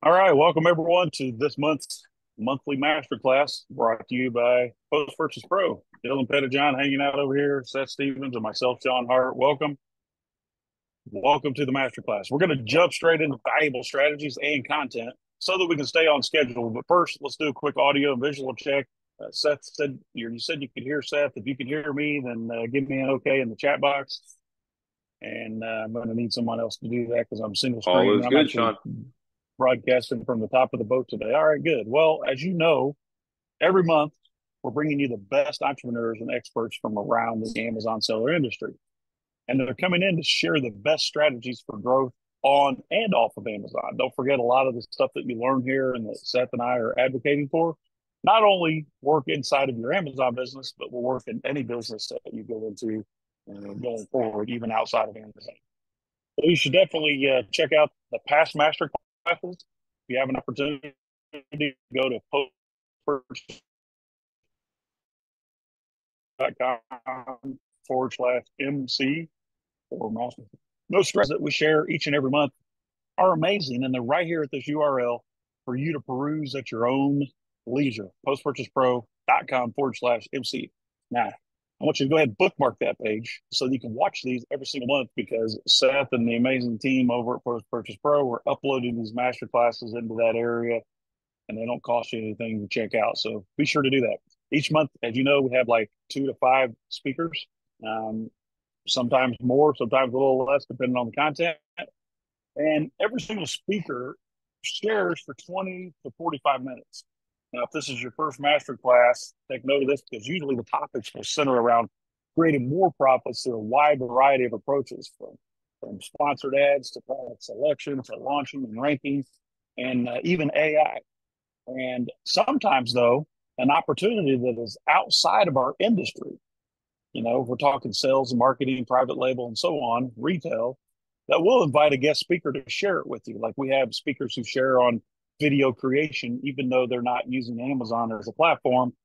All right, welcome everyone to this month's monthly masterclass brought to you by Post Purchase Pro. Dylan Pettijohn hanging out over here, Seth Stevens, and myself, John Hart. Welcome to the masterclass. We're going to jump straight into valuable strategies and content so that we can stay on schedule. But first, let's do a quick audio and visual check. Seth said you said you could hear Seth. If you can hear me, then give me an okay in the chat box. And I'm going to need someone else to do that because I'm single All screen. is I'm good, actually Sean. broadcasting from the top of the boat today. All right, good. Well, as you know, every month we're bringing you the best entrepreneurs and experts from around the Amazon seller industry. And they're coming in to share the best strategies for growth on and off of Amazon. Don't forget a lot of the stuff that you learn here and that Seth and I are advocating for. Not only work inside of your Amazon business, but will work in any business that you go into going forward, even outside of Amazon. So you should definitely check out the past master classes. If you have an opportunity, go to post.com/MC or master. Those strategies that we share each and every month are amazing, and they're right here at this URL for you to peruse at your own leisure. Postpurchasepro.com/MC. Now, I want you to go ahead and bookmark that page so that you can watch these every single month because Seth and the amazing team over at Post Purchase Pro are uploading these master classes into that area, and they don't cost you anything to check out. So be sure to do that. Each month, as you know, we have like 2 to 5 speakers, um, sometimes more, sometimes a little less, depending on the content. And every single speaker shares for 20 to 45 minutes. Now, if this is your first master class, take note of this because usually the topics will center around creating more profits through a wide variety of approaches from sponsored ads to product selection to launching and ranking and even AI. And sometimes, though, an opportunity that is outside of our industry, if we're talking sales and marketing, private label, and so on, retail, that we'll invite a guest speaker to share it with you. Like we have speakers who share on video creation, even though they're not using Amazon as a platform.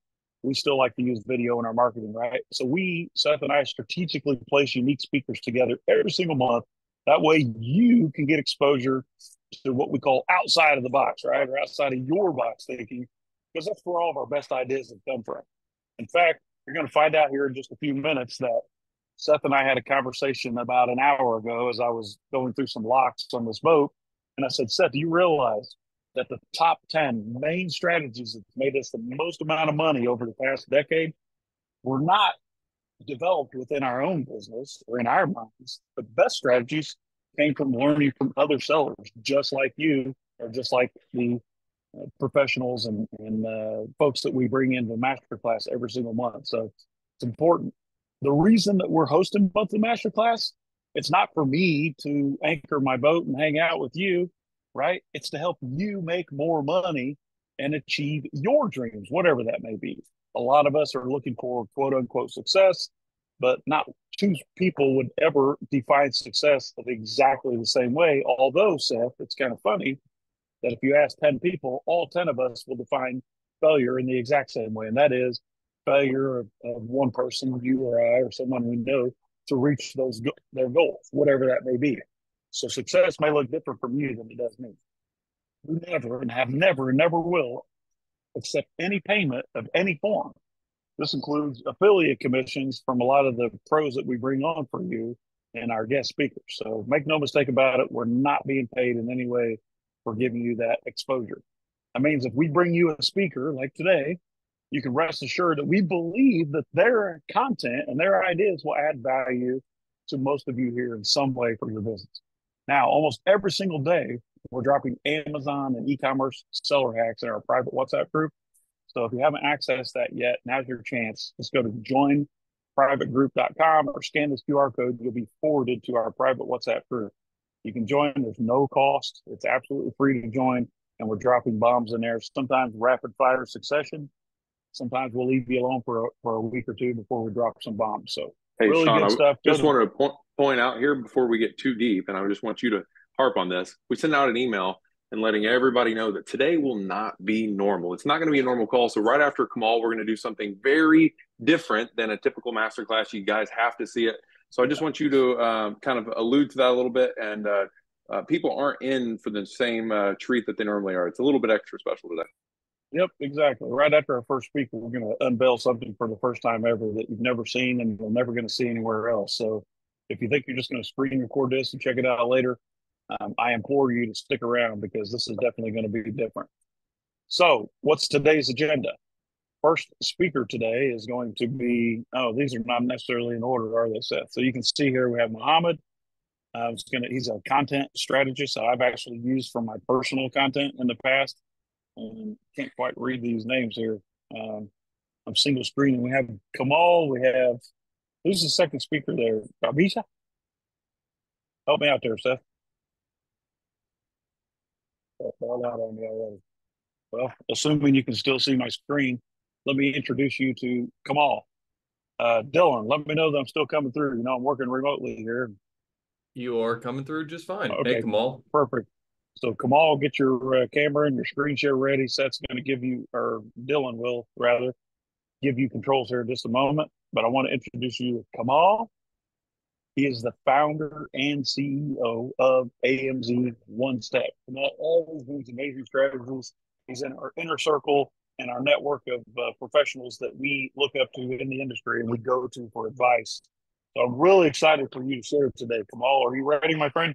We still like to use video in our marketing, right? So Seth and I, strategically place unique speakers together every single month. That way you can get exposure to what we call outside of the box, right? Or outside of your box thinking, because that's where all of our best ideas have come from. In fact, you're going to find out here in just a few minutes that Seth and I had a conversation about an hour ago as I was going through some locks on this boat. And I said, Seth, do you realize that the top 10 main strategies that made us the most amount of money over the past decade were not developed within our own business or in our minds? The best strategies came from learning from other sellers, just like you, or just like the professionals and folks that we bring into masterclass every single month. So it's important. The reason that we're hosting monthly masterclass, it's not for me to anchor my boat and hang out with you, right? It's to help you make more money and achieve your dreams, whatever that may be. A lot of us are looking for quote unquote success, but not two people would ever define success of exactly the same way. Although, Seth, it's kind of funny that if you ask 10 people, all 10 of us will define failure in the exact same way. And that is failure of one person, you or I, or someone we know, to reach their goals, whatever that may be. So success may look different from you than it does me. We never and have never and never will accept any payment of any form. This includes affiliate commissions from a lot of the pros that we bring on for you and our guest speakers. So make no mistake about it, we're not being paid in any way for giving you that exposure. That means if we bring you a speaker like today, you can rest assured that we believe that their content and their ideas will add value to most of you here in some way for your business. Now, almost every single day, we're dropping Amazon and e-commerce seller hacks in our private WhatsApp group. So if you haven't accessed that yet, now's your chance. Just go to joinprivategroup.com or scan this QR code. You'll be forwarded to our private WhatsApp group. You can join. There's no cost. It's absolutely free to join. And we're dropping bombs in there, sometimes rapid fire succession. Sometimes we'll leave you alone for a week or two before we drop some bombs. So Hey, really Sean, good I stuff. just wanted to point out here before we get too deep, and I just want you to harp on this. We sent out an email and letting everybody know that today will not be normal. It's not going to be a normal call. So right after Kamal, we're going to do something very different than a typical masterclass. You guys have to see it. So I just want you to kind of allude to that a little bit and people aren't in for the same treat that they normally are. It's a little bit extra special today. Yep, exactly. Right after our first speaker, we're going to unveil something for the first time ever that you've never seen and you're never going to see anywhere else. So if you think you're just going to screen record this and check it out later, I implore you to stick around because this is definitely going to be different. So what's today's agenda? First speaker today is going to be, these are not necessarily in order, are they, Seth? So you can see here we have Muhammad. He's a content strategist that I've actually used for my personal content in the past. Can't quite read these names here. I'm single screening. We have Kamal. We have, who's the second speaker there? Gabija? Help me out there, Seth. Fall out on me already. Well, assuming you can still see my screen, let me introduce you to Kamal. Dylan, let me know that I'm still coming through. You know, I'm working remotely here. You are coming through just fine. Okay, hey, Kamal. Perfect. So Kamal, get your camera and your screen share ready. Seth's going to give you, or Dylan will rather, give you controls here in just a moment. But I want to introduce you to Kamal. He is the founder and CEO of AMZ One Step. Kamal always brings amazing strategies. He's in our inner circle and our network of professionals that we look up to in the industry and we go to for advice. So I'm really excited for you to share today. Kamal, are you ready, my friend?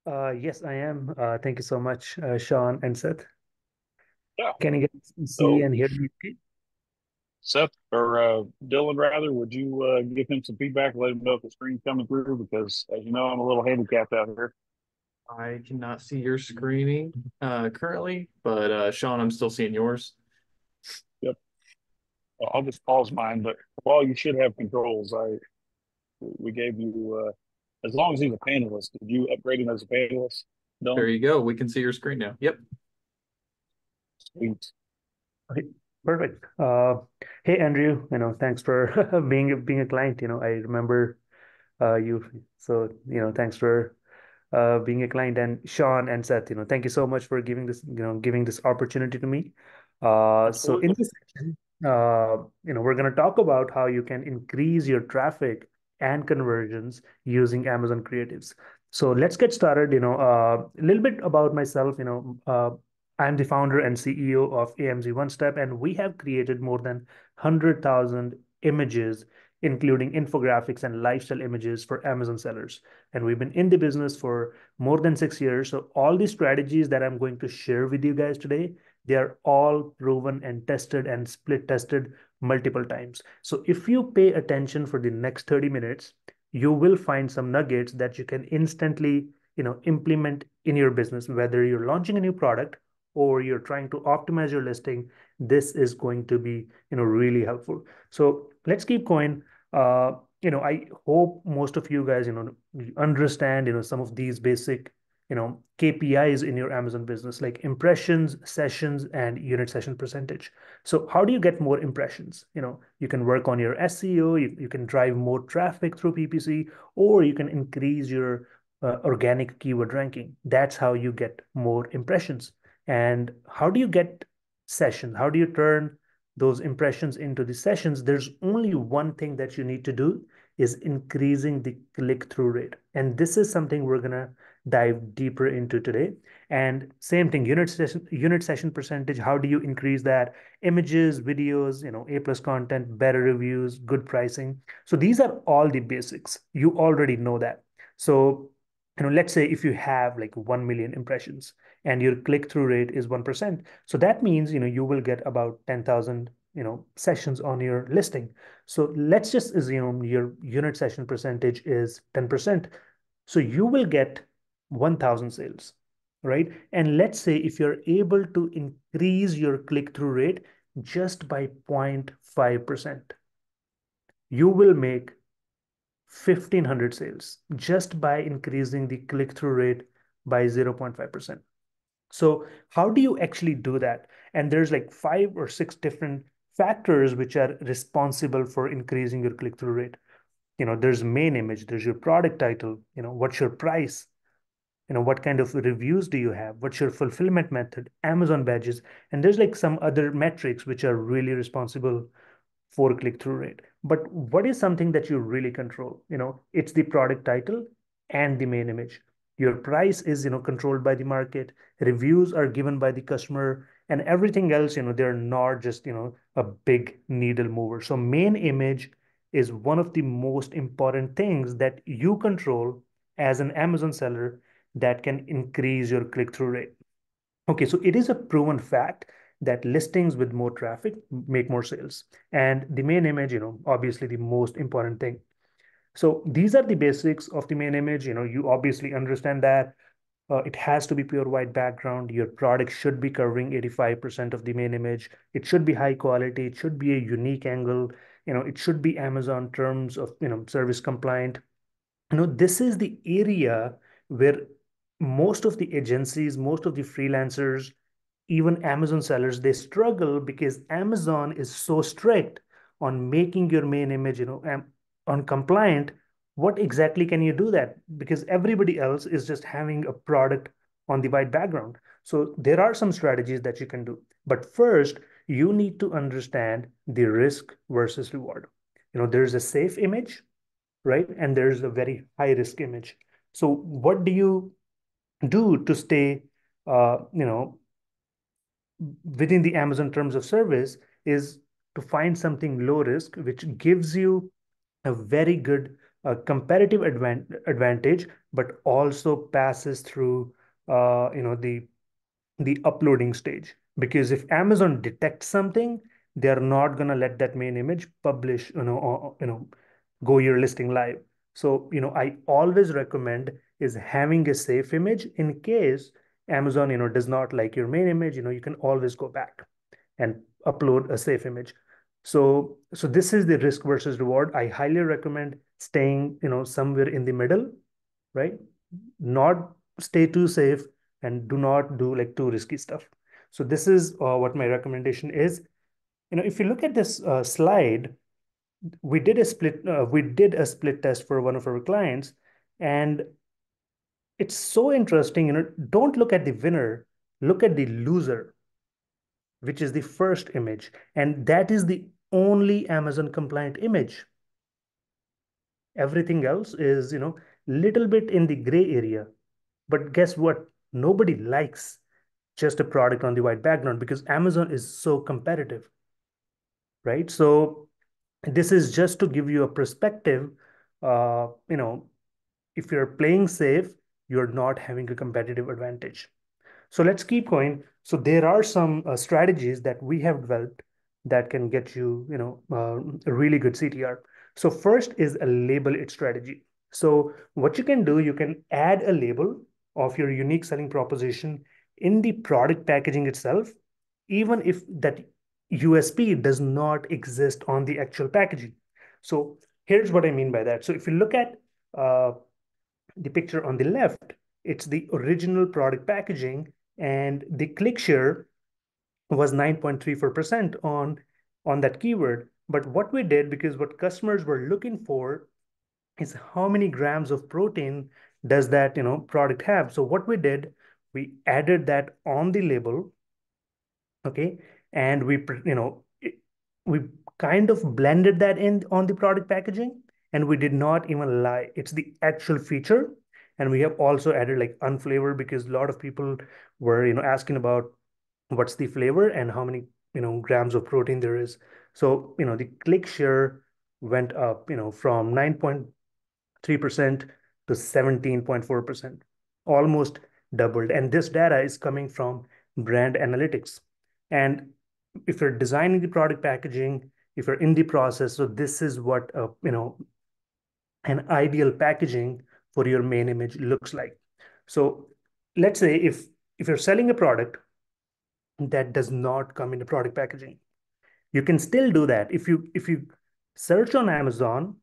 Yes, I am. Thank you so much, Sean and Seth. Yeah. Can you get see and hear me? Okay? Seth or Dylan, rather, would you give him some feedback? Let him know if the screen's coming through because, as you know, I'm a little handicapped out here. I cannot see your screening currently, but Sean, I'm still seeing yours. Yep. Well, I'll just pause mine, but Paul, you should have controls. We gave you as long as he's a panelist. Did you upgrade him as a panelist? Dylan? There you go. We can see your screen now. Yep. Sweet. Okay, perfect. Hey, Andrew, thanks for being a client. I remember you. So, thanks for being a client. And Sean and Seth, thank you so much for giving this opportunity to me. So in this section, we're going to talk about how you can increase your traffic and conversions using Amazon creatives. So let's get started. A little bit about myself. I'm the founder and CEO of AMZ One Step, and we have created more than 100,000 images, including infographics and lifestyle images for Amazon sellers. And we've been in the business for more than 6 years. So all the strategies that I'm going to share with you guys today, they are all proven and tested and split tested multiple times. So if you pay attention for the next 30 minutes, you will find some nuggets that you can instantly, implement in your business, whether you're launching a new product or you're trying to optimize your listing. This is going to be, really helpful. So let's keep going. I hope most of you guys, understand, some of these basic, KPIs in your Amazon business, like impressions, sessions, and unit session percentage. So how do you get more impressions? You can work on your SEO, you can drive more traffic through PPC, or you can increase your organic keyword ranking. That's how you get more impressions. And how do you get sessions? How do you turn those impressions into the sessions? There's only one thing that you need to do is increasing the click-through rate. And this is something we're going to dive deeper into today. And same thing, unit session percentage. How do you increase that? Images, videos, A+ content, better reviews, good pricing. So these are all the basics. You already know that. So, let's say if you have like 1 million impressions and your click-through rate is 1%. So that means, you will get about 10,000, sessions on your listing. So let's just assume your unit session percentage is 10%. So you will get 1,000 sales, right? And let's say if you're able to increase your click-through rate just by 0.5%, you will make 1,500 sales just by increasing the click-through rate by 0.5%. So how do you actually do that? And there's like 5 or 6 different factors which are responsible for increasing your click-through rate. There's main image, there's your product title, what's your price, what kind of reviews do you have, what's your fulfillment method, Amazon badges, and there's like some other metrics which are really responsible for click-through rate. But what is something that you really control? It's the product title and the main image. Your price is, controlled by the market, reviews are given by the customer, and everything else, they're not just, a big needle mover. So main image is one of the most important things that you control as an Amazon seller that can increase your click-through rate. Okay, so it is a proven fact that listings with more traffic make more sales. And the main image, obviously the most important thing. So these are the basics of the main image. You obviously understand that it has to be pure white background. Your product should be covering 85% of the main image. It should be high quality. It should be a unique angle. It should be Amazon terms of, service compliant. This is the area where most of the agencies, most of the freelancers, even Amazon sellers, they struggle because Amazon is so strict on making your main image, on compliant. What exactly can you do that? Because everybody else is just having a product on the white background. So there are some strategies that you can do. But first, you need to understand the risk versus reward. There's a safe image, right? And there's a very high risk image. So what do you do to stay, within the Amazon terms of service is to find something low risk, which gives you a very good comparative advantage, but also passes through, the uploading stage. Because if Amazon detects something, they're not gonna let that main image publish, go your listing live. So, I always recommend is having a safe image in case Amazon, does not like your main image, you can always go back and upload a safe image. So this is the risk versus reward. I highly recommend staying, somewhere in the middle, right? Not stay too safe and do not do like too risky stuff. So this is what my recommendation is. If you look at this slide, we did a split test for one of our clients, and it's so interesting. Don't look at the winner, look at the loser, which is the first image, and that is the only Amazon compliant image. Everything else is, little bit in the gray area. But guess what? Nobody likes just a product on the white background because Amazon is so competitive, right? So this is just to give you a perspective. Uh, you know, if you're playing safe, you're not having a competitive advantage. So let's keep going. So there are some strategies that we have developed that can get you, a really good CTR. So first is a label it strategy. So what you can do, you can add a label of your unique selling proposition in the product packaging itself, even if that USP does not exist on the actual packaging. So here's what I mean by that. So if you look at the picture on the left, it's the original product packaging, and the click share was 9.34% on that keyword. But what we did, because what customers were looking for is how many grams of protein does that product have. So what we did, we added that on the label, okay, and we kind of blended that in on the product packaging, and we did not even lie. It's the actual feature. And we have also added like unflavored because a lot of people were, asking about what's the flavor and how many, grams of protein there is. So, the click share went up, from 9.3% to 17.4%, almost doubled. And this data is coming from brand analytics. And if you're designing the product packaging, if you're in the process, so this is what an ideal packaging for your main image looks like. So let's say if you're selling a product that does not come in the product packaging, you can still do that. If you search on Amazon,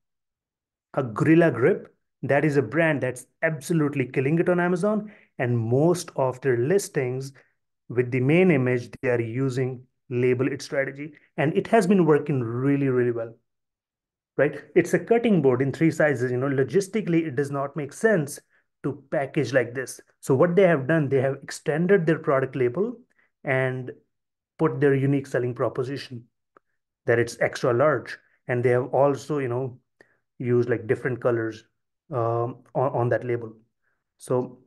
a Gorilla Grip, that is a brand that's absolutely killing it on Amazon, and most of their listings with the main image, they are using label it strategy, and it has been working really, really well, right? It's a cutting board in three sizes. Logistically, it does not make sense to package like this. So what they have done, they have extended their product label and put their unique selling proposition that it's extra large. And they have also, used like different colors on that label. So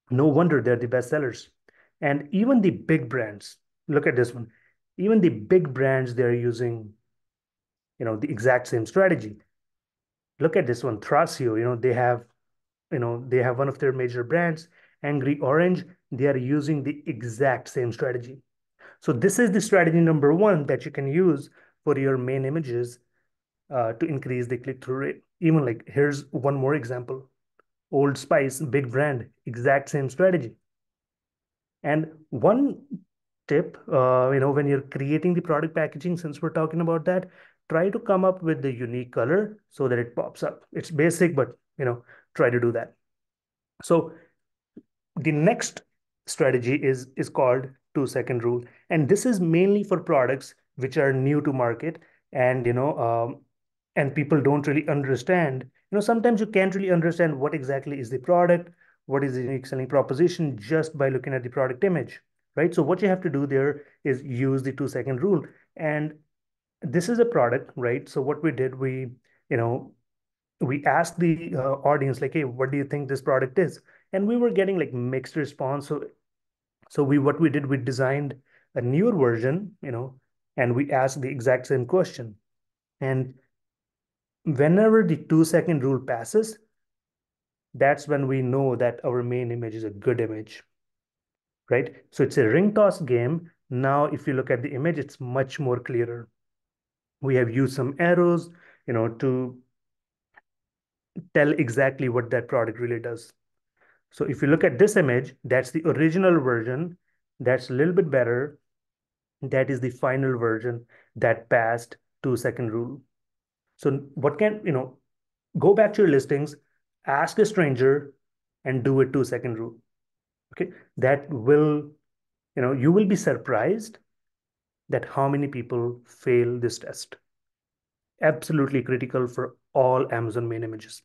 no wonder they're the best sellers. And even the big brands, look at this one. Even the big brands, they're using, the exact same strategy. Look at this one, Thrasio, they have one of their major brands, Angry Orange. They are using the exact same strategy. So this is the strategy number one that you can use for your main images to increase the click-through rate. Even like, here's one more example. Old Spice, big brand, exact same strategy. And one tip, when you're creating the product packaging, since we're talking about that, try to come up with the unique color so that it pops up. It's basic, but try to do that. So the next strategy is called 2-second rule, and this is mainly for products which are new to market, and and people don't really understand. Sometimes you can't really understand what exactly is the product, what is the unique selling proposition just by looking at the product image, right? So what you have to do there is use the 2-second rule. And this is a product, right? So what we did, you know we asked the audience, like, hey, what do you think this product is? And we were getting like mixed response. So what we did, we designed a newer version, and we asked the exact same question. And whenever the 2-second rule passes, that's when we know that our main image is a good image, right? So it's a ring toss game. Now, if you look at the image, it's much more clearer. We have used some arrows, to tell exactly what that product really does. So if you look at this image, that's the original version. That's a little bit better. That is the final version that passed 2-second rule. So what can, go back to your listings, ask a stranger and do a 2-second rule. Okay. That will, you will be surprised that how many people fail this test. Absolutely critical for all Amazon main images.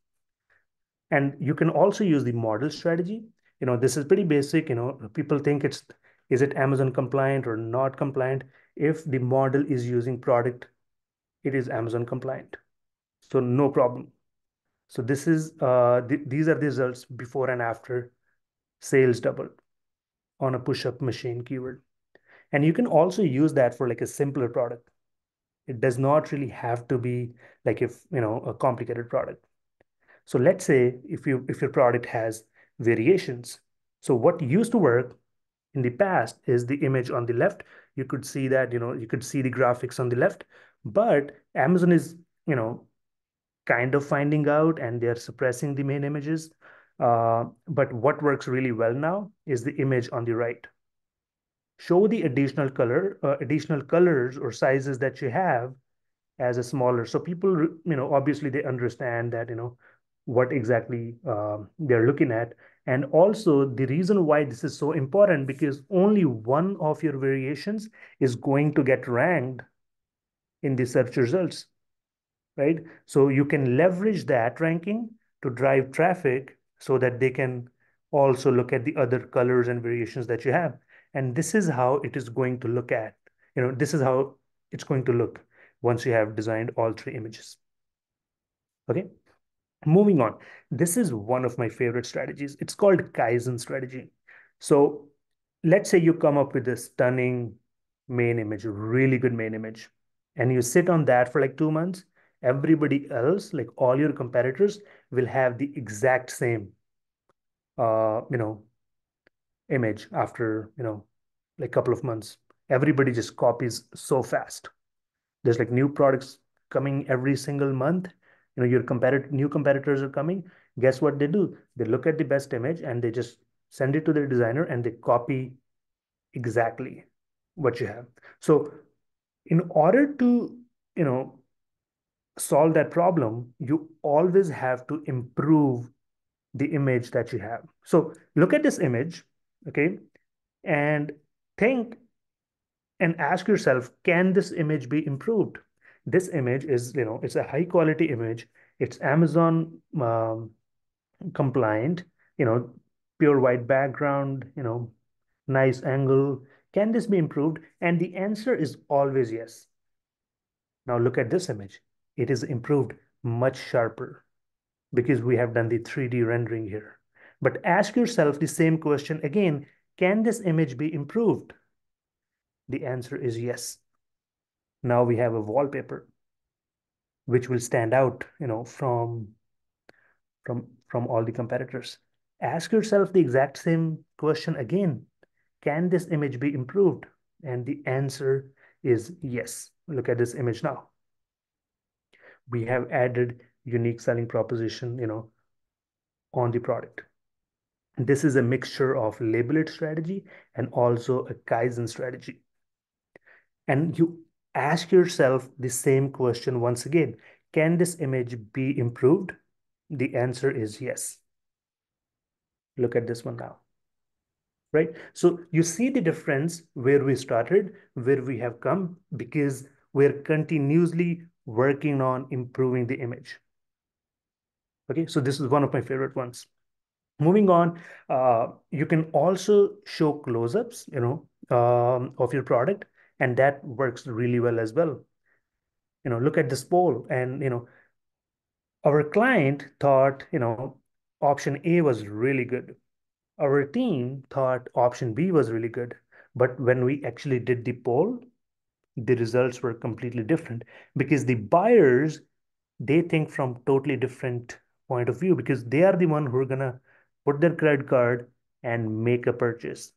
And you can also use the model strategy. This is pretty basic. People think is it Amazon compliant or not compliant? If the model is using product, it is Amazon compliant. So no problem. So this is these are the results before and after sales doubled on a push-up machine keyword. And you can also use that for like a simpler product. It does not really have to be like a complicated product. So let's say if your product has variations. So what used to work in the past is the image on the left. You could see that, you could see the graphics on the left, but Amazon is, kind of finding out and they're suppressing the main images. But what works really well now is the image on the right. Show the additional colors or sizes that you have as a smaller. So people, obviously they understand that, what exactly they're looking at. And also the reason why this is so important, because only one of your variations is going to get ranked in the search results, right? So you can leverage that ranking to drive traffic so that they can also look at the other colors and variations that you have. And this is how it is going to look at, this is how it's going to look once you have designed all 3 images. Okay. Moving on, this is one of my favorite strategies. It's called Kaizen strategy. So let's say you come up with a stunning main image, a really good main image, and you sit on that for like 2 months. Everybody else, like all your competitors, will have the exact same, image after, like couple of months. Everybody just copies so fast. There's like new products coming every single month. Your new competitors are coming. Guess what they do? They look at the best image and they just send it to their designer and they copy exactly what you have. So in order to, solve that problem, you always have to improve the image that you have. So look at this image, okay, and think and ask yourself, can this image be improved? This image is, it's a high quality image. It's Amazon compliant, pure white background, nice angle. Can this be improved? And the answer is always yes. Now look at this image. It is improved, much sharper. because we have done the 3D rendering here. But ask yourself the same question again, can this image be improved? The answer is yes. Now we have a wallpaper which will stand out, from all the competitors. Ask yourself the exact same question again. Can this image be improved? And the answer is yes. Look at this image now. We have added unique selling proposition, on the product. This is a mixture of label it strategy and also a Kaizen strategy. And you ask yourself the same question once again. Can this image be improved? The answer is yes. Look at this one now. Right? So you see the difference where we started, where we have come, because we're continuously working on improving the image. Okay, so this is one of my favorite ones. Moving on, you can also show close-ups, of your product, and that works really well as well. Look at this poll, and our client thought, option A was really good. Our team thought option B was really good. But when we actually did the poll, the results were completely different because the buyers, they think from totally different point of view because they are the one who are gonna put their credit card and make a purchase.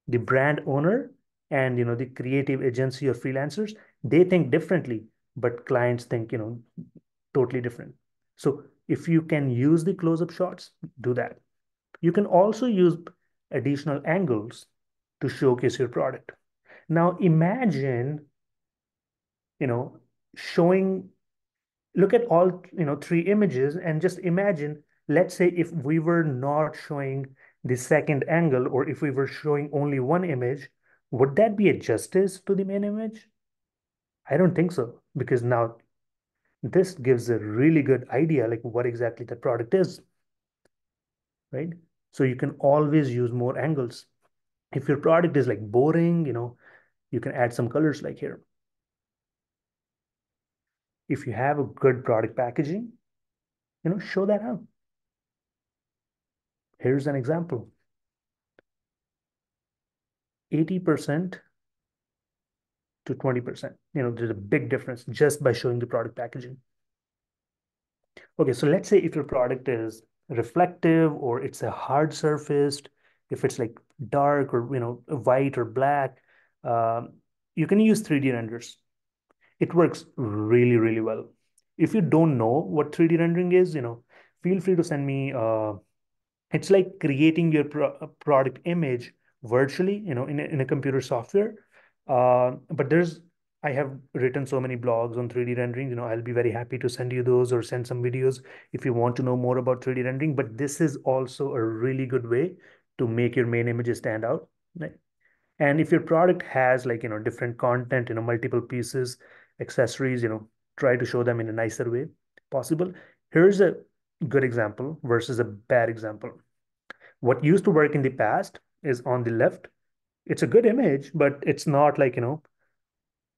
The brand owner and the creative agency or freelancers, they think differently, but clients think totally different. So if you can use the close-up shots, do that. You can also use additional angles to showcase your product. Now imagine, showing, look at all, three images and just imagine, let's say if we were not showing the second angle or if we were showing only one image, would that be a justice to the main image? I don't think so, because now this gives a really good idea like what exactly the product is, right? So you can always use more angles. If your product is like boring, you can add some colors like here. If you have a good product packaging, show that out. Here's an example. 80% to 20%. There's a big difference just by showing the product packaging. Okay, so let's say if your product is reflective or it's a hard surfaced, if it's like dark or white or black, you can use 3D renders. It works really, really well. If you don't know what 3D rendering is, feel free to send me. It's like creating your product image virtually, in a computer software. But I have written so many blogs on 3D rendering. I'll be very happy to send you those or send some videos if you want to know more about 3D rendering. But this is also a really good way to make your main images stand out. Right? And if your product has like, different content, multiple pieces, accessories, try to show them in a nicer way possible. Here's a good example versus a bad example. What used to work in the past is on the left. It's a good image, but it's not like,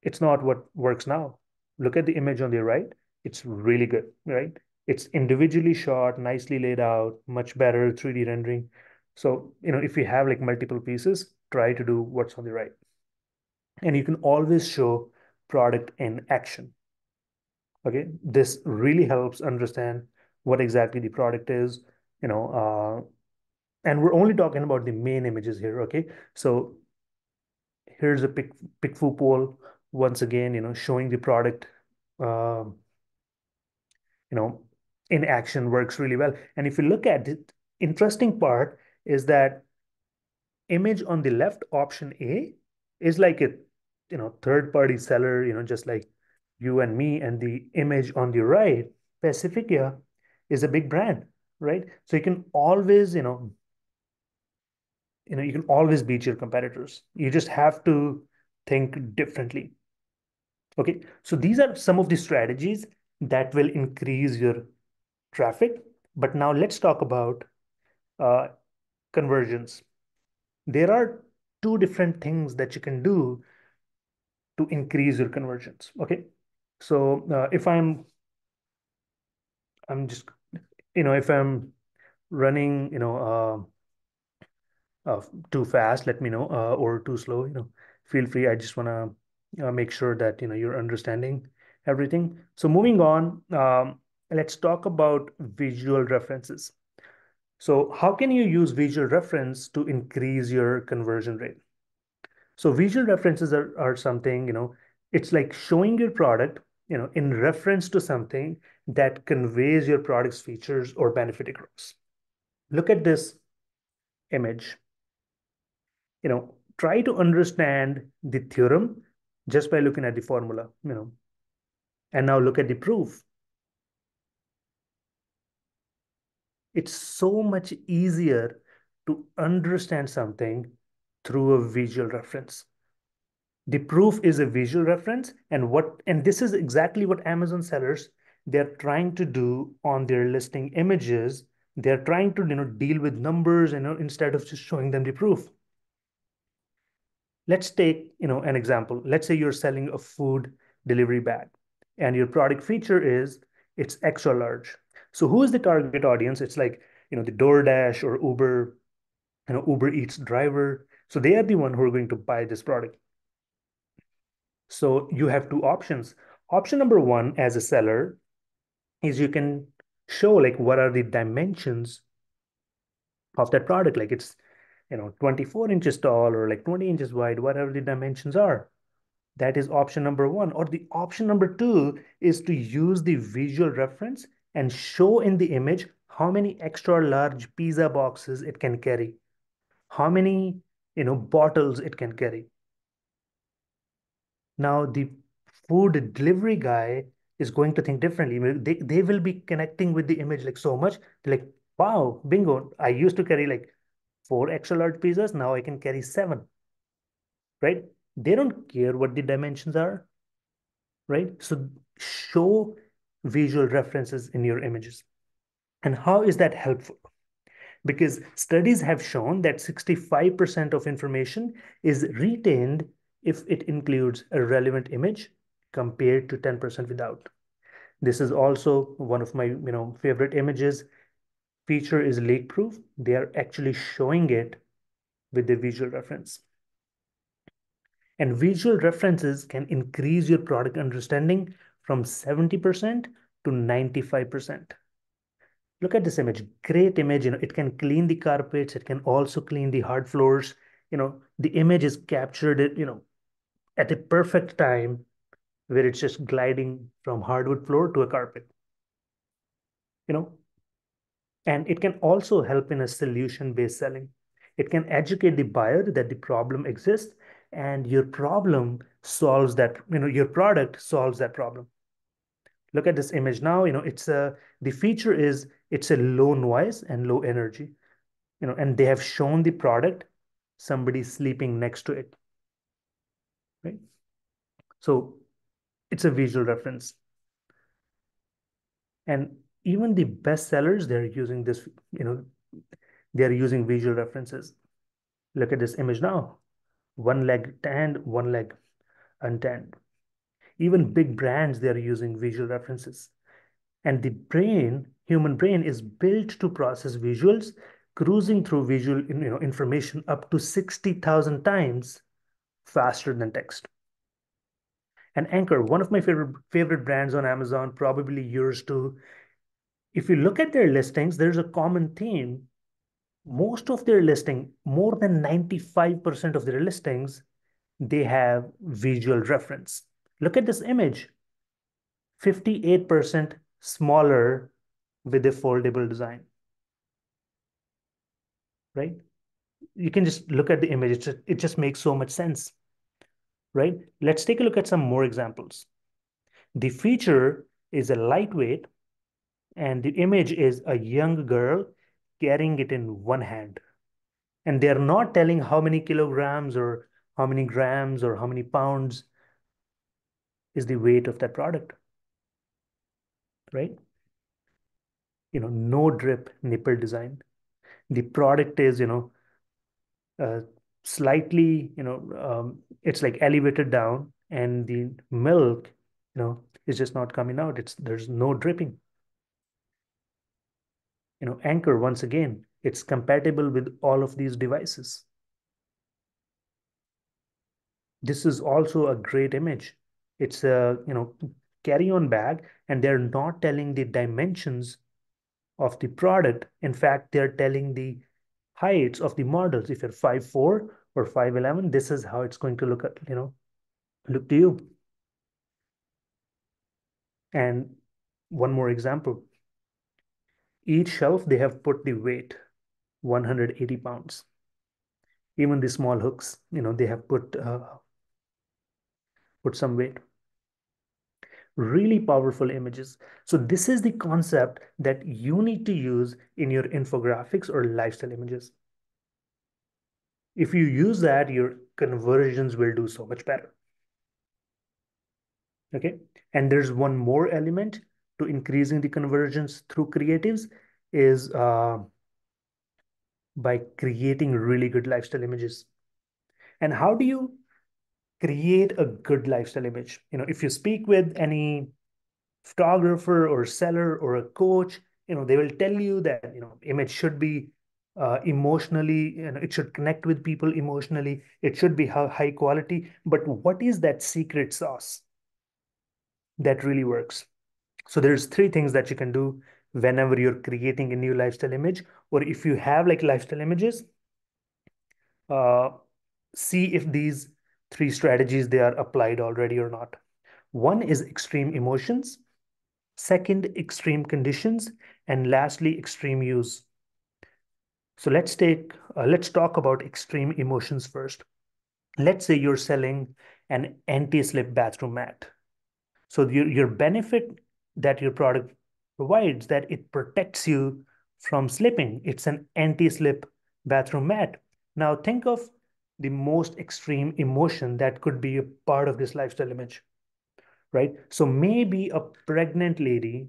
it's not what works now. Look at the image on the right. It's really good, right? It's individually shot, nicely laid out, much better 3D rendering. So, if you have like multiple pieces, try to do what's on the right. And you can always show product in action. Okay, this really helps understand what exactly the product is, and we're only talking about the main images here. Okay, so here's a PickFu poll once again, showing the product, um, in action works really well. And if you look at it, interesting part is that image on the left, option A, is like a third party seller, just like you and me, and the image on the right, Pacificia, is a big brand, right? So you can always, you can always beat your competitors. You just have to think differently. Okay, so these are some of the strategies that will increase your traffic. But now let's talk about uh, conversions. There are two different things that you can do to increase your conversions. Okay, so if I'm I'm just, if I'm running, too fast, let me know, or too slow, feel free. I just want to make sure that, you're understanding everything. So moving on, let's talk about visual references. So how can you use visual reference to increase your conversion rate? So visual references are something, it's like showing your product, in reference to something that conveys your product's features or benefit across. Look at this image. Try to understand the theorem just by looking at the formula, and now look at the proof. It's so much easier to understand something through a visual reference. The proof is a visual reference, and this is exactly what Amazon sellers, they're trying to do on their listing images. They're trying to deal with numbers, instead of just showing them the proof. Let's take an example. Let's say you're selling a food delivery bag, and your product feature is it's extra large. So who is the target audience? It's like the DoorDash or Uber, Uber Eats driver. So they are the one who are going to buy this product. So you have two options. Option number one, as a seller, is you can show like what are the dimensions of that product. Like it's 24 inches tall or like 20 inches wide, whatever the dimensions are. That is option number one. Or the option number two is to use the visual reference and show in the image how many extra large pizza boxes it can carry, how many bottles it can carry. Now the food delivery guy is going to think differently. They will be connecting with the image like so much. They're like, wow, bingo. I used to carry like 4 extra large pizzas. Now I can carry 7, right? They don't care what the dimensions are, right? So show visual references in your images. And how is that helpful? Because studies have shown that 65% of information is retained if it includes a relevant image compared to 10% without. This is also one of my favorite images. Feature is leak proof. They are actually showing it with the visual reference. And visual references can increase your product understanding from 70% to 95%. Look at this image, great image. It can clean the carpets. It can also clean the hard floors. The image is captured at a perfect time where it's just gliding from hardwood floor to a carpet. And it can also help in a solution-based selling. It can educate the buyer that the problem exists and your problem solves that, your product solves that problem. Look at this image now, the feature is it's a low noise and low energy, and they have shown the product, somebody sleeping next to it, right? So it's a visual reference. And even the best sellers, they're using this, they're using visual references. Look at this image now. One leg tanned, one leg untanned. Even big brands, they're using visual references. And the human brain is built to process visuals, cruising through visual information up to 60,000 times faster than text. And Anchor, one of my favorite brands on Amazon, probably yours too. If you look at their listings, there's a common theme. Most of their listing, more than 95% of their listings, they have visual reference. Look at this image, 58% smaller with a foldable design, right? You can just look at the image. It just makes so much sense, right? Let's take a look at some more examples. The feature is a lightweight, and the image is a young girl carrying it in one hand. And they're not telling how many kilograms or how many grams or how many pounds is the weight of that product, right? No drip nipple design. The product is, uh, slightly, it's like elevated down, and the milk, is just not coming out. There's no dripping. Anchor, once again, it's compatible with all of these devices. This is also a great image. It's a, carry-on bag, and they're not telling the dimensions of the product. In fact, they're telling the heights of the models. If you're 5'4" or 5'11", this is how it's going to look look to you. And one more example. Each shelf, they have put the weight, 180 pounds. Even the small hooks, they have put some weight. Really powerful images. So this is the concept that you need to use in your infographics or lifestyle images. If you use that, your conversions will do so much better. Okay. And there's one more element to increasing the conversions through creatives is by creating really good lifestyle images. And how do you create a good lifestyle image? If you speak with any photographer or seller or a coach, they will tell you that, image should be emotionally, it should connect with people emotionally. It should be high quality. But what is that secret sauce that really works? So there's three things that you can do whenever you're creating a new lifestyle image, or if you have like lifestyle images, uh, see if these three strategies, they are applied already or not. One is extreme emotions, second, extreme conditions, and lastly, extreme use. So let's talk about extreme emotions first. Let's say you're selling an anti-slip bathroom mat. So your benefit that your product provides, that it protects you from slipping. It's an anti-slip bathroom mat. Now think of the most extreme emotion that could be a part of this lifestyle image, right? So maybe a pregnant lady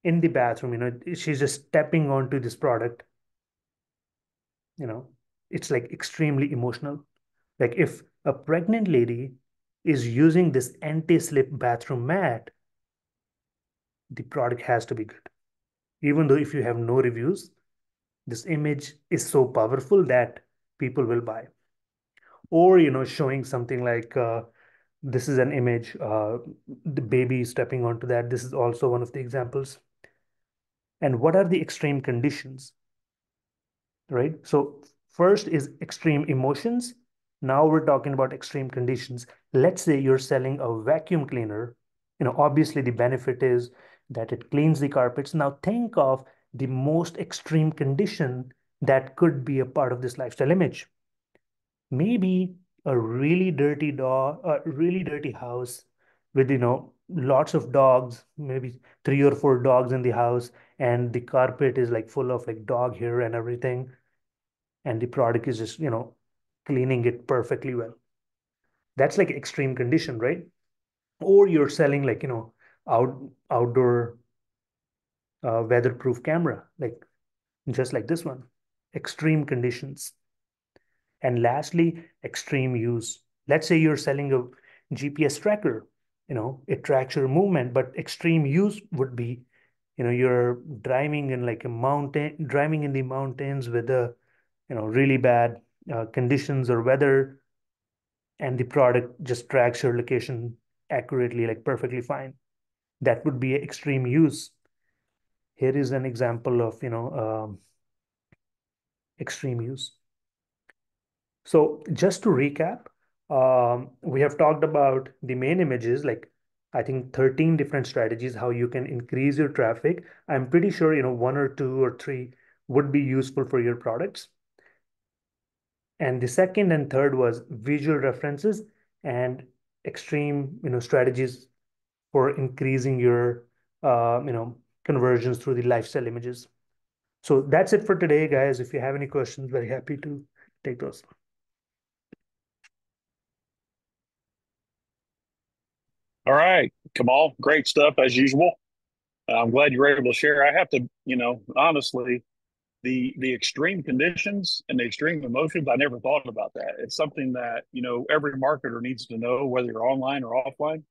in the bathroom, she's just stepping onto this product, it's like extremely emotional. Like if a pregnant lady is using this anti-slip bathroom mat, the product has to be good. Even though if you have no reviews, this image is so powerful that people will buy. Or, showing something like this is an image, the baby stepping onto that. This is also one of the examples. And what are the extreme conditions, right? So first is extreme emotions. Now we're talking about extreme conditions. Let's say you're selling a vacuum cleaner. Obviously the benefit is that it cleans the carpets. Now think of the most extreme condition that could be a part of this lifestyle image. Maybe a really dirty dog, a really dirty house with, lots of dogs, maybe 3 or 4 dogs in the house, and the carpet is like full of like dog hair and everything. And the product is just, cleaning it perfectly well. That's like extreme condition, right? Or you're selling like, outdoor weatherproof camera, like just like this one, extreme conditions. And lastly, extreme use. Let's say you're selling a GPS tracker, it tracks your movement, but extreme use would be, you're driving in like a mountain, driving in the mountains with a, really bad conditions or weather, and the product just tracks your location accurately, like perfectly fine. That would be extreme use. Here is an example of, extreme use. So just to recap, we have talked about the main images, like I think 13 different strategies, how you can increase your traffic. I'm pretty sure, one or two or three would be useful for your products. And the second and third was visual references and extreme, strategies for increasing your, conversions through the lifestyle images. So that's it for today, guys. If you have any questions, very happy to take those. All right, Kamal, great stuff as usual. I'm glad you were able to share. I have to, honestly, the extreme conditions and the extreme emotions, I never thought about that. It's something that, every marketer needs to know, whether you're online or offline.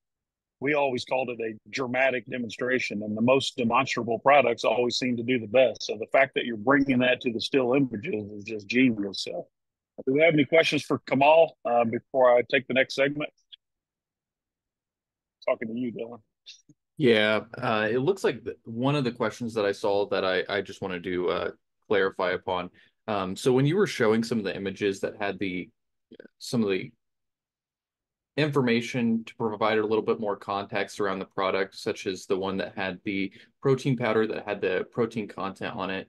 we always called it a dramatic demonstration, and the most demonstrable products always seem to do the best. So the fact that you're bringing that to the still images is just genius. So, do we have any questions for Kamal before I take the next segment? Talking to you, Dylan. Yeah, it looks like one of the questions that I saw that I just wanted to clarify upon. So when you were showing some of the images that had some of the information to provide a little bit more context around the product, such as the one that had the protein powder that had the protein content on it.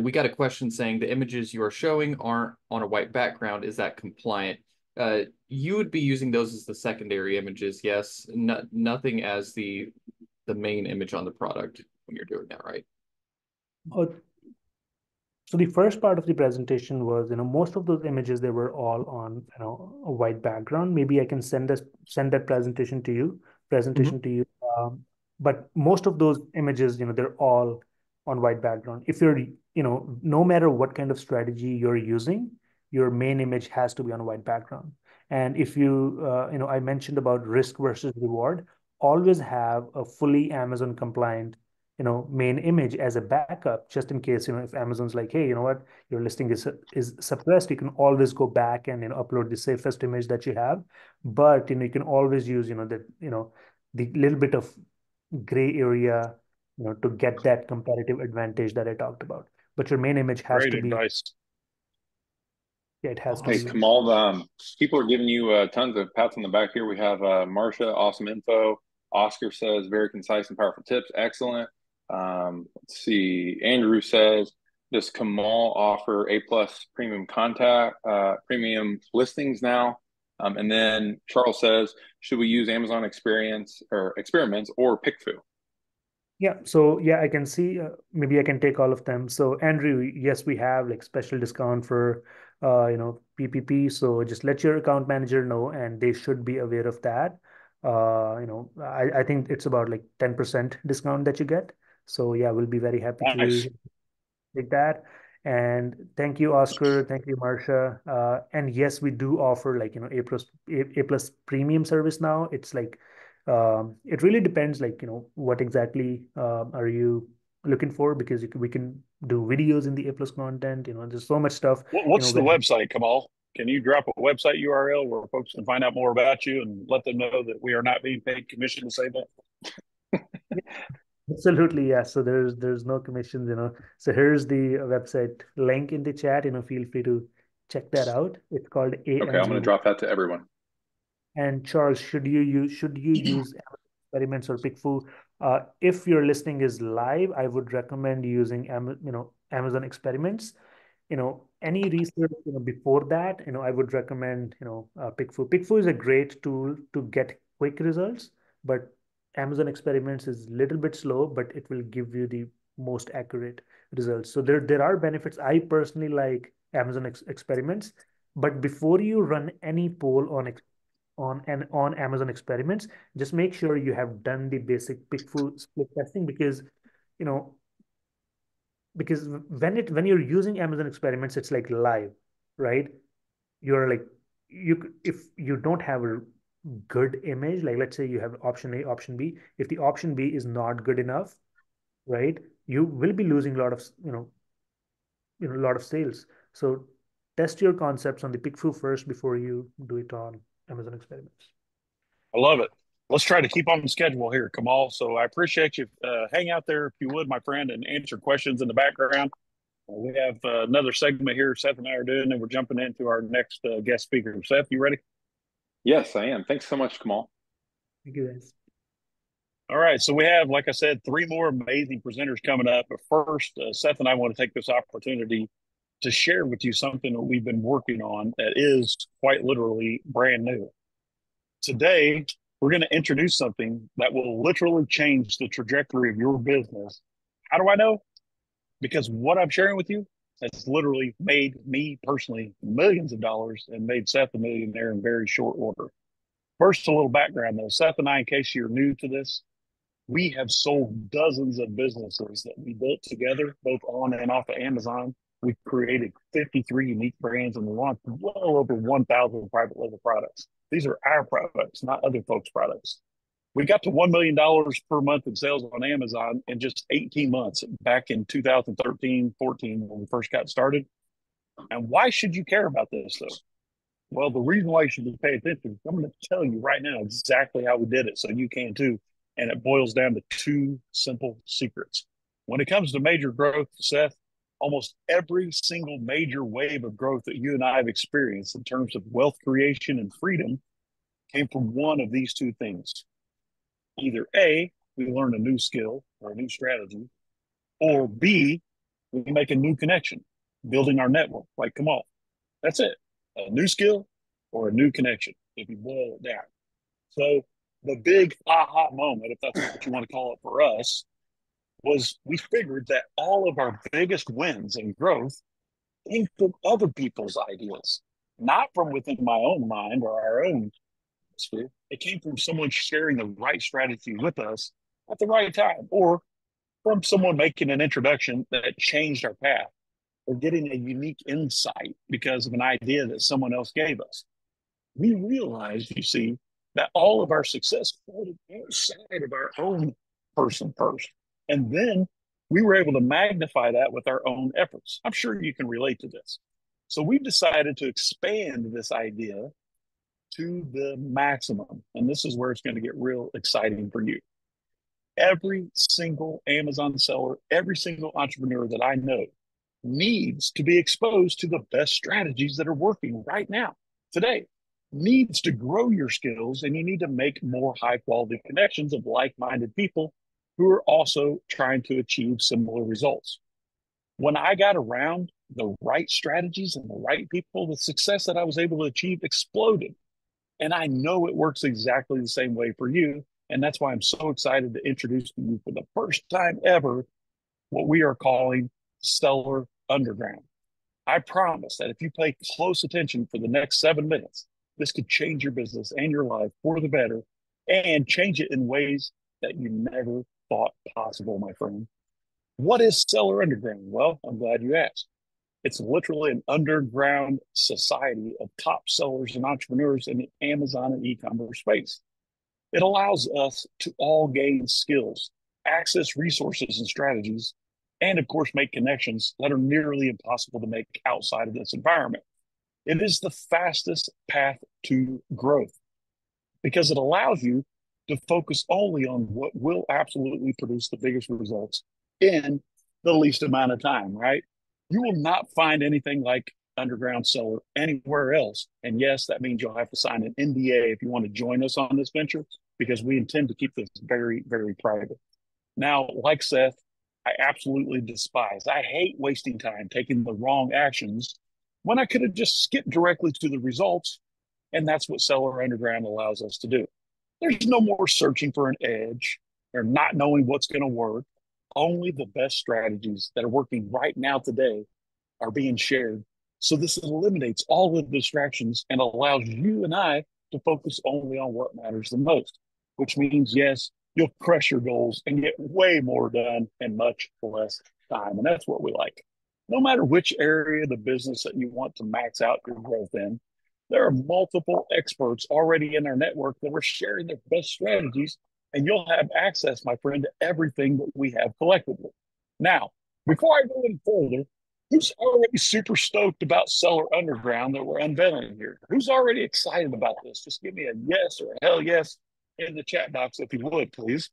We got a question saying the images you are showing aren't on a white background. Is that compliant? You would be using those as the secondary images, yes. Nothing as the main image on the product when you're doing that, right? So the first part of the presentation was, most of those images, they were all on, a white background. Maybe I can send that presentation to you. But most of those images, they're all on white background. If you're, no matter what kind of strategy you're using, your main image has to be on a white background. And if you, I mentioned about risk versus reward, always have a fully Amazon compliant main image as a backup, just in case, if Amazon's like, hey, you know what, your listing is suppressed, you can always go back and upload the safest image that you have. But you can always use the little bit of gray area to get that competitive advantage that I talked about. But your main image has Great to be, advice. yeah, it has to Hey, be. Kamal, people are giving you tons of pats on the back here. We have Marcia, awesome info. Oscar says, very concise and powerful tips. Excellent. Let's see. Andrew says, does Kamal offer A+ premium premium listings now? And then Charles says, should we use Amazon experiments or PickFu? Yeah, so yeah, I can see, maybe I can take all of them. So Andrew, yes, we have like special discount for PPP. So just let your account manager know, and they should be aware of that. I think it's about like 10% discount that you get. So yeah, we'll be very happy Nice. to take that. And thank you, Oscar. Thank you, Marcia. And yes, we do offer like, A plus premium service now. It's like, it really depends, like, what exactly are you looking for? Because we can do videos in the A+ content. There's so much stuff. What's the website, Kamal? Can you drop a website URL where folks can find out more about you and let them know that we are not being paid commission to say that? Absolutely, yeah. So there's no commissions. So here's the website link in the chat. Feel free to check that out. It's called Okay, I'm going to drop that to everyone. And Charles, should you use Amazon Experiments or PickFu? If your listing is live, I would recommend using Amazon Experiments. Any research before that, I would recommend PickFu. PickFu is a great tool to get quick results, but Amazon Experiments is a little bit slow, but it will give you the most accurate results. So there are benefits. I personally like Amazon Experiments, but before you run any poll on Amazon Experiments, just make sure you have done the basic PickFu split testing, because you know when you're using Amazon Experiments, it's like live, right? You're like, if you don't have a good image, like let's say you have option A, option B, if the option B is not good enough, right, you will be losing a lot of a lot of sales. So test your concepts on the PickFu first before you do it on Amazon Experiments. I love it. Let's try to keep on schedule here, Kamal. So I appreciate you. Hang out there if you would, my friend, and answer questions in the background. We have another segment here Seth and I are doing, and we're jumping into our next guest speaker. Seth, you ready? Yes, I am. Thanks so much, Kamal. Thank you, guys. All right. So we have, like I said, 3 more amazing presenters coming up. But first, Seth and I want to take this opportunity to share with you something that we've been working on that is quite literally brand new. Today, we're going to introduce something that will literally change the trajectory of your business. How do I know? Because what I'm sharing with you has literally made me personally millions of dollars and made Seth a millionaire in very short order. First, a little background though. Seth and I, in case you're new to this, we have sold dozens of businesses that we built together, both on and off of Amazon. We've created 53 unique brands and launched well over 1,000 private label products. These are our products, not other folks' products. We got to $1 million per month in sales on Amazon in just 18 months back in 2013, 14, when we first got started. And why should you care about this, though? Well, the reason why you should pay attention is I'm going to tell you right now exactly how we did it so you can too. And it boils down to two simple secrets. When it comes to major growth, Seth, almost every single major wave of growth that you and I have experienced in terms of wealth creation and freedom came from one of these two things. Either A, we learn a new skill or a new strategy, or B, we make a new connection, building our network like Kamal. That's it. A new skill or a new connection, if you boil it down. So the big aha moment, if that's what you want to call it for us, was we figured that all of our biggest wins and growth came from other people's ideas, not from within my own mind or our own sphere. It came from someone sharing the right strategy with us at the right time, or from someone making an introduction that changed our path, or getting a unique insight because of an idea that someone else gave us. We realized, you see, that all of our success started outside of our own person first. And then we were able to magnify that with our own efforts. I'm sure you can relate to this. So we've decided to expand this idea to the maximum. And this is where it's going to get real exciting for you. Every single Amazon seller, every single entrepreneur that I know needs to be exposed to the best strategies that are working right now, today, needs to grow your skills, and you need to make more high quality connections of like-minded people who are also trying to achieve similar results. When I got around the right strategies and the right people, the success that I was able to achieve exploded. And I know it works exactly the same way for you. And that's why I'm so excited to introduce to you for the first time ever what we are calling Seller Underground. I promise that if you pay close attention for the next 7 minutes, this could change your business and your life for the better, and change it in ways that you never thought possible, my friend. What is Seller Underground? Well, I'm glad you asked. It's literally an underground society of top sellers and entrepreneurs in the Amazon and e-commerce space. It allows us to all gain skills, access resources and strategies, and of course, make connections that are nearly impossible to make outside of this environment. It is the fastest path to growth because it allows you to focus only on what will absolutely produce the biggest results in the least amount of time, right? You will not find anything like Underground Seller anywhere else. And yes, that means you'll have to sign an NDA if you want to join us on this venture, because we intend to keep this very, very private. Now, like Seth, I absolutely despise. I hate wasting time taking the wrong actions when I could have just skipped directly to the results. And that's what Seller Underground allows us to do. There's no more searching for an edge or not knowing what's going to work. Only the best strategies that are working right now today are being shared. So this eliminates all of the distractions and allows you and I to focus only on what matters the most, which means, yes, you'll crush your goals and get way more done in much less time. And that's what we like. No matter which area of the business that you want to max out your growth in, there are multiple experts already in our network that are sharing their best strategies, and you'll have access, my friend, to everything that we have collectively. Now, before I go any further, who's already super stoked about Seller Underground that we're unveiling here? Who's already excited about this? Just give me a yes or a hell yes in the chat box if you would, please.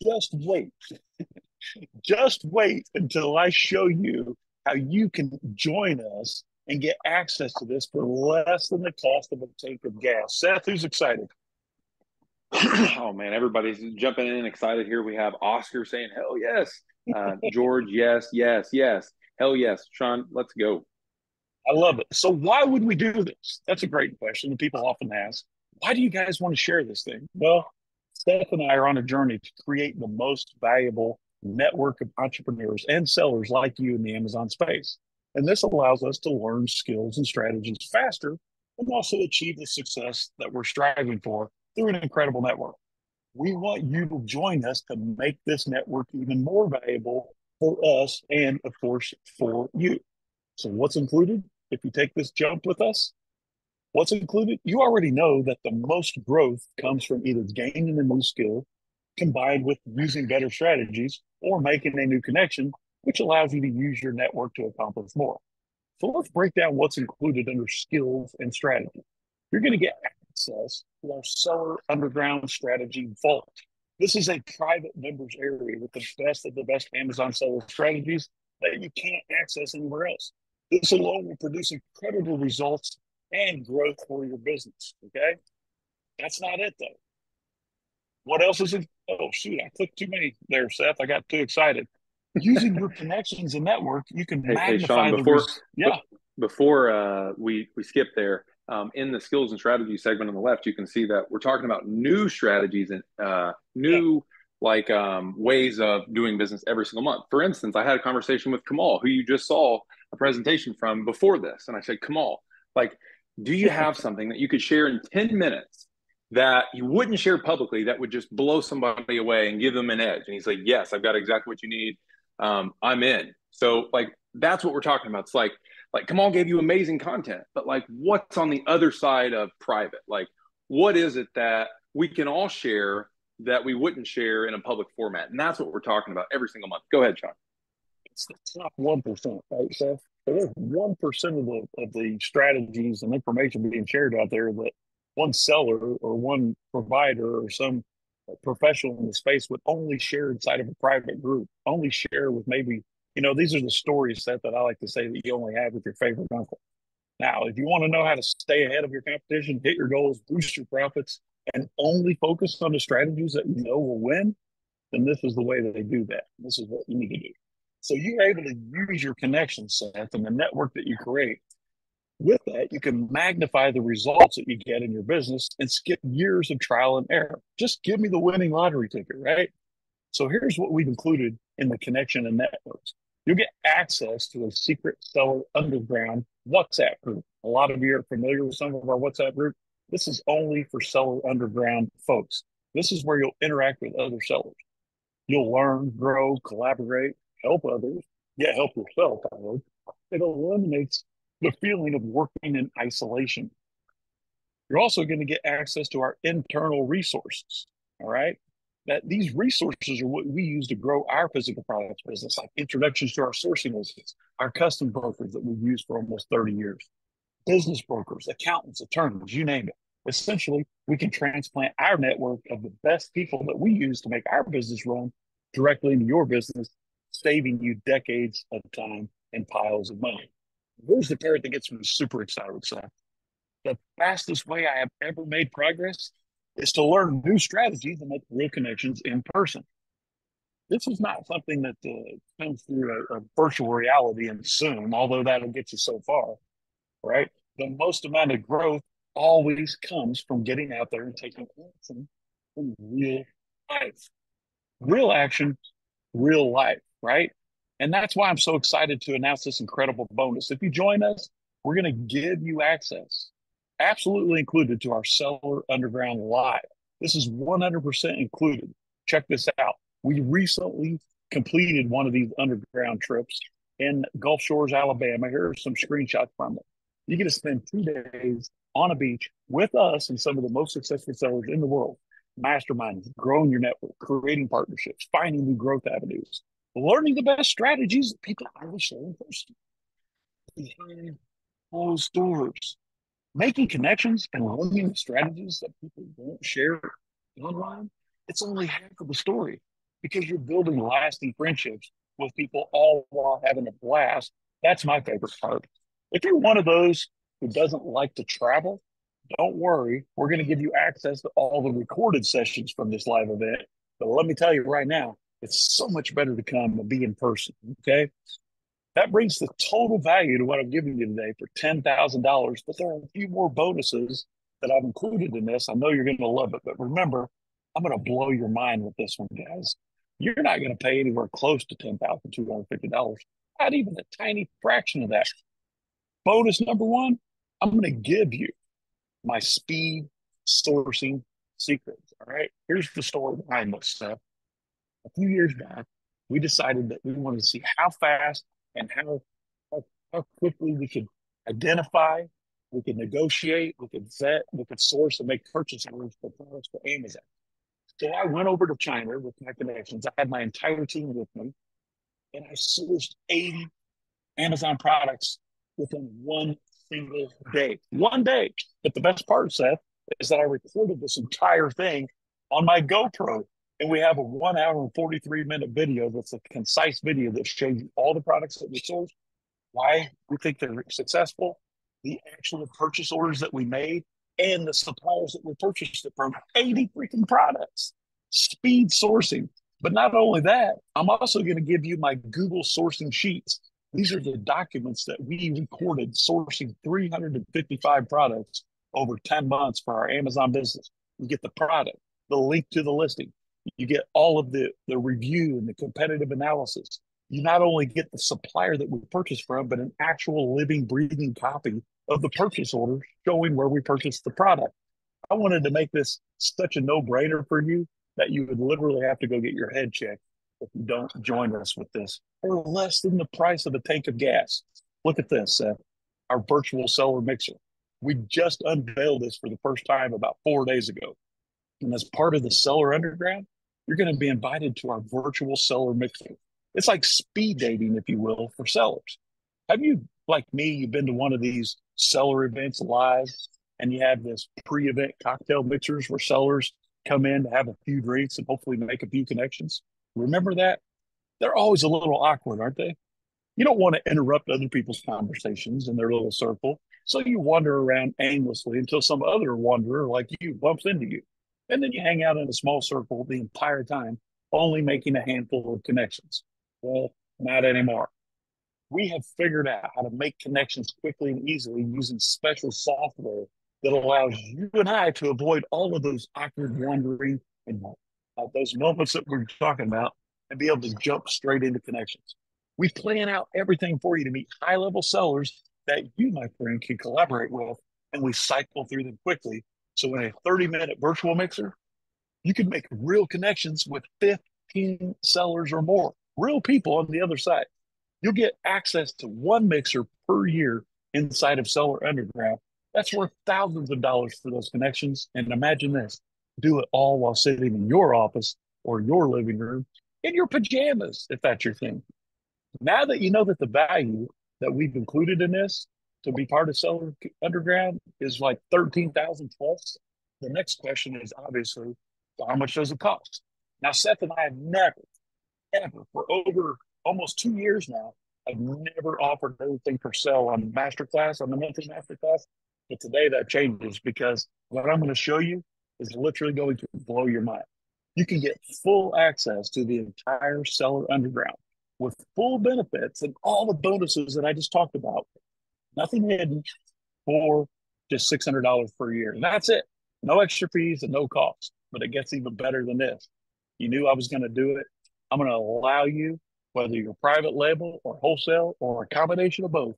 Just wait. Just wait until I show you how you can join us and get access to this for less than the cost of a tank of gas. Seth, who's excited? Oh man, everybody's jumping in excited here. We have Oscar saying hell yes. George, yes, yes, yes. Hell yes. Sean, let's go. I love it. So why would we do this? That's a great question that people often ask. Why do you guys want to share this thing? Well, Steph and I are on a journey to create the most valuable network of entrepreneurs and sellers like you in the Amazon space. And this allows us to learn skills and strategies faster and also achieve the success that we're striving for through an incredible network. We want you to join us to make this network even more valuable for us and, of course, for you. So what's included if you take this jump with us? What's included? You already know that the most growth comes from either gaining a new skill combined with using better strategies or making a new connection, which allows you to use your network to accomplish more. So let's break down what's included under skills and strategy. You're going to get access to our Seller Underground Strategy Vault. This is a private members area with the best of the best Amazon seller strategies that you can't access anywhere else. This alone will produce incredible results and growth for your business. Okay. That's not it though. What else is it? Oh, shoot. I clicked too many there, Seth. I got too excited. Using your connections and network, you can magnify Sean, yeah. Before we skip there, in the skills and strategy segment on the left, you can see that we're talking about new strategies and new ways of doing business every single month. For instance, I had a conversation with Kamal, who you just saw a presentation from before this. And I said, Kamal, do you have something that you could share in 10 minutes that you wouldn't share publicly that would just blow somebody away and give them an edge? And he's like, yes, I've got exactly what you need. I'm in. So that's what we're talking about. It's like Kamal gave you amazing content, but what's on the other side of private? What is it that we can all share that we wouldn't share in a public format? And that's what we're talking about every single month. Go ahead, Sean. It's the top 1%, right, Seth? There's 1% of the strategies and information being shared out there that one seller or one provider or some professional in the space would only share inside of a private group, only share with maybe, these are the stories, Seth, that I like to say that you only have with your favorite uncle. Now, if you want to know how to stay ahead of your competition, hit your goals, boost your profits, and only focus on the strategies that you know will win, then this is the way that they do that. This is what you need to do. So you're able to use your connection, Seth, and the network that you create. With that, you can magnify the results that you get in your business and skip years of trial and error. Just give me the winning lottery ticket, right? So here's what we've included in the connection and networks. You'll get access to a secret seller underground WhatsApp group. A lot of you are familiar with some of our WhatsApp group. This is only for seller underground folks. This is where you'll interact with other sellers. You'll learn, grow, collaborate, help others, get help yourself. I hope. It eliminates the feeling of working in isolation. You're also going to get access to our internal resources. All right. That these resources are what we use to grow our physical products business, like introductions to our sourcing lists, our custom brokers that we've used for almost 30 years, business brokers, accountants, attorneys, you name it. Essentially, we can transplant our network of the best people that we use to make our business run directly into your business, saving you decades of time and piles of money. Here's the part that gets me super excited, Sam. The fastest way I have ever made progress is to learn new strategies and make real connections in person. This is not something that comes through a virtual reality and Zoom, although that'll get you so far, right? The most amount of growth always comes from getting out there and taking action in real life. Real action, real life, right? And that's why I'm so excited to announce this incredible bonus. If you join us, we're going to give you access, absolutely included, to our Seller Underground Live. This is 100% included. Check this out. We recently completed one of these underground trips in Gulf Shores, Alabama. Here are some screenshots from it. You get to spend 2 days on a beach with us and some of the most successful sellers in the world, masterminding, growing your network, creating partnerships, finding new growth avenues, learning the best strategies that people only share in person, behind closed doors, making connections and learning the strategies that people don't share online. It's only half of the story, because you're building lasting friendships with people all while having a blast. That's my favorite part. If you're one of those who doesn't like to travel, don't worry. We're going to give you access to all the recorded sessions from this live event. But let me tell you right now, it's so much better to come and be in person. Okay. That brings the total value to what I'm giving you today for $10,000. But there are a few more bonuses that I've included in this. I know you're going to love it. But remember, I'm going to blow your mind with this one, guys. You're not going to pay anywhere close to $10,250. Not even a tiny fraction of that. Bonus number one, I'm going to give you my speed sourcing secrets. All right. Here's the story behind this stuff. A few years back, we decided that we wanted to see how fast and how quickly we could identify, we could negotiate, we could vet, we could source and make purchase orders for products for Amazon. So I went over to China with my connections. I had my entire team with me, and I sourced 80 Amazon products within one single day. One day. But the best part, Seth, is that I recorded this entire thing on my GoPro. And we have a 1 hour and 43-minute video that's a concise video that shows you all the products that we sourced, why we think they're successful, the actual purchase orders that we made, and the suppliers that we purchased it from. 80 freaking products. Speed sourcing. But not only that, I'm also going to give you my Google sourcing sheets. These are the documents that we recorded sourcing 355 products over 10 months for our Amazon business. You get the product, the link to the listing. You get all of the review and the competitive analysis. You not only get the supplier that we purchased from, but an actual living, breathing copy of the purchase order showing where we purchased the product. I wanted to make this such a no-brainer for you that you would literally have to go get your head checked if you don't join us with this for less than the price of a tank of gas. Look at this, Seth, our virtual seller mixer. We just unveiled this for the first time about 4 days ago. And as part of the Seller Underground, you're going to be invited to our virtual seller mixer. It's like speed dating, if you will, for sellers. Have you, like me, you've been to one of these seller events live, and you have this pre-event cocktail mixers where sellers come in to have a few drinks and hopefully make a few connections? Remember that? They're always a little awkward, aren't they? You don't want to interrupt other people's conversations in their little circle, so you wander around aimlessly until some other wanderer like you bumps into you. And then you hang out in a small circle the entire time, only making a handful of connections. Well, not anymore. We have figured out how to make connections quickly and easily using special software that allows you and I to avoid all of those awkward wandering and those moments that we're talking about and be able to jump straight into connections. We plan out everything for you to meet high-level sellers that you, my friend, can collaborate with, and we cycle through them quickly. So in a 30-minute virtual mixer, you can make real connections with 15 sellers or more, real people on the other side. You'll get access to one mixer per year inside of Seller Underground. That's worth thousands of dollars for those connections. And imagine this, do it all while sitting in your office or your living room in your pajamas, if that's your thing. Now that you know that the value that we've included in this to be part of Seller Underground is like 13,000 plus, the next question is obviously, how much does it cost? Now, Seth and I have never, ever, for over almost 2 years now, I've never offered anything for sale on Masterclass, on the monthly Masterclass. But today that changes, because what I'm going to show you is literally going to blow your mind. You can get full access to the entire Seller Underground with full benefits and all the bonuses that I just talked about. Nothing hidden, for just $600 per year. And that's it. No extra fees and no cost. But it gets even better than this. You knew I was going to do it. I'm going to allow you, whether you're private label or wholesale or a combination of both,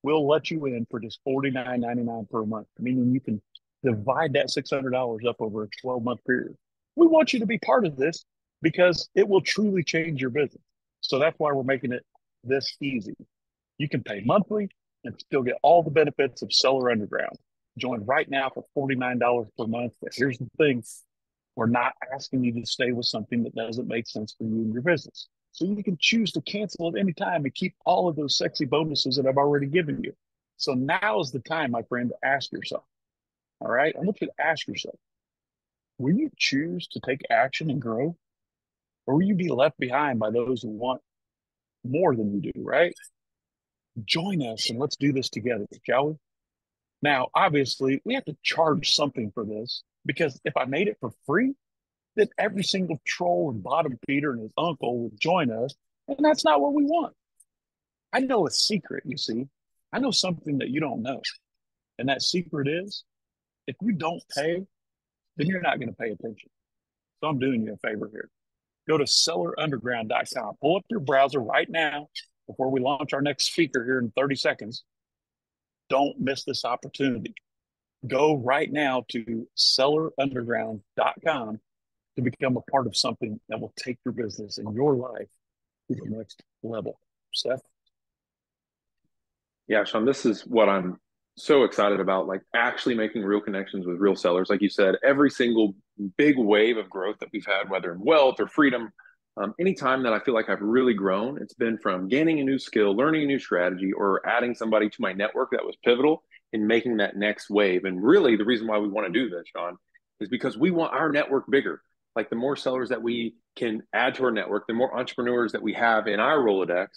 we'll let you in for just $49.99 per month, meaning you can divide that $600 up over a 12-month period. We want you to be part of this because it will truly change your business. So that's why we're making it this easy. You can pay monthly and still get all the benefits of Seller Underground. Join right now for $49 per month. But here's the thing. We're not asking you to stay with something that doesn't make sense for you and your business. So you can choose to cancel at any time and keep all of those sexy bonuses that I've already given you. So now is the time, my friend, to ask yourself, all right? I want you to ask yourself, will you choose to take action and grow? Or will you be left behind by those who want more than you do, right? Join us and let's do this together, shall we? Now, obviously, we have to charge something for this, because if I made it for free, then every single troll and bottom feeder and his uncle would join us, and that's not what we want. I know a secret, you see. I know something that you don't know. And that secret is, if you don't pay, then you're not going to pay attention. So I'm doing you a favor here. Go to sellerunderground.com. Pull up your browser right now before we launch our next speaker here in 30 seconds. Don't miss this opportunity. Go right now to sellerunderground.com to become a part of something that will take your business and your life to the next level. Seth? Yeah, Sean, this is what I'm so excited about, like actually making real connections with real sellers. Like you said, every single big wave of growth that we've had, whether in wealth or freedom, anytime that I feel like I've really grown, it's been from gaining a new skill, learning a new strategy, or adding somebody to my network that was pivotal in making that next wave. And really, the reason why we want to do this, Sean, is because we want our network bigger. Like the more sellers that we can add to our network, the more entrepreneurs that we have in our Rolodex,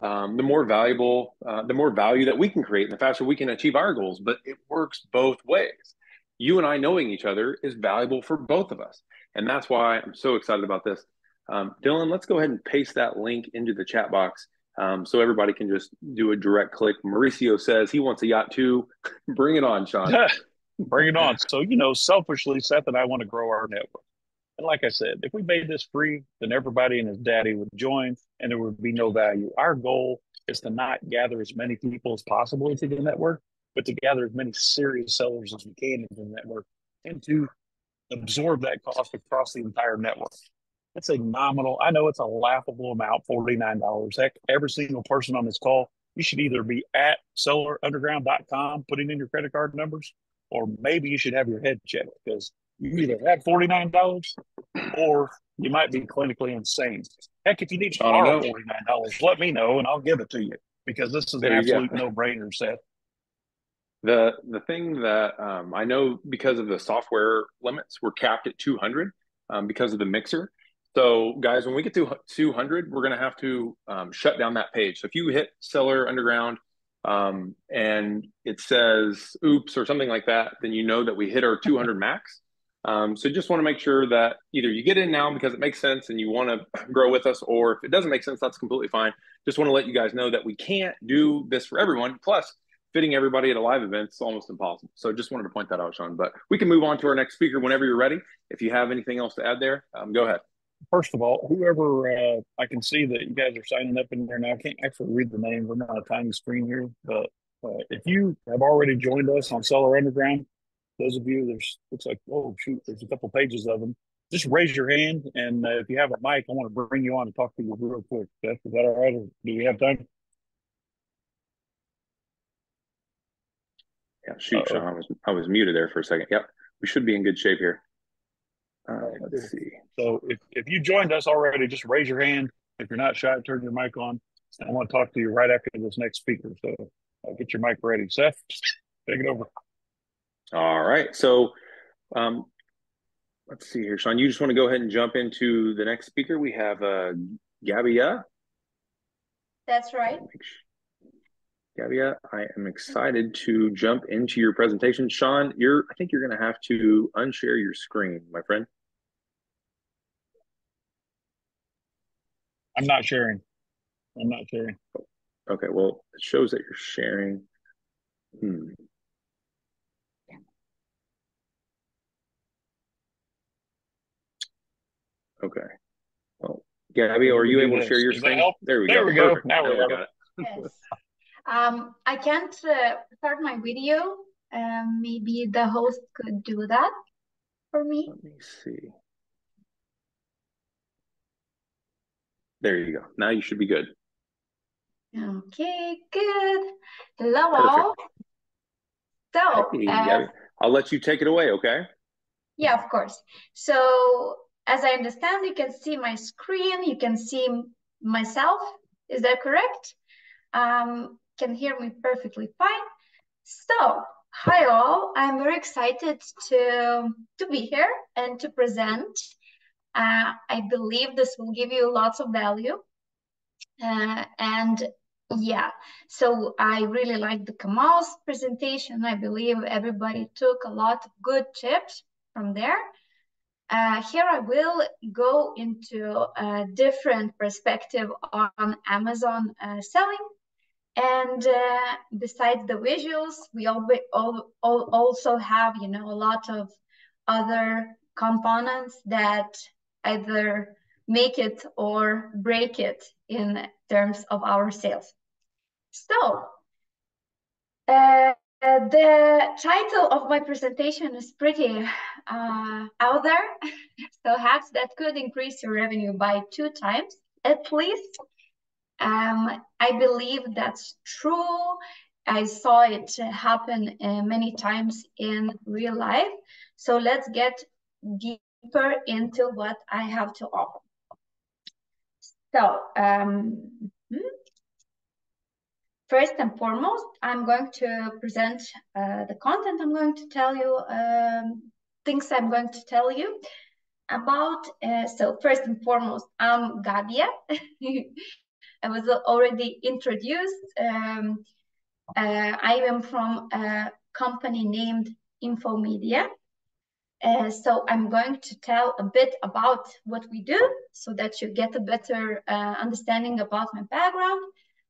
the more value that we can create, and the faster we can achieve our goals. But it works both ways. You and I knowing each other is valuable for both of us. And that's why I'm so excited about this. Dylan, let's go ahead and paste that link into the chat box so everybody can just do a direct click. Mauricio says he wants a yacht too. Bring it on, Sean. Bring it on. So, selfishly, Seth and I want to grow our network. And like I said, if we made this free, then everybody and his daddy would join and there would be no value. Our goal is to not gather as many people as possible into the network, but to gather as many serious sellers as we can into the network and to absorb that cost across the entire network. It's a nominal, I know it's a laughable amount, $49. Heck, every single person on this call, you should either be at sellerunderground.com putting in your credit card numbers, or maybe you should have your head checked because you either have $49 or you might be clinically insane. Heck, if you need to borrow $49, let me know and I'll give it to you because this is an absolute no-brainer, Seth. The thing that I know, because of the software limits, we're capped at 200 because of the mixer. So guys, when we get to 200, we're going to have to shut down that page. So if you hit Seller Underground and it says oops or something like that, then you know that we hit our 200 max. So just want to make sure that either you get in now because it makes sense and you want to grow with us, or if it doesn't make sense, that's completely fine. Just want to let you guys know that we can't do this for everyone. Plus, fitting everybody at a live event is almost impossible. So just wanted to point that out, Sean. But we can move on to our next speaker whenever you're ready. If you have anything else to add there, go ahead. First of all, whoever I can see that you guys are signing up in there now, I can't actually read the name. We're not on a tiny screen here. But if you have already joined us on Seller Underground, those of you, looks like, oh, shoot, there's a couple pages of them. Just raise your hand. And if you have a mic, I want to bring you on and talk to you real quick. Is that all right? Or do we have time? Yeah, shoot, Sean, I was muted there for a second. Yep, we should be in good shape here. Let's see. So if you joined us already, just raise your hand. If you're not shy, turn your mic on. I want to talk to you right after this next speaker. So get your mic ready. Seth, take it over. All right. So let's see here. Sean, you just want to go ahead and jump into the next speaker. We have Gabija. That's right. Gabija, I am excited to jump into your presentation. Sean, I think you're going to have to unshare your screen, my friend. I'm not sharing. Okay, well, it shows that you're sharing. Okay. Well, Gabby, are you able to share your screen? There we go. Perfect. Now we got it. Yes. I can't start my video. Maybe the host could do that for me. Let me see. There you go. Now you should be good. Okay, good. Hello, all. So, hey, Gabby, I'll let you take it away, okay? Yeah, of course. So, as I understand, you can see my screen. You can see myself. Is that correct? Can hear me perfectly fine. So, hi all. I'm very excited to be here and to present. I believe this will give you lots of value. And yeah, so I really like the Kamal's presentation. I believe everybody took a lot of good tips from there. Here I will go into a different perspective on Amazon selling. And besides the visuals, we also have, a lot of other components that either make it or break it in terms of our sales. So the title of my presentation is pretty out there. So hacks that could increase your revenue by 2 times at least. I believe that's true. I saw it happen many times in real life. So let's get deeper into what I have to offer. So, first and foremost, I'm going to present the content I'm going to tell you, things I'm going to tell you about. So first and foremost, I'm Gabija. I was already introduced. I am from a company named Infomedia. So I'm going to tell a bit about what we do so that you get a better understanding about my background.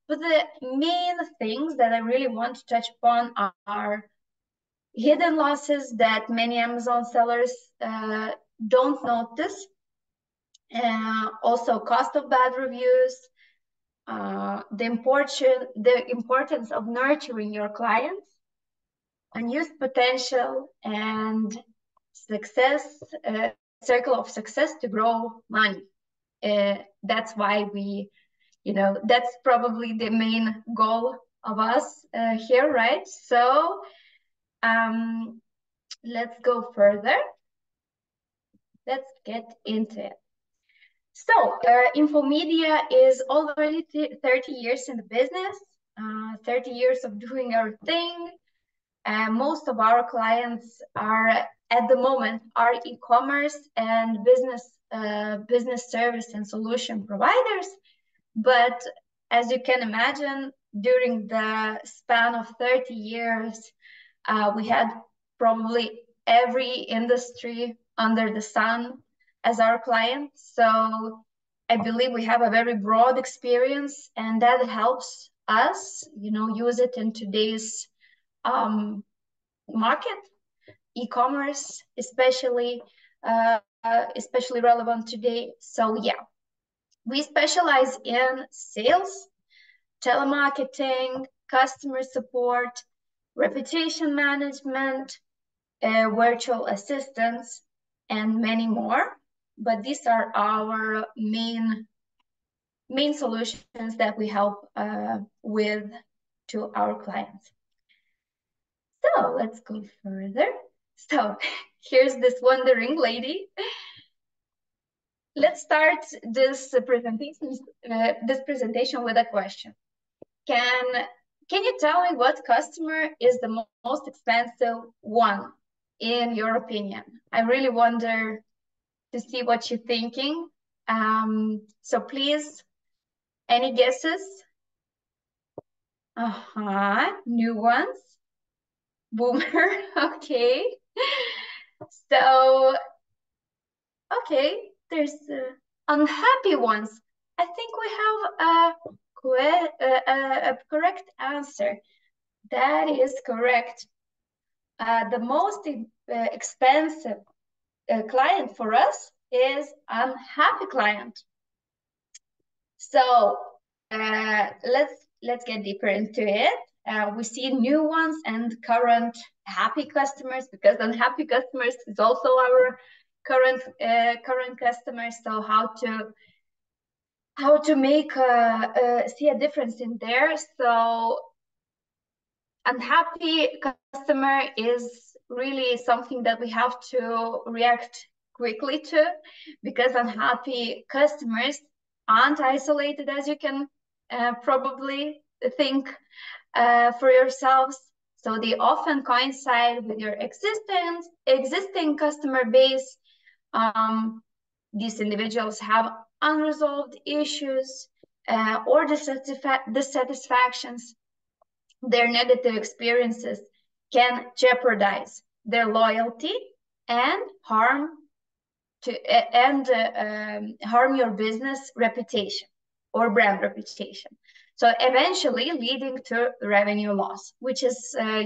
But the main things that I really want to touch upon are hidden losses that many Amazon sellers don't notice. Also cost of bad reviews, the importance of nurturing your clients, unused potential, and success, circle of success to grow money. That's why we, that's probably the main goal of us here, right? So let's go further. Let's get into it. So Infomedia is already 30 years in the business, 30 years of doing our thing. Most of our clients are, at the moment, are e-commerce and business service and solution providers. But as you can imagine, during the span of 30 years, we had probably every industry under the sun as our client. So I believe we have a very broad experience, and that helps us, use it in today's market, e-commerce, especially relevant today. So yeah, we specialize in sales, telemarketing, customer support, reputation management, virtual assistants, and many more. But these are our main solutions that we help with to our clients. So let's go further. So here's this wondering lady. Let's start this presentation with a question. Can you tell me what customer is the most expensive one, in your opinion? I really wonder to see what you're thinking. So please, any guesses? New ones. Boomer, okay. So, okay, there's unhappy ones. I think we have a correct answer. That is correct. The most expensive client for us is unhappy client. So let's get deeper into it. We see new ones and current happy customers, because unhappy customers is also our current customers. So how to make see a difference in there. So unhappy customer is really something that we have to react quickly to, because unhappy customers aren't isolated, as you can probably think for yourselves. So they often coincide with your existing customer base. These individuals have unresolved issues or dissatisfactions. Their negative experiences can jeopardize their loyalty and harm your business reputation or brand reputation. So eventually leading to revenue loss, which is, a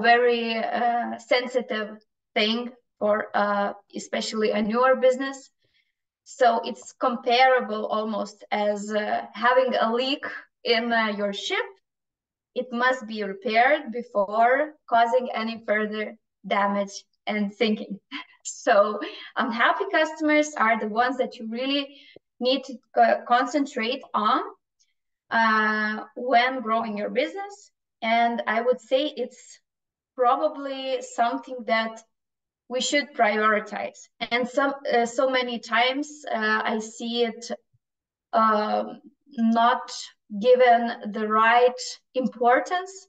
very sensitive thing for especially a newer business. So it's comparable almost as having a leak in your ship. It must be repaired before causing any further damage and sinking. So unhappy customers are the ones that you really need to concentrate on when growing your business. And I would say it's probably something that we should prioritize. And so many times I see it not given the right importance,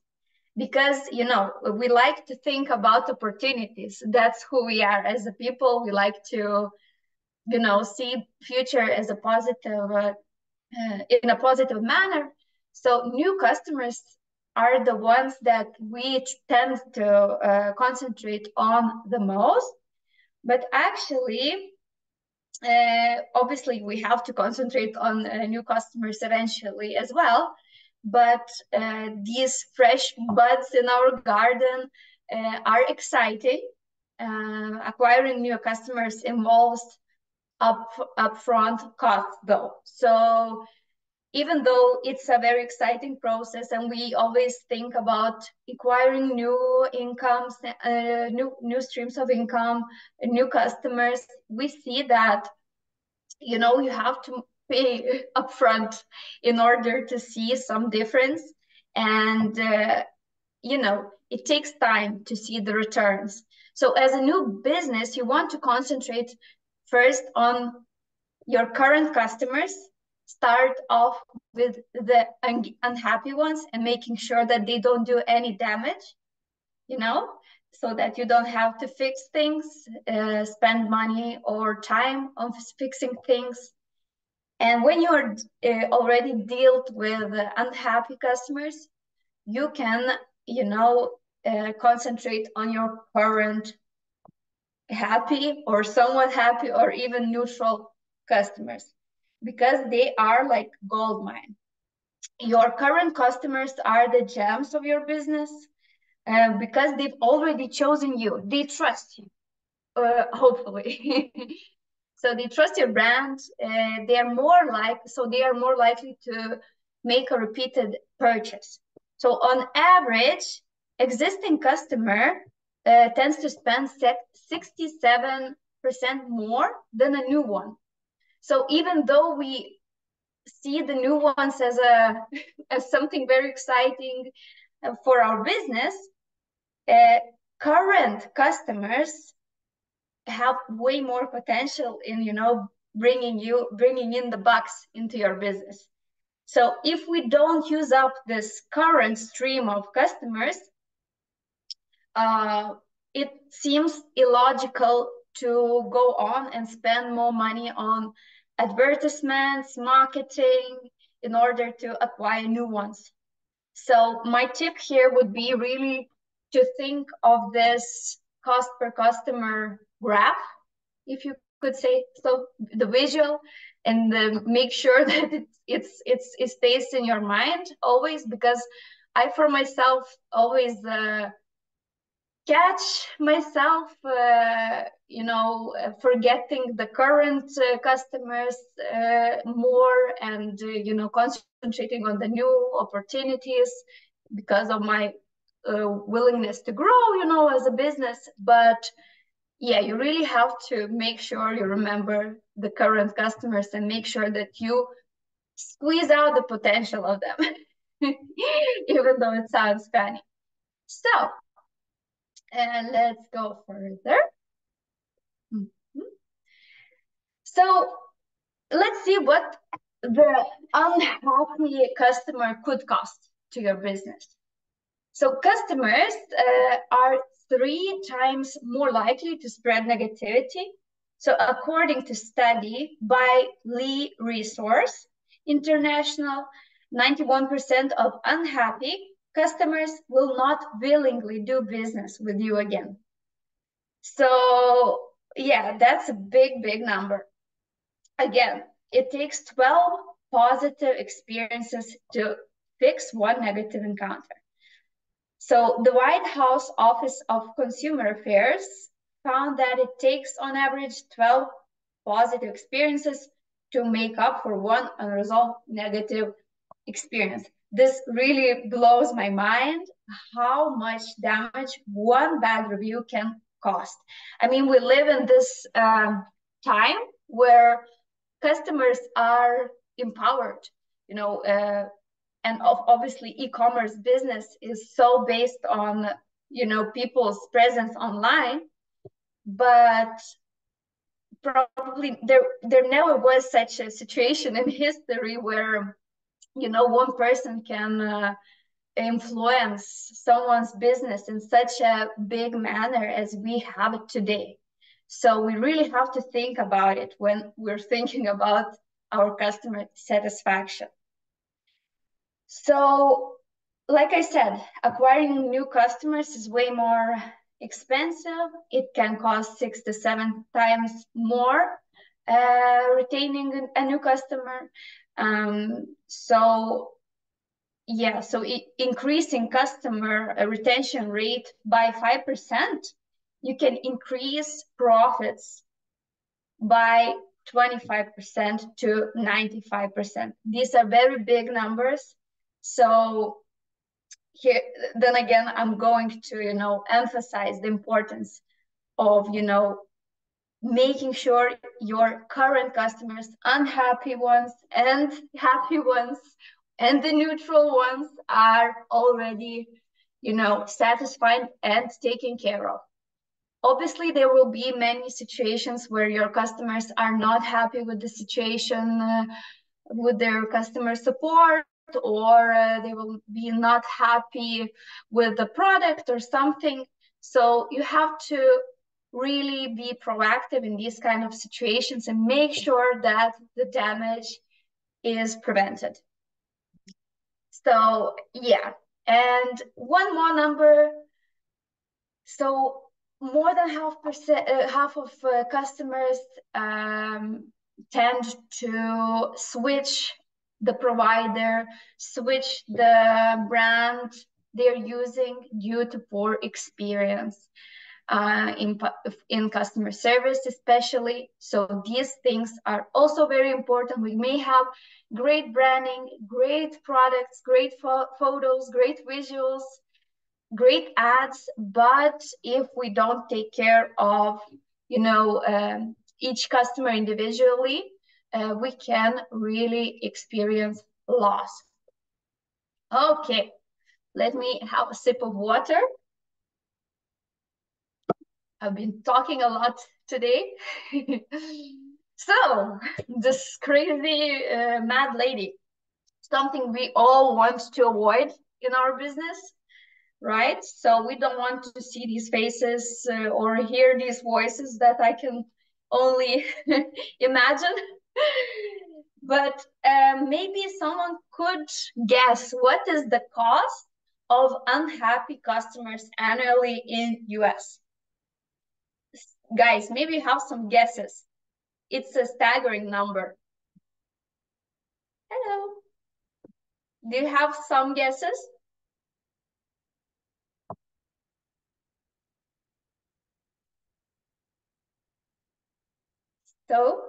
because, you know, we like to think about opportunities. That's who we are as a people. We like to, you know, see future as a positive, in a positive manner. So new customers are the ones that we tend to concentrate on the most. But actually, obviously, we have to concentrate on new customers eventually as well. But these fresh buds in our garden are exciting. Acquiring new customers involves upfront cost, though. So even though it's a very exciting process, and we always think about acquiring new incomes, new streams of income, new customers, we see that, you know, you have to pay upfront in order to see some difference. And, you know, it takes time to see the returns. So as a new business, you want to concentrate first on your current customers, start off with the unhappy ones and making sure that they don't do any damage, you know, so that you don't have to fix things, spend money or time on fixing things. And when you're already dealt with unhappy customers, you can, you know, concentrate on your current happy or somewhat happy or even neutral customers, because they are like gold mine. Your current customers are the gems of your business, because they've already chosen you. They trust you, hopefully. So they trust your brand. They are more likely to make a repeated purchase. So on average, existing customer tends to spend 67% more than a new one. So even though we see the new ones as as something very exciting for our business, current customers have way more potential in, you know, bringing in the bucks into your business. So if we don't use up this current stream of customers, it seems illogical to go on and spend more money on advertisements, marketing, in order to acquire new ones. So my tip here would be really to think of this cost per customer graph, if you could say so, the visual, and make sure that it stays in your mind always, because I, for myself, always catch myself, you know, forgetting the current customers more, and you know, concentrating on the new opportunities because of my willingness to grow, you know, as a business. But yeah, you really have to make sure you remember the current customers and make sure that you squeeze out the potential of them, even though it sounds funny. So, and let's go further. So let's see what the unhappy customer could cost to your business. So customers are 3 times more likely to spread negativity. So according to study by Lee Resource International, 91% of unhappy customers will not willingly do business with you again. So yeah, that's a big, big number. Again, it takes 12 positive experiences to fix 1 negative encounter. So the White House Office of Consumer Affairs found that it takes on average 12 positive experiences to make up for 1 unresolved negative experience. This really blows my mind, how much damage 1 bad review can cost. I mean, we live in this time where customers are empowered, you know, and obviously e-commerce business is so based on, you know, people's presence online, but probably there never was such a situation in history where, you know, one person can influence someone's business in such a big manner as we have it today. So we really have to think about it when we're thinking about our customer satisfaction. So, like I said, acquiring new customers is way more expensive. It can cost 6 to 7 times more retaining a new customer. So increasing customer retention rate by 5%, you can increase profits by 25% to 95%. These are very big numbers. So here, then again, I'm going to, you know, emphasize the importance of, you know, making sure your current customers, unhappy ones and happy ones, and the neutral ones are already, you know, satisfied and taken care of. Obviously, there will be many situations where your customers are not happy with the situation, with their customer support, or they will be not happy with the product or something. So you have to really be proactive in these kind of situations and make sure that the damage is prevented. So yeah, and one more number. So more than half of customers tend to switch the provider, switch the brand they're using due to poor experience in customer service especially. So these things are also very important. We may have great branding, great products, great photos, great visuals, great ads, but if we don't take care of, you know, each customer individually, we can really experience loss. Okay, let me have a sip of water. I've been talking a lot today. So this crazy mad lady, something we all want to avoid in our business, right? So we don't want to see these faces or hear these voices that I can only imagine. But maybe someone could guess what is the cost of unhappy customers annually in US. Guys, maybe you have some guesses. It's a staggering number. Hello. Do you have some guesses? So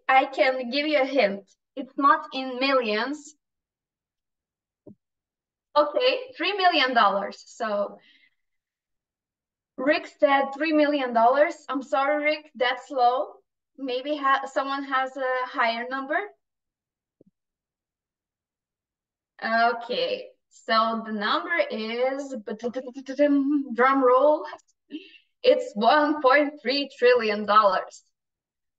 I can give you a hint. It's not in millions. Okay, $3 million. So Rick said $3 million. I'm sorry, Rick, that's low. Maybe someone has a higher number. Okay, so the number is, drum roll, it's $1.3 trillion.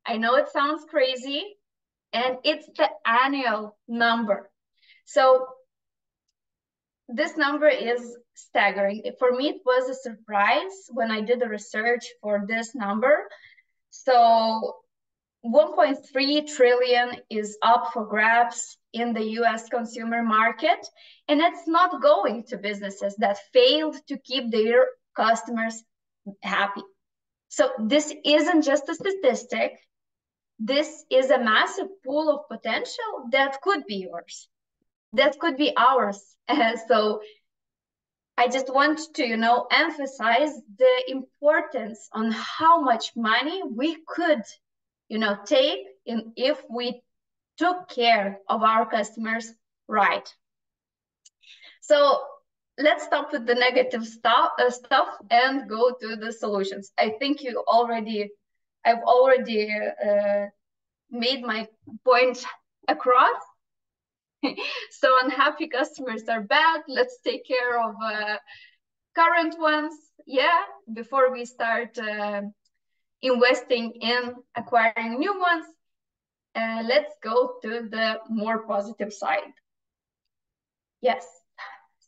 I know it sounds crazy, and it's the annual number. So this number is staggering. For me, it was a surprise when I did the research for this number. So 1.3 trillion is up for grabs in the US consumer market, and it's not going to businesses that failed to keep their customers happy. So this isn't just a statistic. This is a massive pool of potential that could be yours, that could be ours. So I just want to, you know, emphasize the importance on how much money we could, you know, take in if we took care of our customers right. So let's stop with the negative stuff and go to the solutions. I think I've already made my point across. So unhappy customers are bad. Let's take care of current ones. Yeah, before we start investing in acquiring new ones. Let's go to the more positive side. Yes,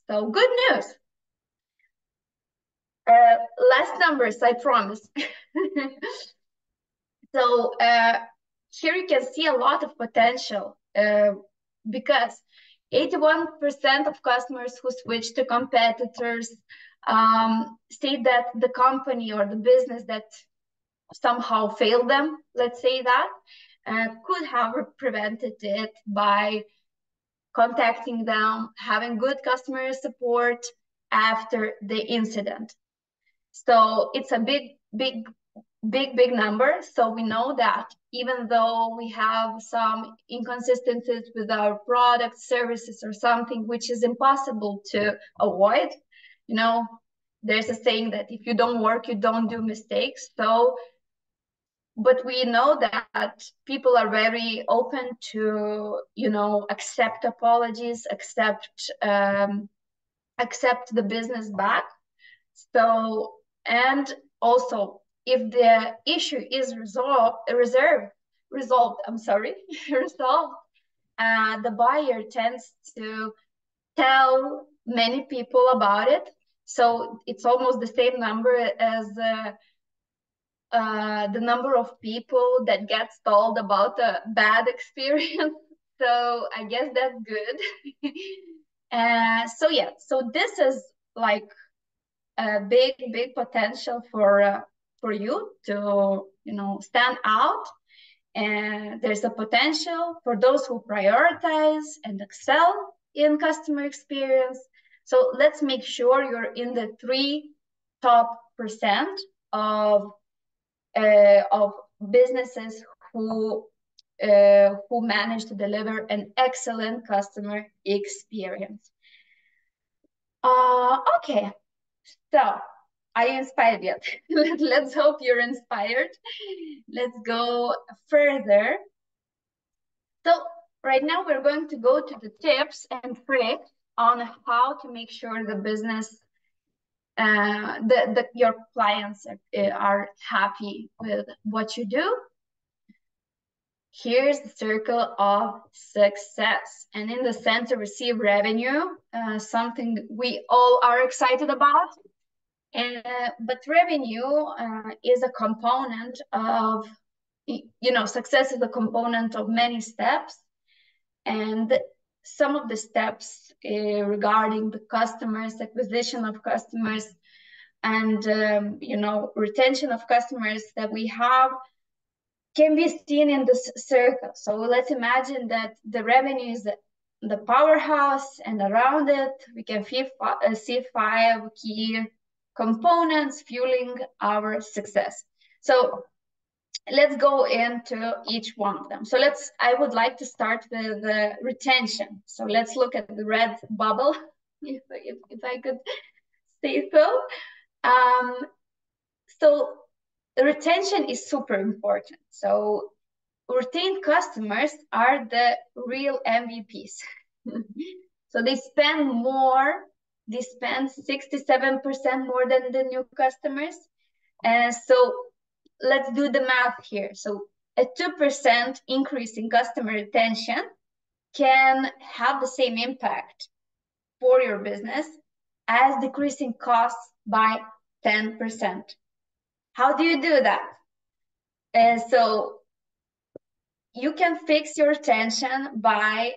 so good news. Last numbers, I promise. So here you can see a lot of potential because 81% of customers who switch to competitors say that the company or the business that somehow failed them, let's say that, could have prevented it by contacting them, having good customer support after the incident. So it's a big number. So we know that even though we have some inconsistencies with our products, services, or something which is impossible to avoid, you know, there's a saying that if you don't work, you don't do mistakes. So, but we know that people are very open to, you know, accept apologies, accept the business back. So, and also, if the issue is resolved, the buyer tends to tell many people about it. So it's almost the same number as the number of people that gets told about a bad experience. So I guess that's good. So yeah, so this is like a big potential for you to, you know, stand out. And there's a potential for those who prioritize and excel in customer experience. So let's make sure you're in the 3 top percent of businesses who manage to deliver an excellent customer experience. Okay, so are you inspired yet? Let's hope you're inspired. Let's go further. So right now we're going to go to the tips and tricks on how to make sure the business, your clients are happy with what you do. Here's the circle of success. And in the center, receive revenue, something we all are excited about. But revenue is a component of, you know, success is a component of many steps. And some of the steps regarding the customers, acquisition of customers, and, you know, retention of customers that we have can be seen in this circle. So let's imagine that the revenue is the powerhouse, and around it, we can see 5 key components fueling our success. So let's go into each one of them. So I would like to start with the retention. So let's look at the red bubble, if I could say so. So the retention is super important. So retained customers are the real MVPs. So they spend more. They spend 67% more than the new customers. And so let's do the math here. So a 2% increase in customer retention can have the same impact for your business as decreasing costs by 10%. How do you do that? So you can fix your retention by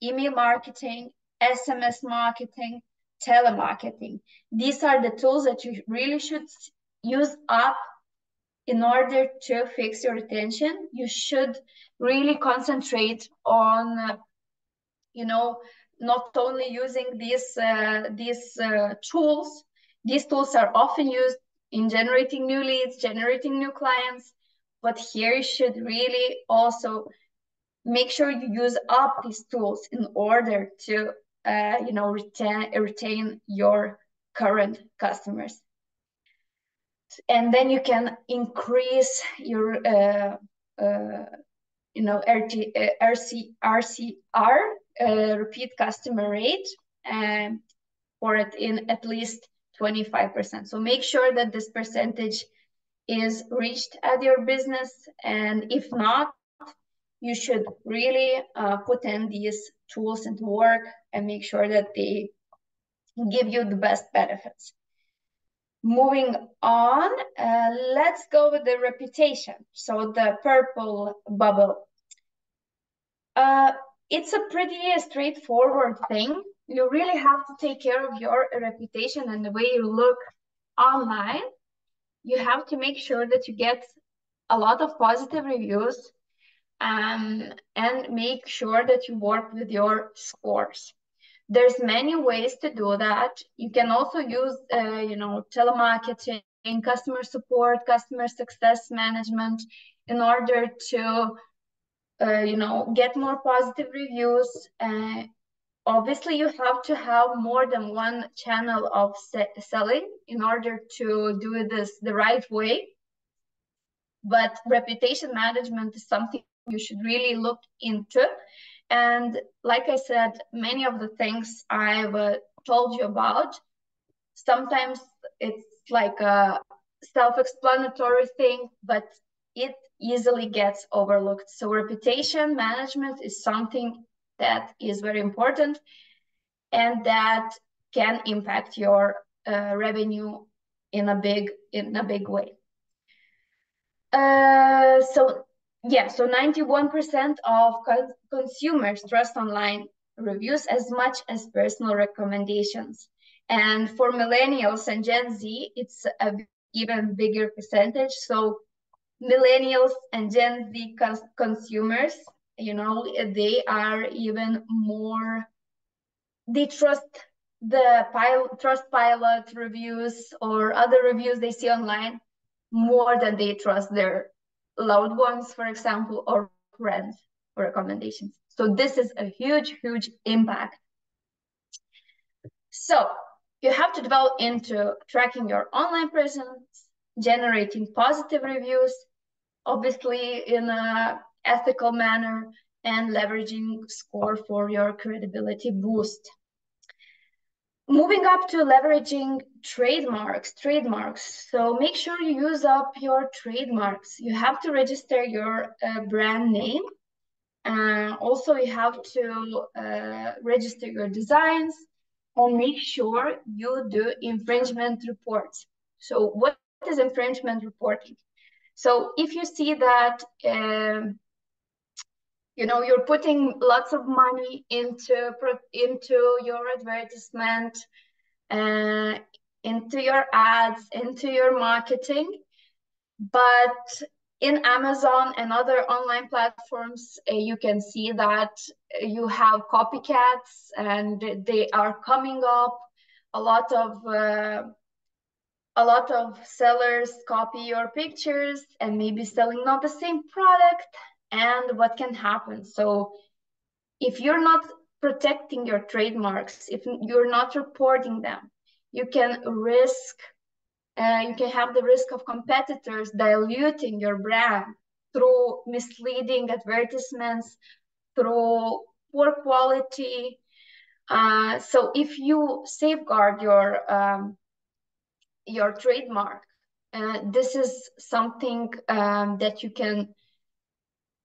email marketing, SMS marketing, telemarketing. These are the tools that you really should use up in order to fix your retention. You should really concentrate on, you know, not only using these tools. These tools are often used in generating new leads, generating new clients, but here you should really also make sure you use up these tools in order to, you know, retain your current customers. And then you can increase your RCR, repeat customer rate, for it in at least 25%. So make sure that this percentage is reached at your business, and if not, you should really put in these tools into work and make sure that they give you the best benefits. Moving on, let's go with the reputation. So the purple bubble. It's a pretty straightforward thing. You really have to take care of your reputation and the way you look online. You have to make sure that you get a lot of positive reviews, and make sure that you work with your scores. There's many ways to do that. You can also use, telemarketing, customer support, customer success management in order to, get more positive reviews. Obviously, you have to have more than one channel of selling in order to do this the right way. But reputation management is something you should really look into. And like I said, many of the things I've told you about, sometimes it's like a self-explanatory thing, but it easily gets overlooked. So reputation management is something that is very important and that can impact your revenue in a big way. So 91% of consumers trust online reviews as much as personal recommendations. And for millennials and Gen Z, it's an even bigger percentage. So millennials and Gen Z consumers, they are even more, they trust the Trustpilot reviews or other reviews they see online more than they trust their loved ones, for example, or friends for recommendations. So this is a huge, huge impact. So you have to develop into tracking your online presence, generating positive reviews, obviously in an ethical manner, and leveraging score for your credibility boost. Moving up to leveraging trademarks. So make sure you use up your trademarks. You have to register your brand name. Also, you have to register your designs and make sure you do infringement reports. So what is infringement reporting? So if you see that you're putting lots of money into your advertisement, into your ads, into your marketing, but in Amazon and other online platforms, you can see that you have copycats and they are coming up. A lot of sellers copy your pictures and maybe selling not the same product. And what can happen? So if you're not protecting your trademarks, if you're not reporting them, you can have the risk of competitors diluting your brand through misleading advertisements, through poor quality. So if you safeguard your trademark, this is something that you can,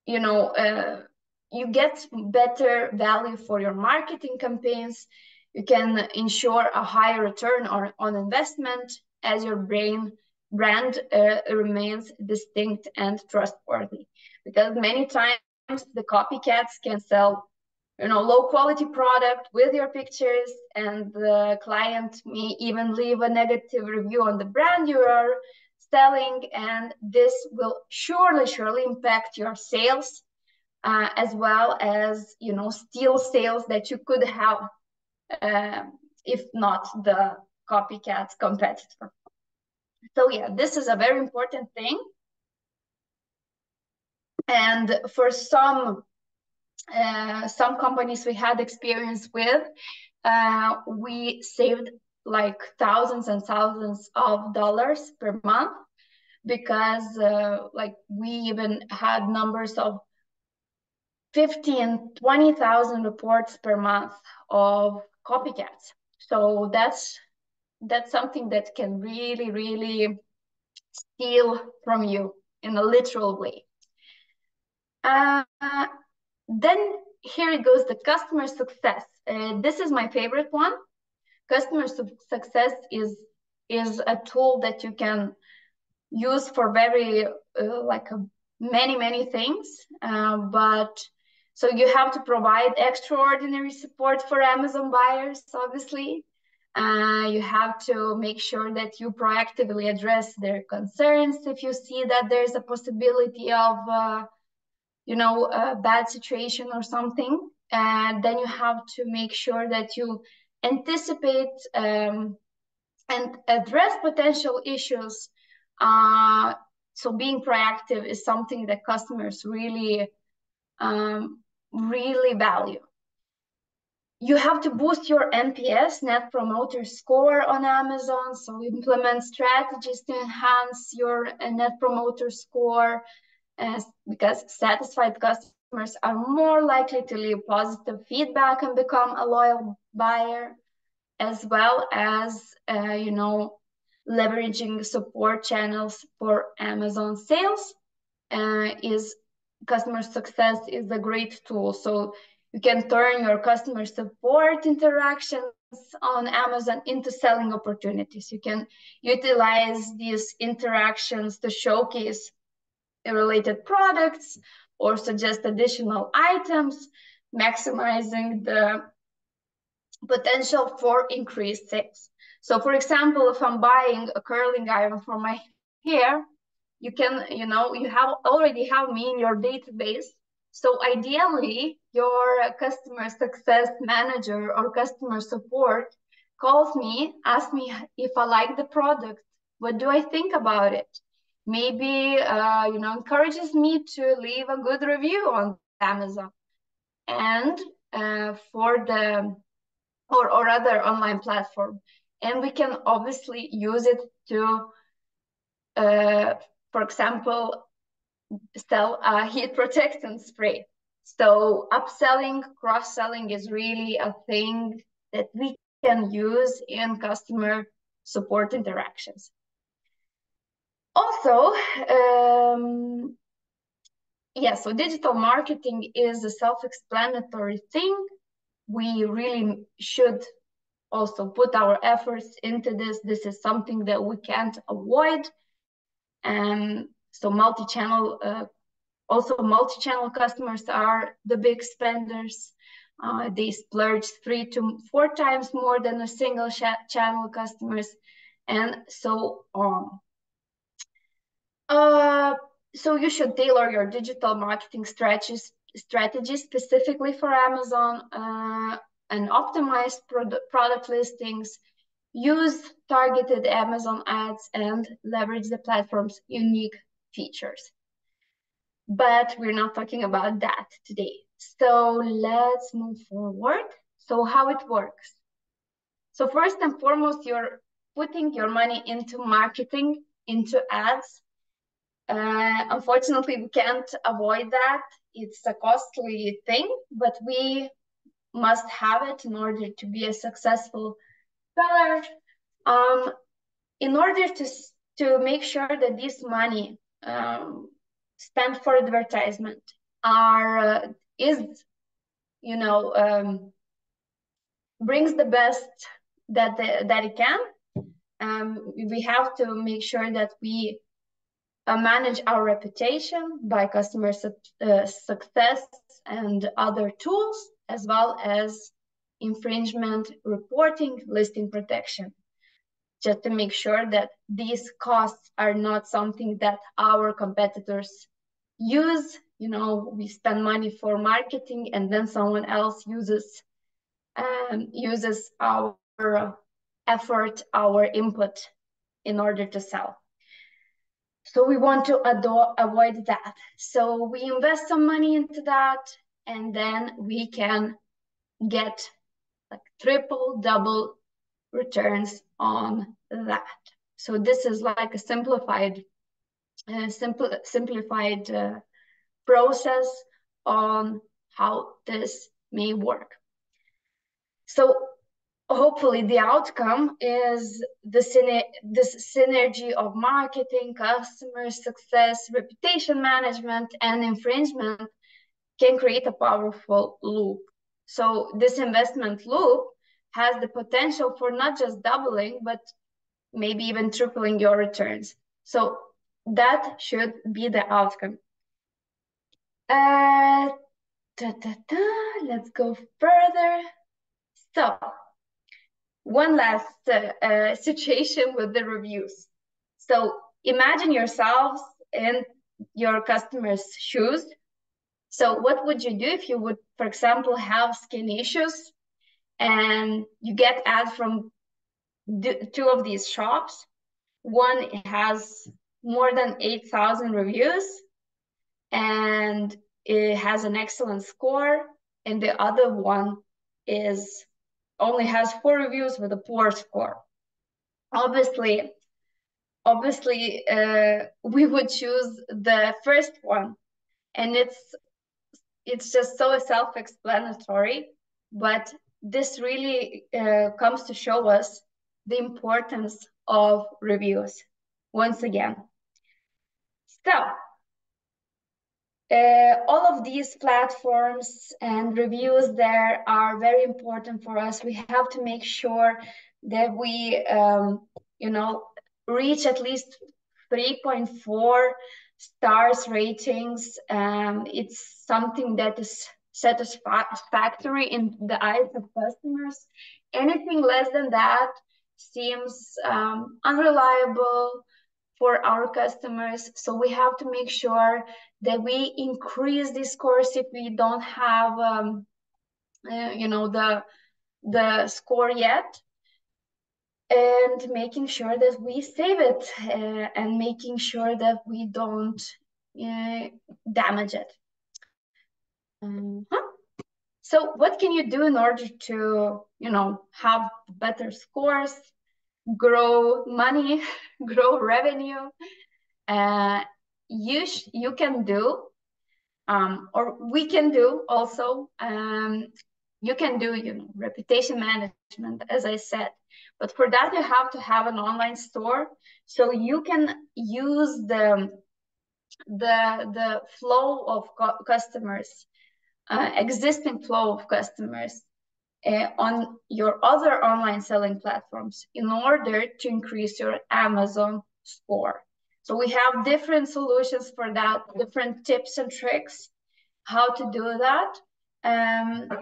you get better value for your marketing campaigns. You can ensure a higher return on investment as your brand remains distinct and trustworthy. Because many times the copycats can sell, low quality product with your pictures, and the client may even leave a negative review on the brand you are selling, and this will surely impact your sales, as well as steal sales that you could have if not the copycat competitor. So this is a very important thing. And for some companies we had experience with, we saved like thousands and thousands of dollars per month, because we even had numbers of 15, 20,000 reports per month of copycats. So that's something that can really, really steal from you in a literal way. Then here it goes, the customer success. This is my favorite one. Customer success is a tool that you can use for very many things, but so you have to provide extraordinary support for Amazon buyers, obviously. You have to make sure that you proactively address their concerns if you see that there's a possibility of a bad situation or something. And then you have to make sure that you anticipate and address potential issues. So being proactive is something that customers really value. You have to boost your NPS, Net Promoter Score, on Amazon. So implement strategies to enhance your Net Promoter Score, because satisfied customers are more likely to leave positive feedback and become a loyal buyer, as well as leveraging support channels for Amazon sales. Customer success is a great tool. So you can turn your customer support interactions on Amazon into selling opportunities. You can utilize these interactions to showcase related products or suggest additional items, maximizing the potential for increased sales. So for example, if I'm buying a curling iron for my hair, you can, you already have me in your database. So ideally, your customer success manager or customer support calls me, asks me if I like the product, what do I think about it? Maybe, encourages me to leave a good review on Amazon and for the or other online platform. And we can obviously use it to, for example, sell a heat protectant spray. So upselling, cross-selling is really a thing that we can use in customer support interactions. Also, so digital marketing is a self-explanatory thing. We really should also put our efforts into this. This is something that we can't avoid. So multi-channel customers are the big spenders. They splurge 3 to 4 times more than a single channel customers, and so on. So you should tailor your digital marketing strategies specifically for Amazon, and optimize product listings, use targeted Amazon ads, and leverage the platform's unique features. But we're not talking about that today. So let's move forward. So how it works. So first and foremost, you're putting your money into marketing, into ads. Unfortunately, we can't avoid that. It's a costly thing, but we must have it in order to be a successful seller. In order to make sure that this money spent for advertisement brings the best that it can. We have to make sure that we manage our reputation by customer success and other tools, as well as infringement reporting, listing protection, just to make sure that these costs are not something that our competitors use. We spend money for marketing and then someone else uses our effort, our input in order to sell. So we want to avoid that. So we invest some money into that, and then we can get like triple, double returns on that. So this is like a simplified process on how this may work. So hopefully the outcome is this synergy of marketing, customer success, reputation management, and infringement can create a powerful loop. So this investment loop has the potential for not just doubling, but maybe even tripling your returns. So that should be the outcome. Let's go further. So one last situation with the reviews. So imagine yourselves in your customers' shoes. So what would you do if you would, for example, have skin issues and you get ads from two of these shops? One has more than 8,000 reviews and it has an excellent score, and the other one only has 4 reviews with a poor score. Obviously, we would choose the first one, and it's just so self-explanatory, but this really comes to show us the importance of reviews once again. So all of these platforms and reviews there are very important for us. We have to make sure that we, reach at least 3.4 stars ratings. It's something that is satisfactory in the eyes of customers. Anything less than that seems unreliable for our customers. So we have to make sure that we increase these scores if we don't have, the score yet, and making sure that we save it and making sure that we don't damage it. So what can you do in order to, have better scores, grow money, grow revenue? You can do, or we can do also, you can do, reputation management, as I said. But for that, you have to have an online store. So you can use the flow of customers, existing flow of customers on your other online selling platforms in order to increase your Amazon score. So we have different solutions for that, different tips and tricks how to do that.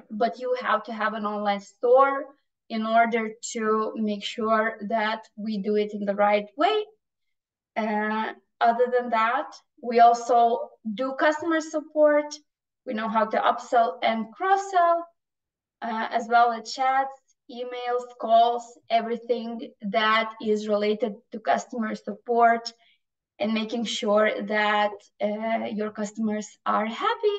But you have to have an online store in order to make sure that we do it in the right way. Other than that, we also do customer support. We know how to upsell and cross-sell, as well as chats, emails, calls, everything that is related to customer support and making sure that your customers are happy.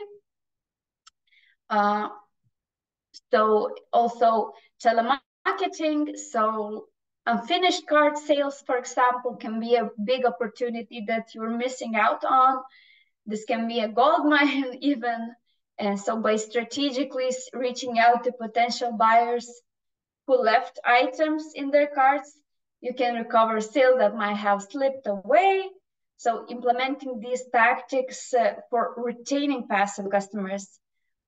So also telemarketing. So unfinished cart sales, for example, can be a big opportunity that you're missing out on. This can be a gold mine even. And so by strategically reaching out to potential buyers who left items in their carts, you can recover sales that might have slipped away. So implementing these tactics for retaining passive customers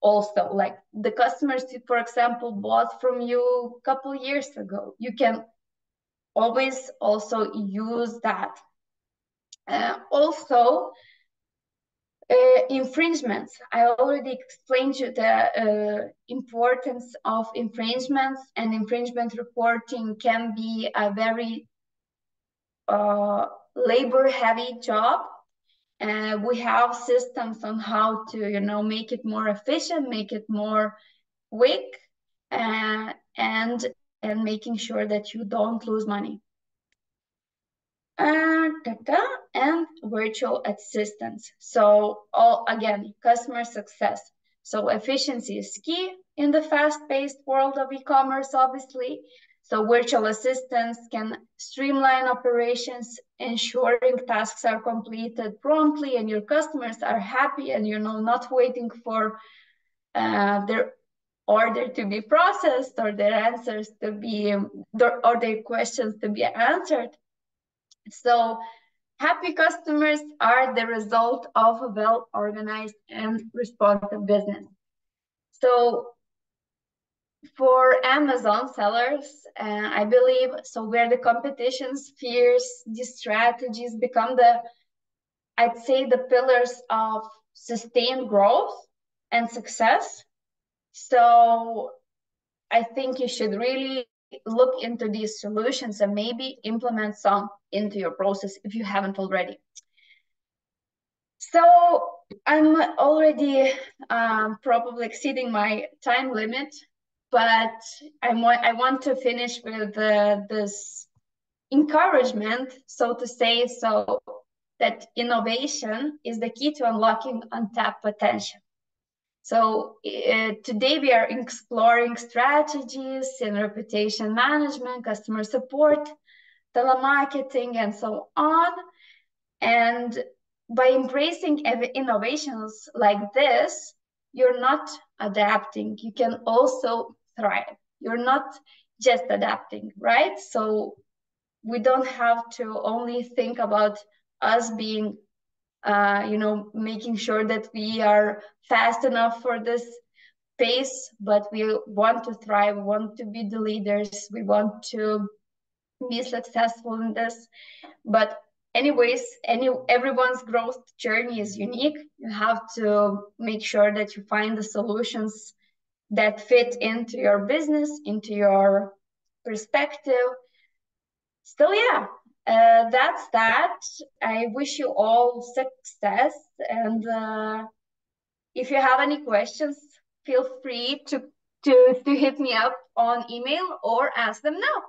also, like the customers who, for example, bought from you a couple years ago, you can always also use that. Also, infringements. I already explained to you the importance of infringements, and infringement reporting can be a very labor-heavy job. We have systems on how to, make it more efficient, make it more quick, and making sure that you don't lose money. And virtual assistants. So again, customer success. So efficiency is key in the fast-paced world of e-commerce, obviously. So virtual assistants can streamline operations, ensuring tasks are completed promptly and your customers are happy and not waiting for their order to be processed, or their answers to be, or their questions to be answered. So happy customers are the result of a well-organized and responsive business. So for Amazon sellers, I believe, so where the competition's fierce, these strategies become I'd say, the pillars of sustained growth and success. So I think you should really look into these solutions and maybe implement some into your process if you haven't already. So I'm already probably exceeding my time limit, but I want to finish with this encouragement, so to say, so that innovation is the key to unlocking untapped potential. So today we are exploring strategies in reputation management, customer support, telemarketing, and so on. And by embracing innovations like this, you're not adapting, you can also thrive. You're not just adapting, right? So we don't have to only think about us being making sure that we are fast enough for this pace, but we want to thrive, want to be the leaders, we want to be successful in this. But anyways, everyone's growth journey is unique. You have to make sure that you find the solutions that fit into your business, into your perspective. So yeah, that's that. I wish you all success, and if you have any questions, feel free to hit me up on email or ask them now.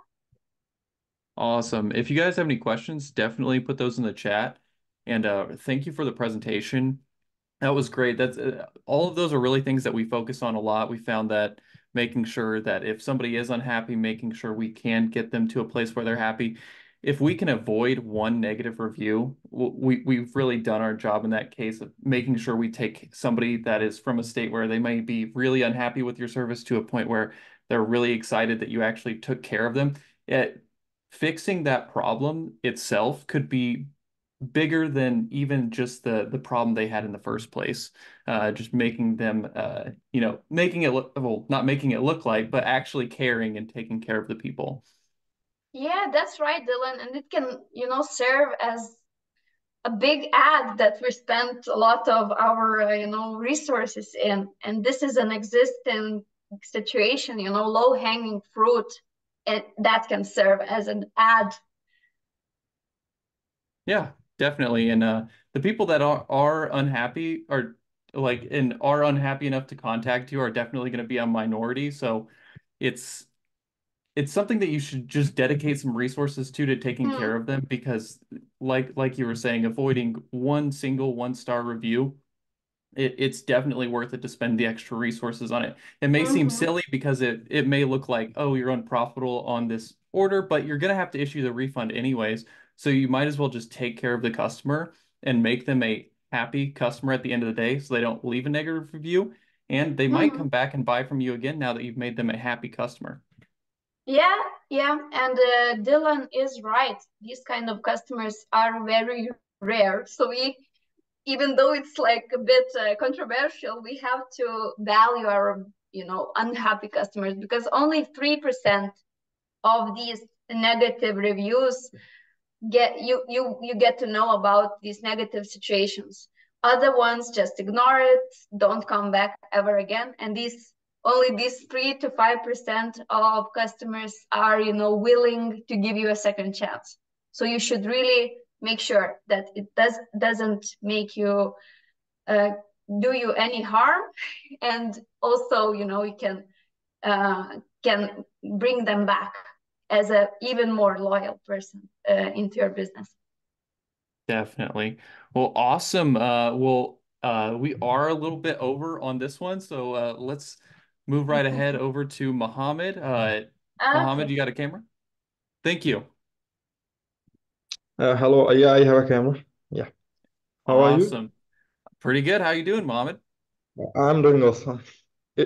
Awesome. If you guys have any questions, definitely put those in the chat. And thank you for the presentation. That was great. That's all of those are really things that we focus on a lot. We found that making sure that if somebody is unhappy, making sure we can get them to a place where they're happy. If we can avoid one negative review, we've really done our job in that case of making sure we take somebody that is from a state where they might be really unhappy with your service to a point where they're really excited that you actually took care of them. Fixing that problem itself could be bigger than even just the problem they had in the first place. Just making them, making it look, well, not making it look like, but actually caring and taking care of the people. Yeah, that's right, Dylan. And it can, serve as a big ad that we spent a lot of our, resources in. And this is an existing situation, low-hanging fruit, and that can serve as an ad. Yeah, definitely. And the people that are unhappy are are unhappy enough to contact you are definitely going to be a minority. So it's something that you should just dedicate some resources to taking care of them, because like you were saying, avoiding one single one-star review, it's definitely worth it to spend the extra resources on it. It may seem silly because it may look like, oh, you're unprofitable on this order, but you're going to have to issue the refund anyways. So you might as well just take care of the customer and make them a happy customer at the end of the day so they don't leave a negative review, and they might come back and buy from you again now that you've made them a happy customer. Yeah, and Dylan is right. These kind of customers are very rare. So even though it's like a bit controversial, we have to value our, unhappy customers, because only 3% of these negative reviews you get to know about these negative situations. Other ones just ignore it, don't come back ever again, and only these 3 to 5% of customers are, willing to give you a second chance. So you should really make sure that it doesn't make you do you any harm, and also, you can bring them back as a even more loyal person into your business. Definitely. Well, awesome. We are a little bit over on this one, so let's move right ahead over to Mohammed. Mohammed, you got a camera? Thank you. Hello. Yeah, I have a camera. Yeah. How are you? Awesome. Pretty good. How you doing, Mohammed? I'm doing awesome.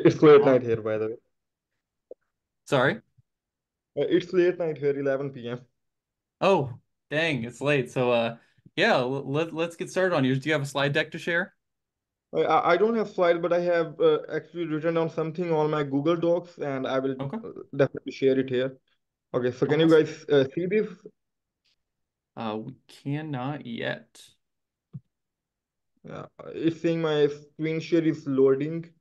It's late All night right. here, by the way. Sorry. It's late night here, 11 p.m. Oh, dang, it's late. So yeah, let's get started on yours. Do you have a slide deck to share? I don't have slide, but I have actually written down something on my Google Docs, and I will Okay. definitely share it here. Okay, so can you Awesome. guys see this? We cannot yet. It's saying my screen share is loading.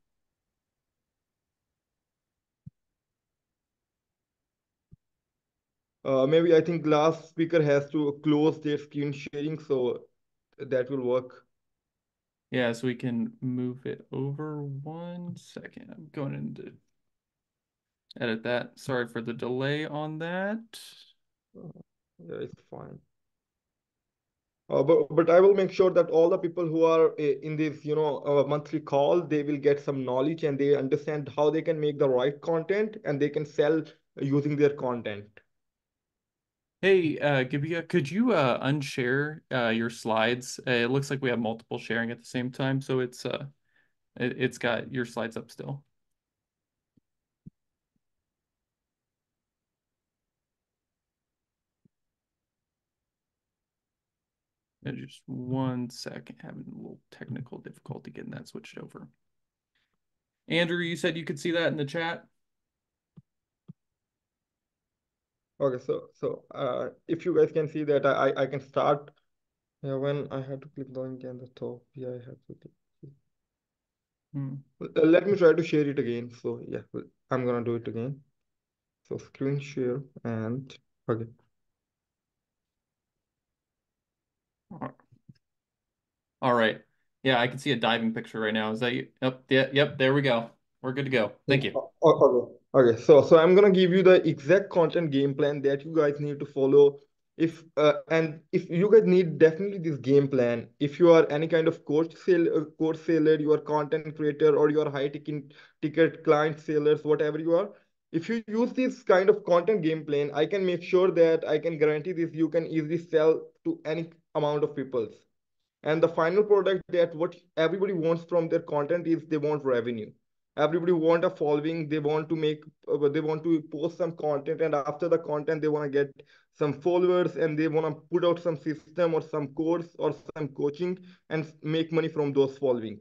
Maybe I think last speaker has to close their screen sharing, so that will work. Yeah, so we can move it over 1 second. I'm going into edit that. Sorry for the delay on that. Yeah, it's fine. But I will make sure that all the people who are in this, monthly call, they will get some knowledge and they understand how they can make the right content and they can sell using their content. Hey, Gabija, could you unshare your slides? It looks like we have multiple sharing at the same time, so it's got your slides up still. Just 1 second, having a little technical difficulty getting that switched over. Andrew, you said you could see that in the chat? Okay, so if you guys can see that, I can start. Yeah, when I had to click the link at the top, yeah, I have to click. Let me try to share it again. So yeah, I'm gonna do it again. So screen share and okay. All right. Yeah, I can see a diving picture right now. Is that you? Yep, yep, there we go. We're good to go. Thank you. Okay. Okay. So I'm gonna give you the exact content game plan that you guys need to follow. If you guys need definitely this game plan, if you are any kind of course seller, you are content creator, or you are high ticket client sellers, whatever you are. If you use this kind of content game plan, I can make sure that I can guarantee this you can easily sell to any amount of people. And the final product that what everybody wants from their content is they want revenue. Everybody want a following. They want to they want to post some content, and after the content they want to get some followers, and they want to put out some system or some course or some coaching and make money from those following.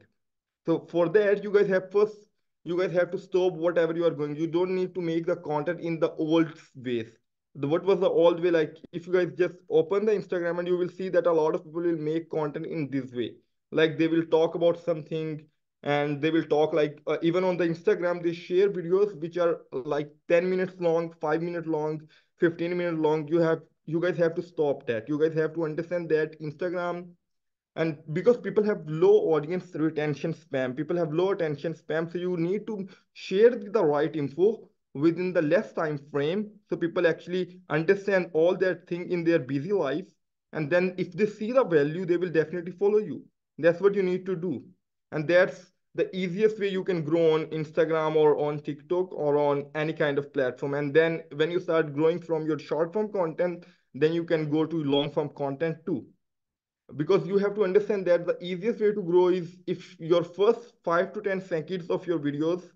So for that, you guys have to stop whatever you are going. You don't need to make the content in the old ways. What was the old way? Like if you guys just open the Instagram and you will see that a lot of people will make content in this way. Like they will talk about something and they will talk like even on the Instagram, they share videos which are like 10 minutes long, 5 minutes long, 15 minutes long. You guys have to stop that. You guys have to understand that Instagram, and because people have low audience retention spam, people have low attention spam, so you need to share the right info within the less time frame so people actually understand all that thing in their busy life, and then if they see the value they will definitely follow you. That's what you need to do, and that's the easiest way you can grow on Instagram or on TikTok or on any kind of platform. And then when you start growing from your short form content, then you can go to long form content too, because you have to understand that the easiest way to grow is if your first 5 to 10 seconds of your videos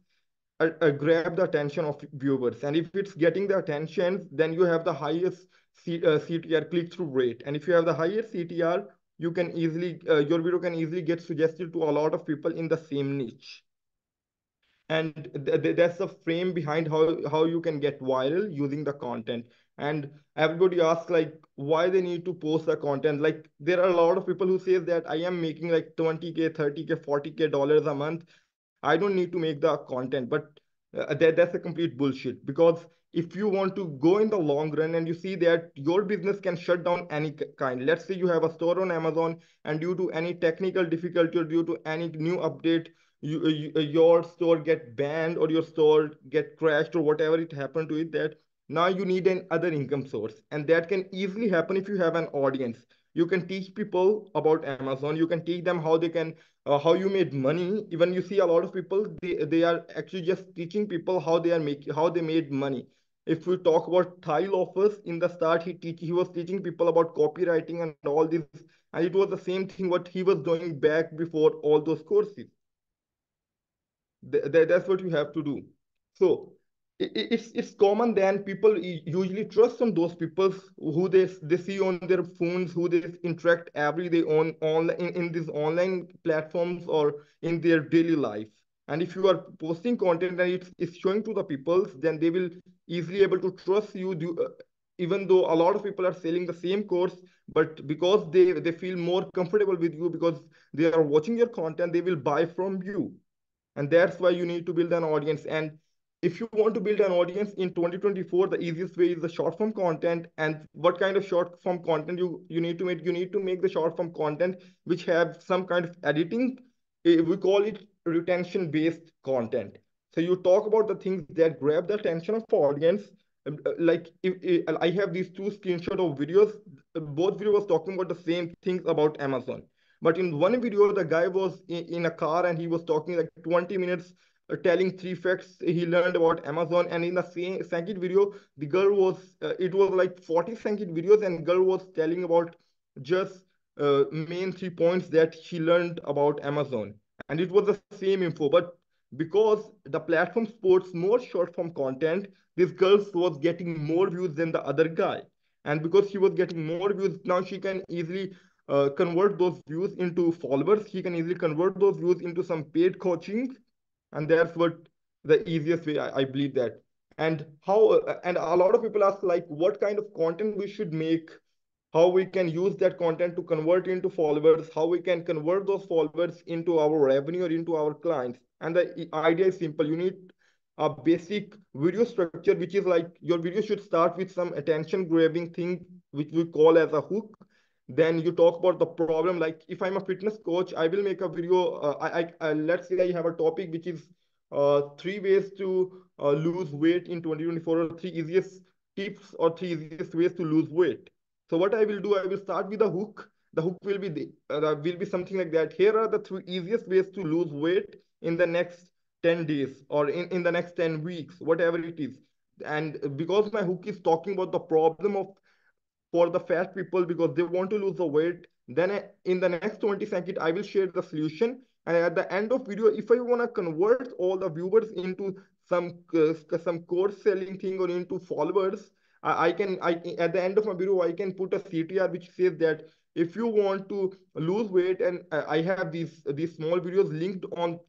grab the attention of viewers, and if it's getting the attention, then you have the highest CTR, click-through rate. And if you have the highest CTR, you can easily your video can easily get suggested to a lot of people in the same niche. And that's the frame behind how you can get viral using the content. And everybody asks like why they need to post the content. Like there are a lot of people who say that I am making like 20K, 30K, 40K dollars a month, I don't need to make the content. But that's a complete bullshit, because if you want to go in the long run and you see that your business can shut down any kind, let's say you have a store on Amazon and due to any technical difficulty or due to any new update, your store get banned or your store get crashed or whatever it happened to it, that now you need an other income source. And that can easily happen if you have an audience. You can teach people about Amazon, you can teach them how they can how you made money. Even you see a lot of people, they are actually just teaching people how they are making, how they made money. If we talk about tile offers, in the start he was teaching people about copywriting and all this, and it was the same thing what he was doing back before all those courses. That's what you have to do. So it's common then people usually trust on those people who they see on their phones, who they interact every day on online in these online platforms or in their daily life. And if you are posting content and it's showing to the people, then they will easily able to trust you. Even though a lot of people are selling the same course, but because they feel more comfortable with you because they are watching your content, they will buy from you. And that's why you need to build an audience. And if you want to build an audience in 2024, the easiest way is the short form content. And what kind of short form content you need to make? You need to make the short form content which have some kind of editing. We call it retention based content. So you talk about the things that grab the attention of audience. Like if I have these two screenshots of videos, both videos talking about the same things about Amazon. But in one video, the guy was in a car and he was talking like 20 minutes, telling 3 facts he learned about Amazon. And in the same second video, the girl was, it was like 40 second videos, and girl was telling about just main 3 points that she learned about Amazon. And it was the same info. But because the platform supports more short form content, this girl was getting more views than the other guy. And because she was getting more views, now she can easily convert those views into followers. He can easily convert those views into some paid coaching, and that's what the easiest way I believe that. And how and a lot of people ask like what kind of content we should make, how we can use that content to convert into followers, how we can convert those followers into our revenue or into our clients. And the idea is simple. You need a basic video structure, which is like your video should start with some attention grabbing thing, which we call as a hook. Then you talk about the problem. Like if I'm a fitness coach, I will make a video. Let's say I have a topic which is 3 ways to lose weight in 2024, or 3 easiest tips or 3 easiest ways to lose weight. So what I will do, I will start with a hook. The hook will be something like that. Here are the 3 easiest ways to lose weight in the next 10 days or in the next 10 weeks, whatever it is. And because my hook is talking about the problem of for the fat people because they want to lose the weight, then in the next 20 seconds I will share the solution. And at the end of video, if I want to convert all the viewers into some course selling thing or into followers, I can at the end of my video I can put a CTR which says that if you want to lose weight, and I have these small videos linked on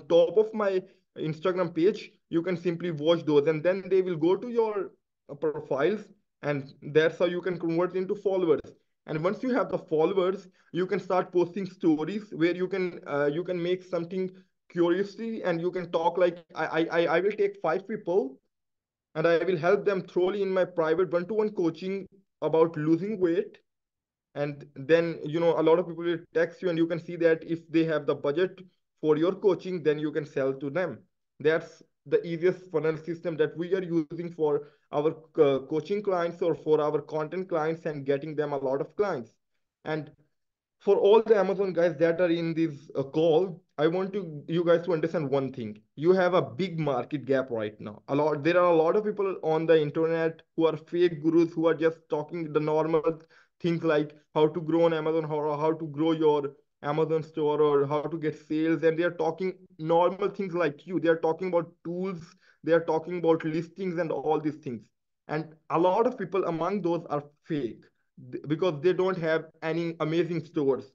top of my Instagram page, you can simply watch those, and then they will go to your profiles, and that's how you can convert into followers. And once you have the followers, you can start posting stories where you can make something curiously, and you can talk like I will take 5 people and I will help them thoroughly in my private one-to-one coaching about losing weight. And then a lot of people will text you, and you can see that if they have the budget for your coaching, then you can sell to them. That's the easiest funnel system that we are using for our coaching clients or for our content clients, and getting them a lot of clients. And for all the Amazon guys that are in this call, I want you guys to understand one thing. You have a big market gap right now. There are a lot of people on the internet who are fake gurus who are just talking the normal things like how to grow on Amazon, how to grow your Amazon store, or how to get sales. And they are talking normal things like you. They are talking about tools. They are talking about listings and all these things. And a lot of people among those are fake because they don't have any amazing stores.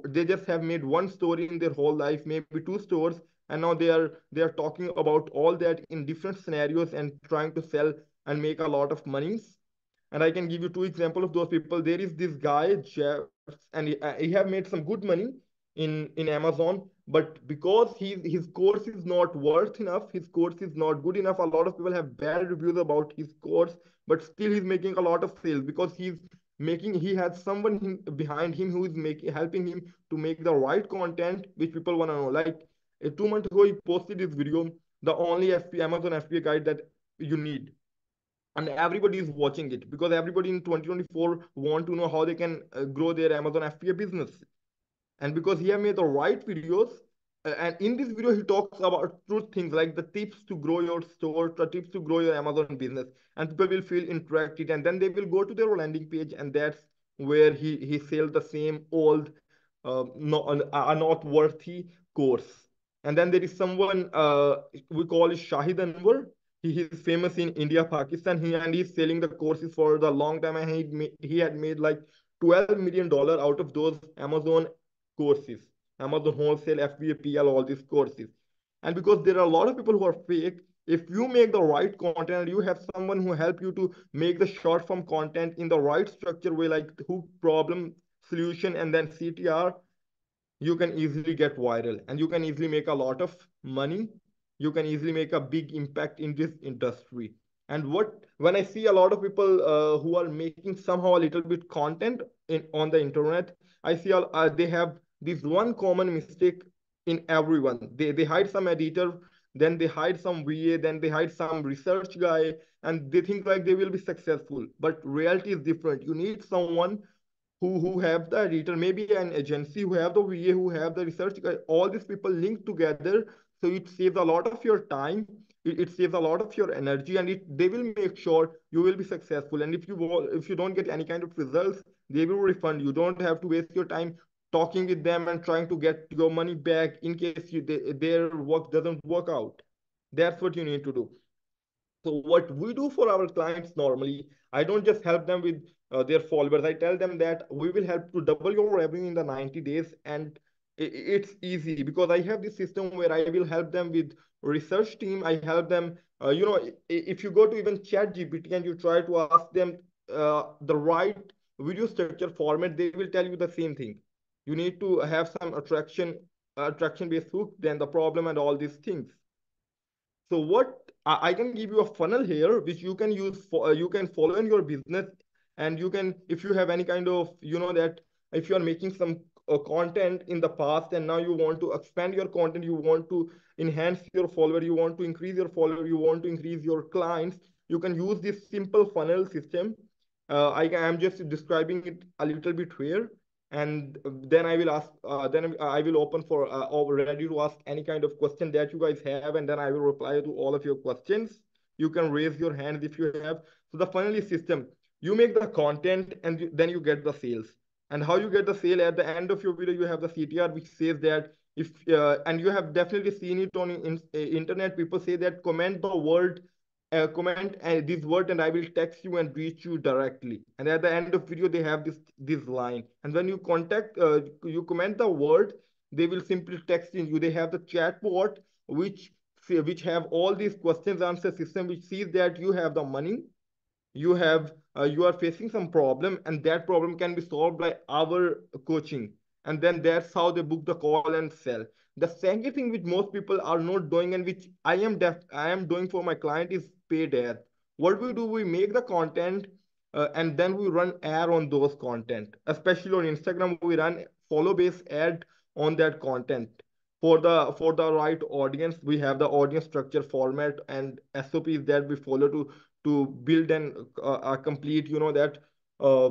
They just have made one store in their whole life, maybe 2 stores, and now they are talking about all that in different scenarios and trying to sell and make a lot of monies. And I can give you 2 examples of those people. There is this guy Jeff, and he have made some good money in Amazon, but because his course is not worth enough, his course is not good enough. A lot of people have bad reviews about his course, but still he's making a lot of sales because he has someone behind him who is helping him to make the right content which people want to know. Like 2 months ago, he posted this video, the only Amazon FBA guide that you need, and everybody is watching it because everybody in 2024 want to know how they can grow their Amazon FBA business. And because he have made the right videos, and in this video he talks about truth things like the tips to grow your store, the tips to grow your Amazon business, and people will feel interacted, and then they will go to their landing page, and that's where he sells the same old not worthy course. And then there is someone we call it Shahid Anwar. He is famous in India, Pakistan. He's selling the courses for the long time, and he had made like $12 million out of those Amazon courses, Amazon wholesale, FBA, PL, all these courses. And because there are a lot of people who are fake, if you make the right content, you have someone who help you to make the short form content in the right structure way, like hook, problem, solution, and then CTR, you can easily get viral and you can easily make a lot of money. You can easily make a big impact in this industry. And when I see a lot of people who are making somehow a little bit content on the internet, I see they have this one common mistake in everyone. They hide some editor, then they hide some VA, then they hide some research guy, and they think like they will be successful. But reality is different. You need someone who have the editor, maybe an agency who have the VA, who have the research. All these people link together, so it saves a lot of your time. It saves a lot of your energy, and they will make sure you will be successful. And if you don't get any kind of results, they will refund you. Don't have to waste your time talking with them and trying to get your money back in case their work doesn't work out. That's what you need to do. So what we do for our clients normally, I don't just help them with their followers. I tell them that we will help to double your revenue in the 90 days. And it's easy because I have this system where I will help them with research team. I help them, if you go to even ChatGPT and you try to ask them the right video structure format, they will tell you the same thing. You need to have some attraction based hook, then the problem and all these things. So what I can give you a funnel here, which you can use for you can follow in your business, and you can, if you have any kind of, that if you are making some content in the past and now you want to expand your content, you want to enhance your follower, you want to increase your follower, you want to increase your clients, you can use this simple funnel system. I am just describing it a little bit here, and then I will ask, then I will open for or ready to ask any kind of question that you guys have, and then I will reply to all of your questions. You can raise your hand if you have. So the funnel system, you make the content and then you get the sales. And how you get the sale? At the end of your video, you have the CTR, which says that if and you have definitely seen it on internet. People say that comment the word comment this word and I will text you and reach you directly. And at the end of video, they have this line. And when you you comment the word, they will simply text in you. They have the chatbot, which have all these questions answer system, which sees that you have the money, you are facing some problem, and that problem can be solved by our coaching. And then that's how they book the call and sell. The second thing which most people are not doing, and which I am doing for my client, is paid ad. What we do, we make the content, and then we run ad on those content. Especially on Instagram, we run follow based ad on that content for the right audience. We have the audience structure, format, and SOPs that we follow to build a complete, that uh,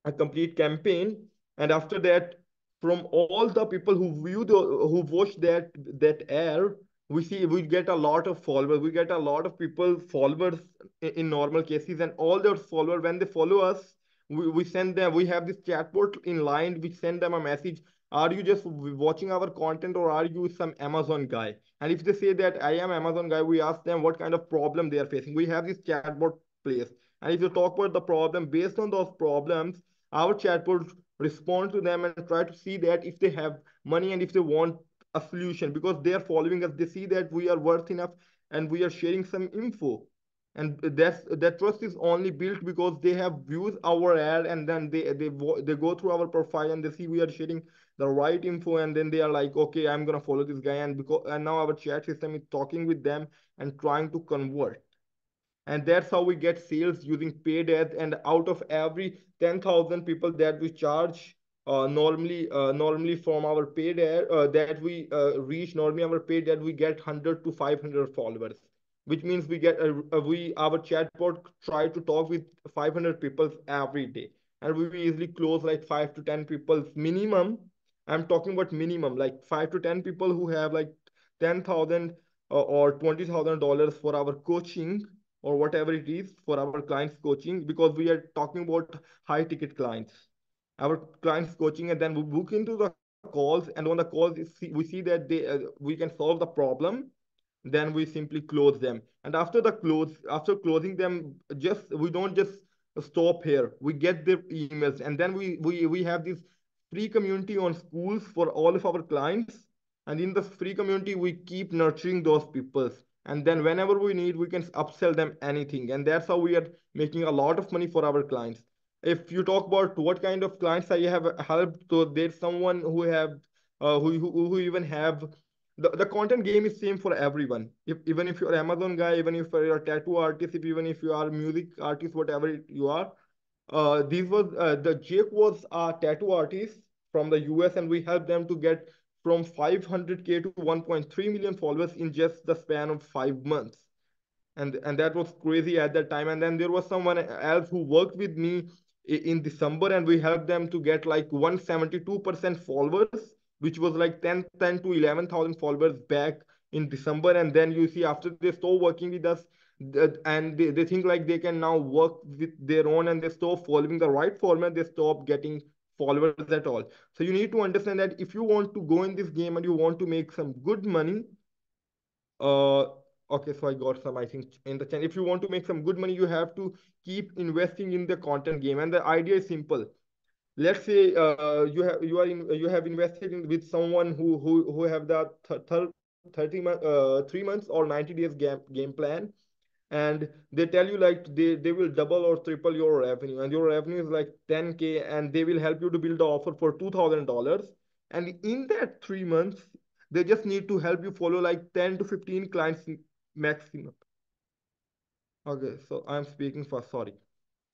a complete campaign. And after that, from all the people who watch that air, we get a lot of followers. We get a lot of people followers in normal cases, and all those followers, when they follow us, we send them. We have this chatbot in line. We send them a message. Are you just watching our content, or are you some Amazon guy? And if they say that I am Amazon guy, we ask them what kind of problem they are facing. We have this chatbot place. And if you talk about the problem, based on those problems, our chatbot respond to them and try to see that if they have money and if they want a solution, because they are following us, they see that we are worth enough and we are sharing some info. And that trust is only built because they have viewed our ad, and then they go through our profile and they see we are sharing the right info, and then they are like, okay, I'm gonna follow this guy. And now our chat system is talking with them and trying to convert. And that's how we get sales using paid ads. And out of every 10,000 people that we charge, normally from our paid ad that we reach, normally our paid ad, we get 100 to 500 followers, which means we get our chatbot try to talk with 500 people every day, and we easily close like 5 to 10 people minimum. I'm talking about minimum, like 5 to 10 people who have like 10,000 or $20,000 for our coaching, or whatever it is for our clients coaching, because we are talking about high ticket clients, our clients coaching. And then we book into the calls, and on the calls we see that we can solve the problem, then we simply close them. And after closing them, just we don't just stop here. We get their emails, and then we have this free community on schools for all of our clients. And in the free community, we keep nurturing those people. And then whenever we need, we can upsell them anything. And that's how we are making a lot of money for our clients. If you talk about what kind of clients I have helped, so there's someone who have who even have the content game is same for everyone. Even if you're Amazon guy, even if you're a tattoo artist, even if you are music artist, whatever you are. The Jake was a tattoo artist from the US, and we helped them to get from 500K to 1.3 million followers in just the span of 5 months. And that was crazy at that time. And then there was someone else who worked with me in December, and we helped them to get like 172% followers, which was like 10 to 11,000 followers back in December. And then you see after they stop working with us, and they think like they can now work with their own, and they stop following the right format, they stop getting followers at all. So you need to understand that if you want to go in this game and you want to make some good money, uh okay, so I got some, I think, in the channel. If you want to make some good money, you have to keep investing in the content game. And the idea is simple. Let's say you have invested in with someone who have that 3 months or 90 days game plan, and they tell you like they will double or triple your revenue, and your revenue is like 10K, and they will help you to build the offer for $2,000. And in that 3 months, they just need to help you follow like 10 to 15 clients maximum. Okay, so I'm speaking fast, sorry.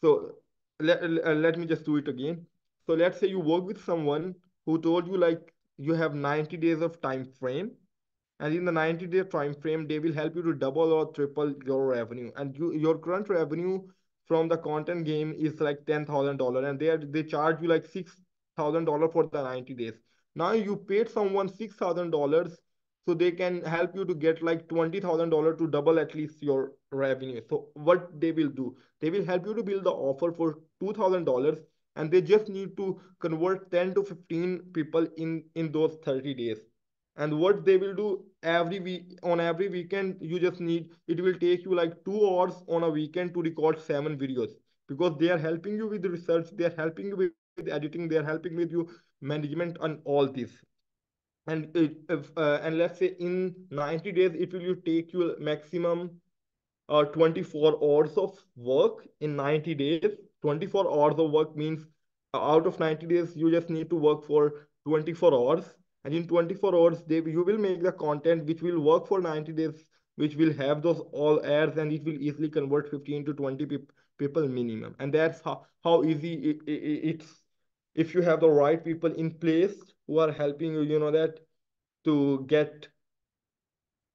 So let me just do it again. So let's say you work with someone who told you like you have 90 days of time frame, and in the 90-day time frame, they will help you to double or triple your revenue. And your current revenue from the content game is like $10,000, and they charge you like $6,000 for the 90 days. Now you paid someone $6,000, so they can help you to get like $20,000 to double at least your revenue. So what they will do, they will help you to build the offer for $2,000, and they just need to convert 10 to 15 people in those 30 days. And what they will do every week, on every weekend, you just need, it will take you like 2 hours on a weekend to record 7 videos, because they are helping you with the research, they are helping you with editing, they are helping with you management and all this. And and let's say in 90 days, it will take you maximum 24 hours of work in 90 days. 24 hours of work means out of 90 days, you just need to work for 24 hours. And in 24 hours, you will make the content which will work for 90 days, which will have those all ads, and it will easily convert 15 to 20 people minimum. And that's how easy it's, if you have the right people in place who are helping you, you know, that to get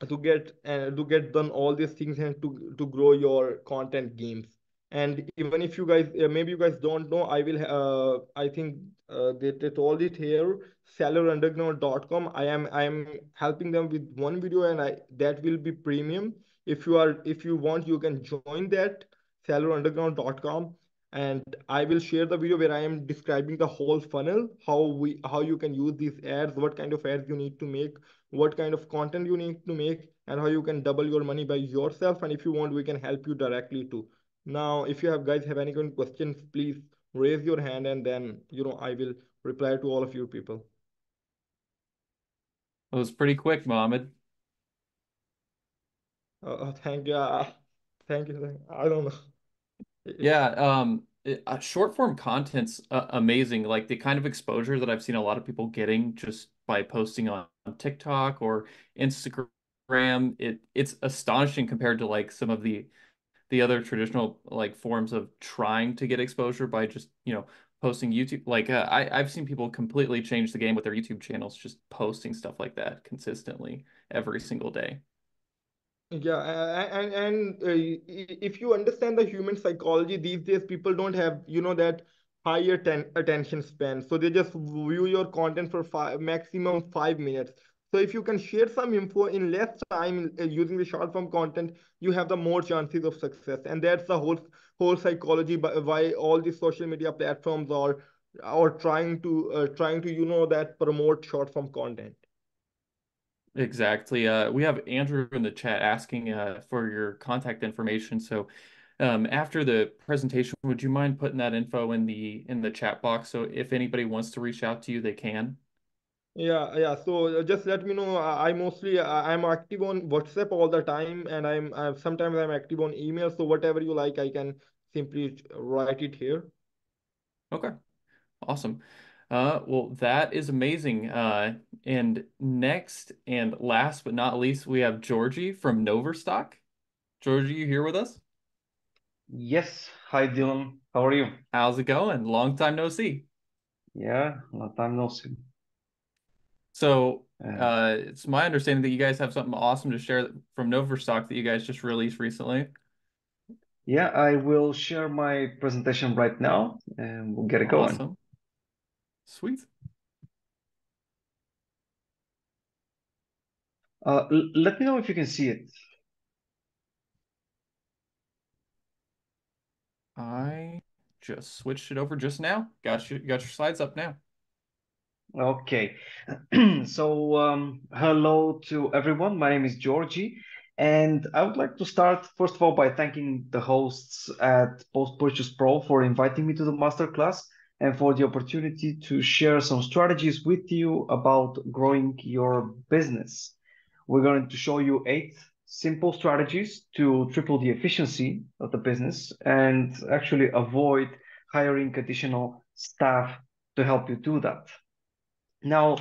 to get done all these things, and to grow your content games. And even if you guys maybe you guys don't know, I will I think they told it here, sellerunderground.com. I am helping them with one video, and that will be premium. If you want, you can join that, sellerunderground.com. And I will share the video where I am describing the whole funnel, how you can use these ads, what kind of ads you need to make, what kind of content you need to make, and how you can double your money by yourself. And if you want, we can help you directly too. Now, if you guys have any kind of questions, please raise your hand, and then I will reply to all of you people. It was pretty quick, Mohammed. Thank you. Thank you. I don't know. Yeah, short form content's amazing. Like the kind of exposure that I've seen a lot of people getting just by posting on TikTok or Instagram, it's astonishing compared to like some of the other traditional like forms of trying to get exposure by just, posting YouTube. Like I've seen people completely change the game with their YouTube channels, just posting stuff like that consistently every single day. Yeah, if you understand the human psychology, these days people don't have, that higher attention span. So they just view your content for maximum 5 minutes. So if you can share some info in less time using the short form content, you have the more chances of success. And that's the whole psychology why all these social media platforms are or trying to that promote short form content. Exactly. We have Andrew in the chat asking for your contact information. So after the presentation, would you mind putting that info in the chat box? So if anybody wants to reach out to you, they can. Yeah. So just let me know. I'm active on WhatsApp all the time, and sometimes I'm active on email. So whatever you like, I can simply write it here. Okay. Awesome. Well, that is amazing. And next and last but not least, we have Georgie from Overstock. Georgie, you here with us? Yes. Hi, Dylan. How are you? How's it going? Long time no see. Yeah, long time no see. So, it's my understanding that you guys have something awesome to share from Overstock that you guys just released recently. Yeah, I will share my presentation right now and we'll get it going. Awesome. Sweet. Let me know if you can see it. I just switched it over just now. Got your slides up now. Okay. So, hello to everyone. My name is Georgie, and I would like to start, first of all, by thanking the hosts at Post Purchase Pro for inviting me to the masterclass and for the opportunity to share some strategies with you about growing your business. We're going to show you 8 simple strategies to triple the efficiency of the business and actually avoid hiring additional staff to help you do that. Now,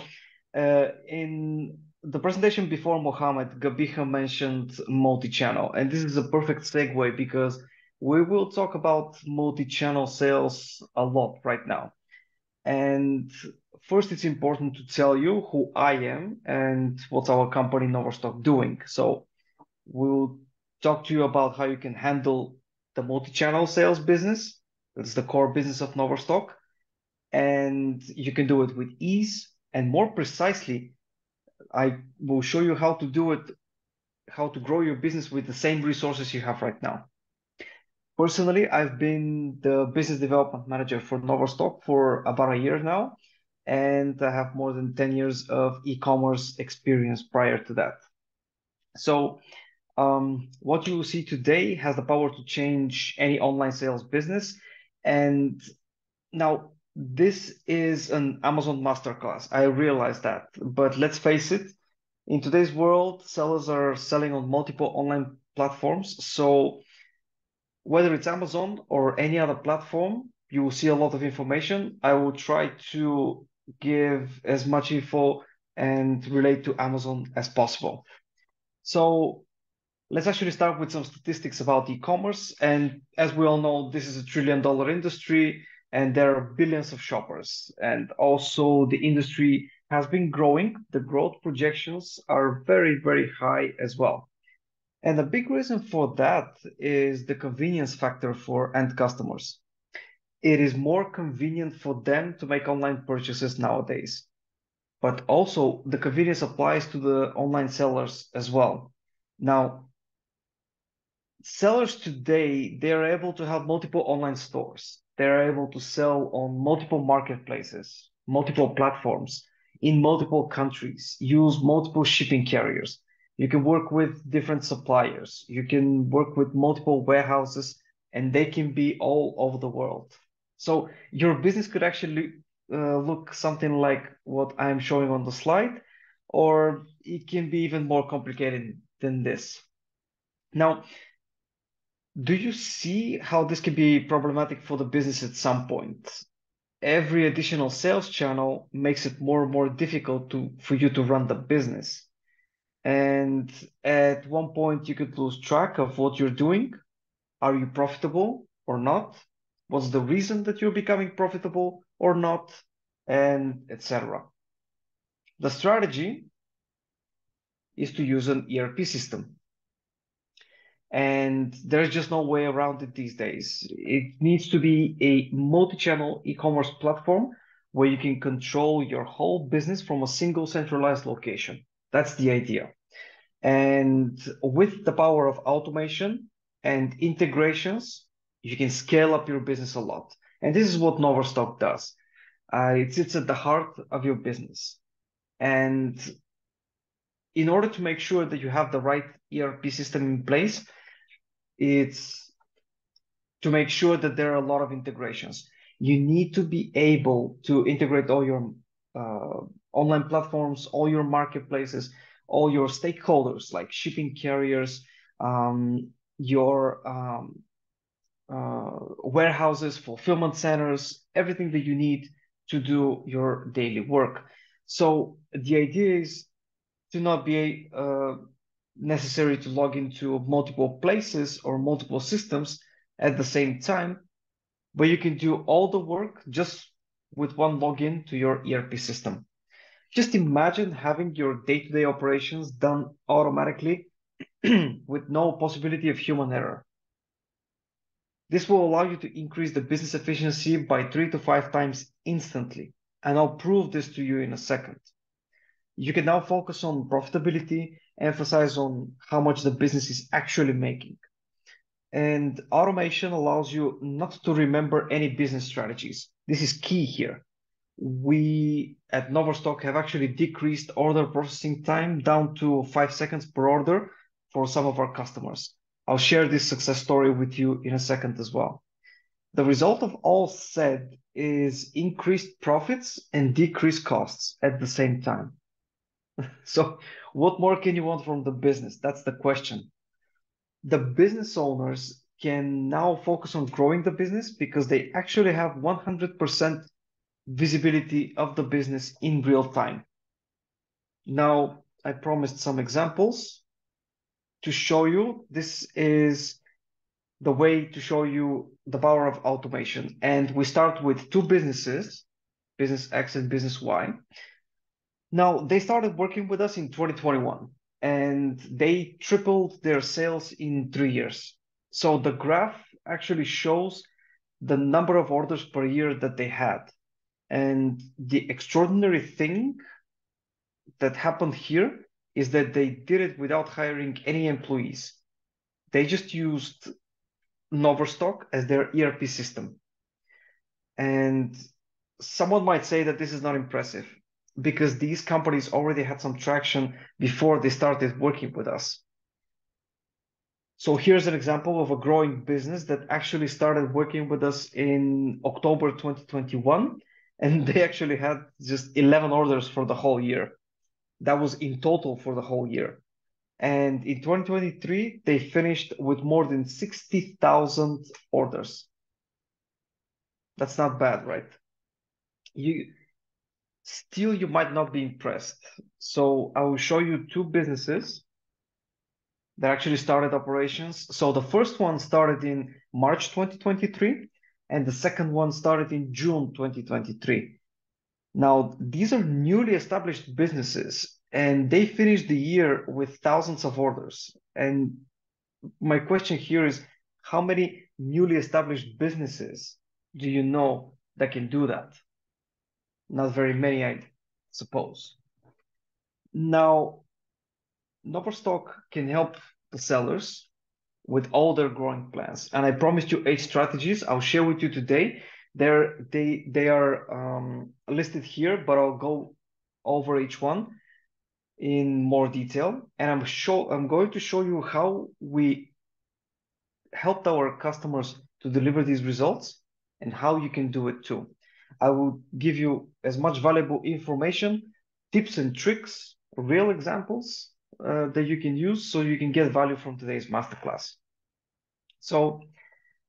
in the presentation before Mohammed, Gabija mentioned multi-channel, and this is a perfect segue because we will talk about multi-channel sales a lot right now. And first, it's important to tell you who I am and what's our company Overstock doing. So we'll talk to you about how you can handle the multi-channel sales business. That's the core business of Overstock, and you can do it with ease. And more precisely, I will show you how to do it, how to grow your business with the same resources you have right now. Personally, I've been the business development manager for Overstock for about a year now, and I have more than 10 years of e-commerce experience prior to that. So what you will see today has the power to change any online sales business. And now this is an Amazon masterclass. I realize that, but let's face it, in today's world, sellers are selling on multiple online platforms. So whether it's Amazon or any other platform, you will see a lot of information. I will try to give as much info and relate to Amazon as possible. So let's actually start with some statistics about e-commerce. And as we all know, this is a $1 trillion industry and there are billions of shoppers. And also the industry has been growing. The growth projections are very, very high as well. And a big reason for that is the convenience factor for end customers. It is more convenient for them to make online purchases nowadays. But also the convenience applies to the online sellers as well. Now, sellers today, they're able to have multiple online stores. They're able to sell on multiple marketplaces, multiple platforms, in multiple countries, use multiple shipping carriers. You can work with different suppliers. You can work with multiple warehouses, and they can be all over the world. So your business could actually look something like what I'm showing on the slide, or it can be even more complicated than this. Now, do you see how this can be problematic for the business at some point? Every additional sales channel makes it more and more difficult for you to run the business. And at one point, you could lose track of what you're doing. Are you profitable or not? What's the reason that you're becoming profitable or not? And etc. The strategy is to use an ERP system. And there's just no way around it these days. It needs to be a multi-channel e-commerce platform where you can control your whole business from a single centralized location. That's the idea. And with the power of automation and integrations, you can scale up your business a lot. And this is what Overstock does. It sits at the heart of your business. And in order to make sure that you have the right ERP system in place, it's to make sure that there are a lot of integrations. You need to be able to integrate all your online platforms, all your marketplaces, all your stakeholders like shipping carriers, your warehouses, fulfillment centers, everything that you need to do your daily work. So the idea is to not be necessary to log into multiple places or multiple systems at the same time, but you can do all the work just with one login to your ERP system. Just imagine having your day-to-day operations done automatically with no possibility of human error. This will allow you to increase the business efficiency by 3 to 5 times instantly. And I'll prove this to you in a second. You can now focus on profitability, emphasize on how much the business is actually making. And automation allows you not to remember any business strategies. This is key here. We at Overstock have actually decreased order processing time down to 5 seconds per order for some of our customers. I'll share this success story with you in a second as well. The result of all said is increased profits and decreased costs at the same time. So what more can you want from the business? That's the question. The business owners can now focus on growing the business because they actually have 100% visibility of the business in real time. Now, I promised some examples to show you. This is the way to show you the power of automation. And we start with two businesses, Business X and Business Y. Now, they started working with us in 2021 and they tripled their sales in 3 years. So the graph actually shows the number of orders per year that they had. And the extraordinary thing that happened here is that they did it without hiring any employees. They just used Overstock as their ERP system. And someone might say that this is not impressive because these companies already had some traction before they started working with us. So here's an example of a growing business that actually started working with us in October 2021, and they actually had just 11 orders for the whole year. That was in total for the whole year. And in 2023, they finished with more than 60,000 orders. That's not bad, right? You might not be impressed. So I will show you two businesses that actually started operations. So the first one started in March 2023, and the second one started in June 2023. Now, these are newly established businesses, and they finished the year with thousands of orders. And my question here is, how many newly established businesses do you know that can do that? Not very many, I suppose. Now, Overstock can help the sellers with all their growing plans. And I promised you 8 strategies I'll share with you today. They are listed here, but I'll go over each one in more detail. And I'm going to show you how we helped our customers to deliver these results and how you can do it too. I will give you as much valuable information, tips and tricks, real examples that you can use so you can get value from today's masterclass. So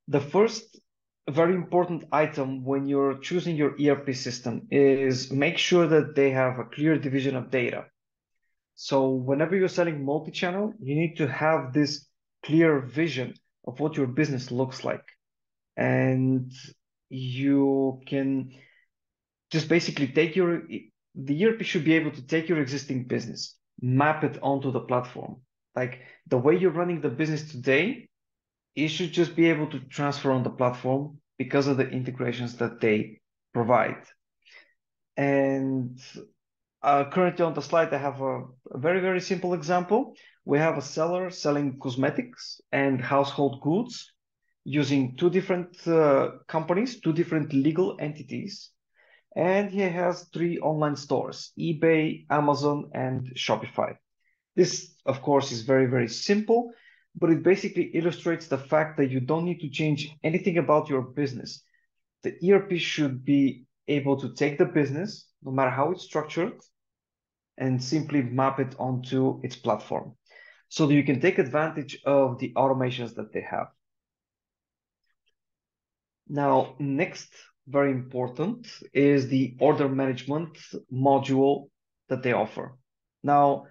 the first very important item when you're choosing your ERP system is make sure that they have a clear division of data. So whenever you're selling multi-channel, you need to have this clear vision of what your business looks like. And you can just basically the ERP should be able to take your existing business, map it onto the platform. Like the way you're running the business today, it should just be able to transfer on the platform because of the integrations that they provide. And currently on the slide, I have a very, very simple example. We have a seller selling cosmetics and household goods using 2 different companies, 2 different legal entities. And he has 3 online stores: eBay, Amazon, and Shopify. This, of course, is very, very simple, but it basically illustrates the fact that you don't need to change anything about your business. The ERP should be able to take the business, no matter how it's structured, and simply map it onto its platform so that you can take advantage of the automations that they have. Now, next, very important, is the order management module that they offer. Now,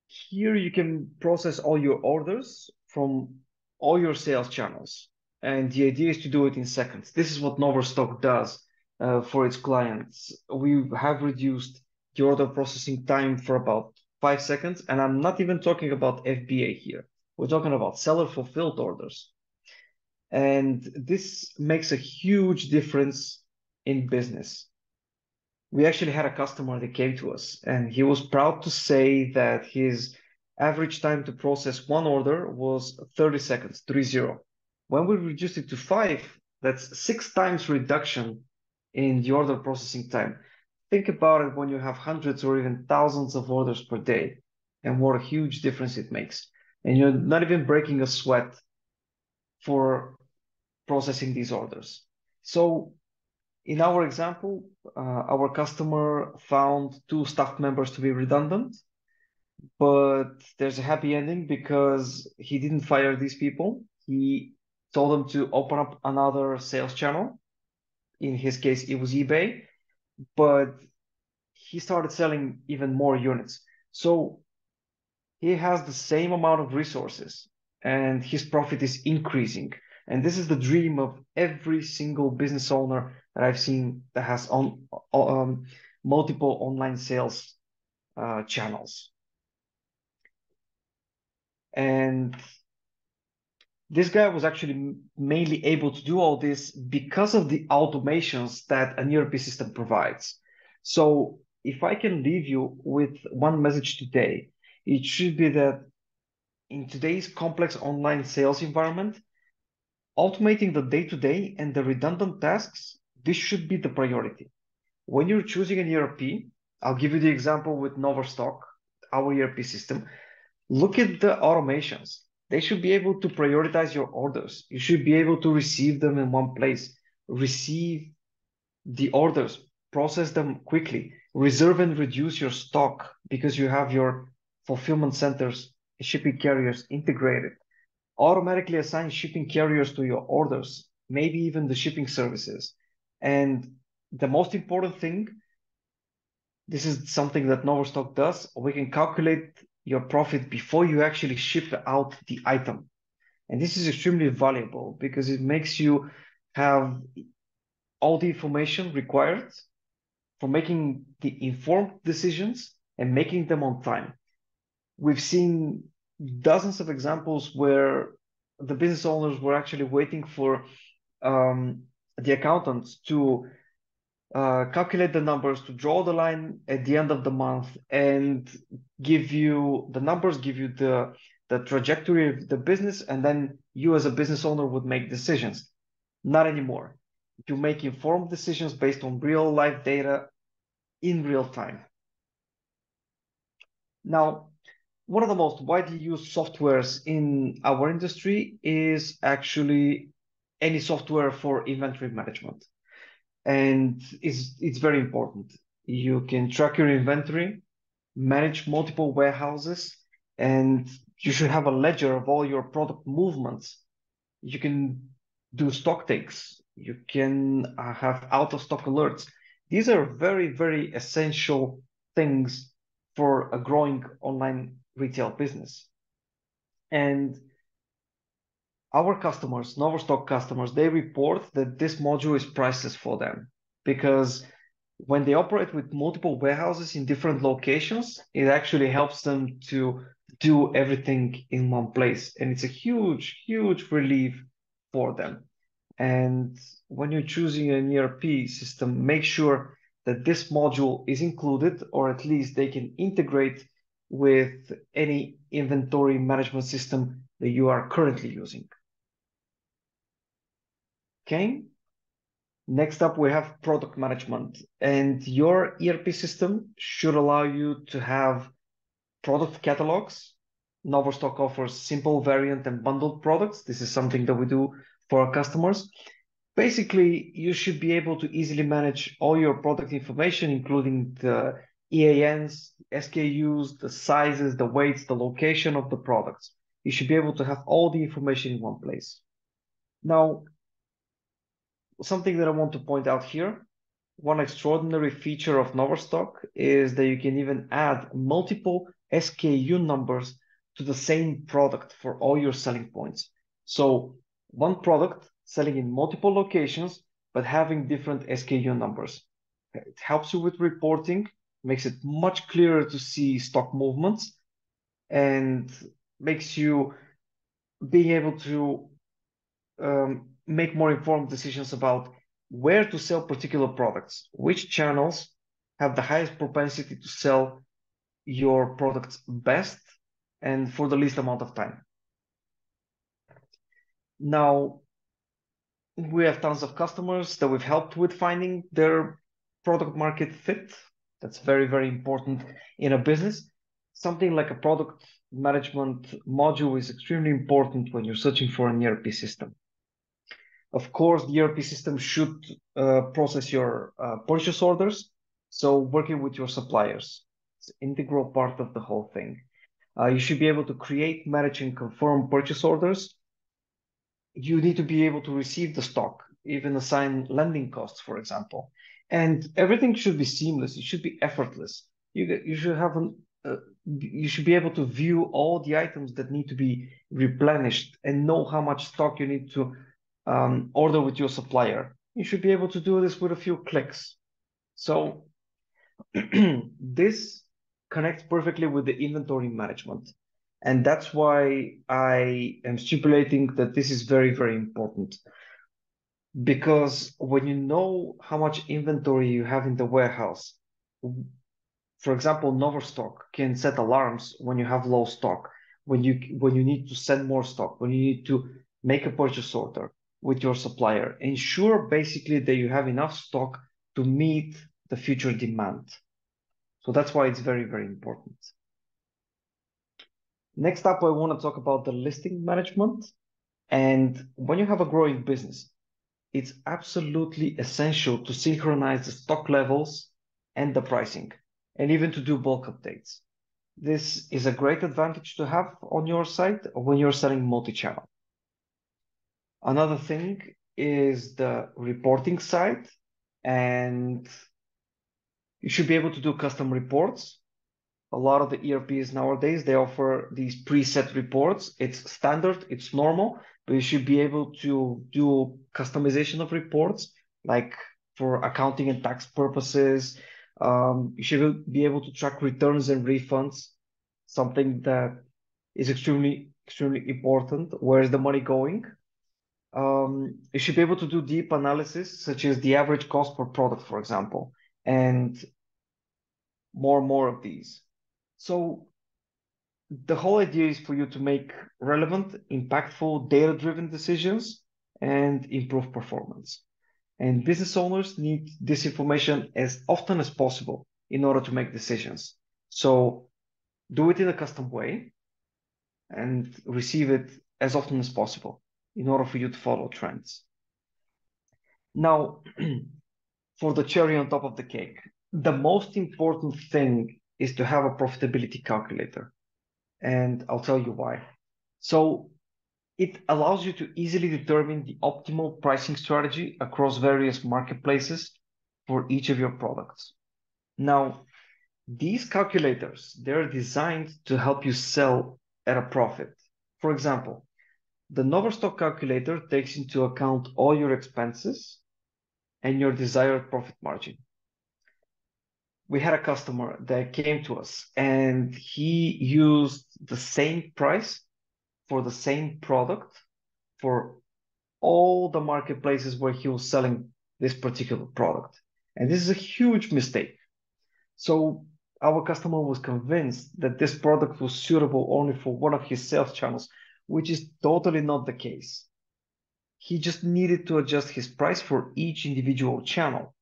here you can process all your orders from all your sales channels. And the idea is to do it in seconds. This is what Overstock does for its clients. We have reduced the order processing time for about 5 seconds. And I'm not even talking about FBA here. We're talking about seller fulfilled orders. And this makes a huge difference in business. We actually had a customer that came to us, and he was proud to say that his average time to process one order was 30 seconds, 30. When we reduced it to 5, that's 6 times reduction in the order processing time. Think about it when you have hundreds or even thousands of orders per day, and what a huge difference it makes. And you're not even breaking a sweat for processing these orders. So in our example, our customer found 2 staff members to be redundant, but there's a happy ending because he didn't fire these people. He told them to open up another sales channel. In his case, it was eBay, but he started selling even more units. So he has the same amount of resources and his profit is increasing. And this is the dream of every single business owner that I've seen that has multiple online sales channels. And this guy was actually mainly able to do all this because of the automations that an ERP system provides. So if I can leave you with one message today, it should be that in today's complex online sales environment, automating the day-to-day and the redundant tasks, this should be the priority. When you're choosing an ERP, I'll give you the example with Overstock, our ERP system. Look at the automations. They should be able to prioritize your orders. You should be able to receive them in one place, receive the orders, process them quickly, reserve and reduce your stock because you have your fulfillment centers, shipping carriers integrated, automatically assign shipping carriers to your orders, maybe even the shipping services. And the most important thing, this is something that Overstock does. We can calculate your profit before you actually ship out the item. And this is extremely valuable because it makes you have all the information required for making the informed decisions and making them on time. We've seen dozens of examples where the business owners were actually waiting for the accountants to calculate the numbers, to draw the line at the end of the month and give you the numbers, give you the trajectory of the business, and then you as a business owner would make decisions. Not anymore. You make informed decisions based on real life data in real time. Now, one of the most widely used softwares in our industry is actually any software for inventory management. And it's very important. You can track your inventory, manage multiple warehouses, and you should have a ledger of all your product movements. You can do stock takes. You can have out of stock alerts. These are very, very essential things for a growing online retail business. And our customers, Overstock customers, they report that this module is priceless for them because when they operate with multiple warehouses in different locations, it actually helps them to do everything in one place. And it's a huge, huge relief for them. And when you're choosing an ERP system, make sure that this module is included, or at least they can integrate with any inventory management system that you are currently using. Okay. Next up, we have product management, and your ERP system should allow you to have product catalogs. Overstock offers simple variant and bundled products. This is something that we do for our customers. Basically, you should be able to easily manage all your product information, including the EANs, SKUs, the sizes, the weights, the location of the products. You should be able to have all the information in one place. Now, something that I want to point out here, one extraordinary feature of Overstock is that you can even add multiple SKU numbers to the same product for all your selling points. So one product selling in multiple locations, but having different SKU numbers. It helps you with reporting, makes it much clearer to see stock movements, and makes you being able to make more informed decisions about where to sell particular products, which channels have the highest propensity to sell your products best and for the least amount of time. Now, we have tons of customers that we've helped with finding their product market fit. That's very, very important in a business. Something like a product management module is extremely important when you're searching for an ERP system. Of course, the ERP system should process your purchase orders. So working with your suppliers, it's an integral part of the whole thing. You should be able to create, manage, and confirm purchase orders. You need to be able to receive the stock, even assign landing costs, for example. And everything should be seamless. It should be effortless. You should have you should be able to view all the items that need to be replenished and know how much stock you need to order with your supplier. You should be able to do this with a few clicks. So this connects perfectly with the inventory management. And that's why I am stipulating that this is very, very important. Because when you know how much inventory you have in the warehouse, for example, Overstock can set alarms when you have low stock, when you need to send more stock, when you need to make a purchase order with your supplier. Ensure basically that you have enough stock to meet the future demand. So that's why it's very, very important. Next up, I want to talk about the listing management. And when you have a growing business, it's absolutely essential to synchronize the stock levels and the pricing, and even to do bulk updates. This is a great advantage to have on your site when you're selling multi-channel. Another thing is the reporting side, and you should be able to do custom reports. A lot of the ERPs nowadays, they offer these preset reports. It's standard, it's normal, but you should be able to do customization of reports, like for accounting and tax purposes. You should be able to track returns and refunds, something that is extremely, extremely important. Where is the money going? You should be able to do deep analysis, such as the average cost per product, for example, and more of these. So the whole idea is for you to make relevant, impactful, data-driven decisions and improve performance. And business owners need this information as often as possible in order to make decisions. So do it in a custom way and receive it as often as possible in order for you to follow trends. Now, for the cherry on top of the cake, the most important thing is to have a profitability calculator. And I'll tell you why. So it allows you to easily determine the optimal pricing strategy across various marketplaces for each of your products. Now, these calculators, they're designed to help you sell at a profit. For example, the Overstock calculator takes into account all your expenses and your desired profit margin. We had a customer that came to us and he used the same price for the same product for all the marketplaces where he was selling this particular product. And this is a huge mistake. So our customer was convinced that this product was suitable only for one of his sales channels, which is totally not the case. He just needed to adjust his price for each individual channel.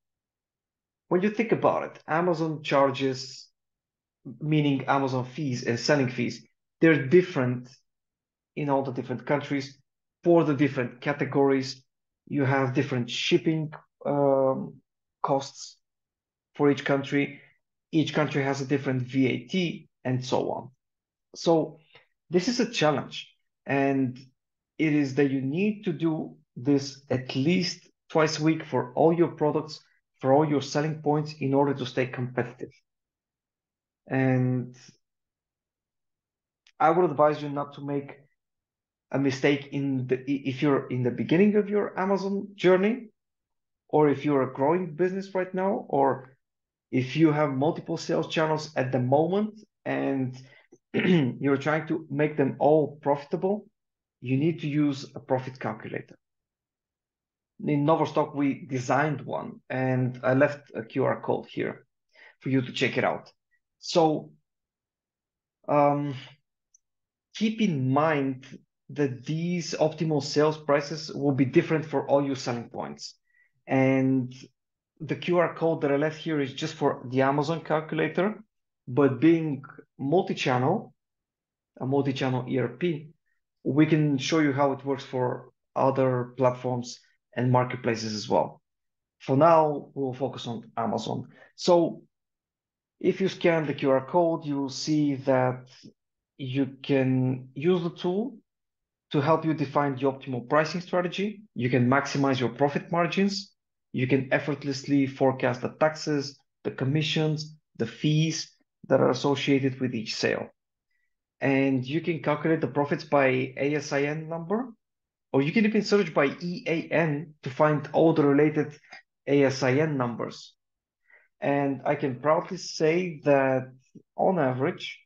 When you think about it, Amazon charges, meaning Amazon fees and selling fees, they're different in all the different countries for the different categories. You have different shipping costs for each country. Each country has a different VAT and so on. So this is a challenge, and it is that you need to do this at least twice a week for all your products, for all your selling points in order to stay competitive. And I would advise you not to make a mistake if you're in the beginning of your Amazon journey, or if you're a growing business right now, or if you have multiple sales channels at the moment and you're trying to make them all profitable, you need to use a profit calculator. In Overstock, we designed one, and I left a QR code here for you to check it out. So keep in mind that these optimal sales prices will be different for all your selling points. And the QR code that I left here is just for the Amazon calculator, but being multi-channel, a multi-channel ERP, we can show you how it works for other platforms and marketplaces as well. For now, we'll focus on Amazon. So if you scan the QR code, you will see that you can use the tool to help you define the optimal pricing strategy. You can maximize your profit margins. You can effortlessly forecast the taxes, the commissions, the fees that are associated with each sale. And you can calculate the profits by ASIN number, or you can even search by EAN to find all the related ASIN numbers. And I can proudly say that on average,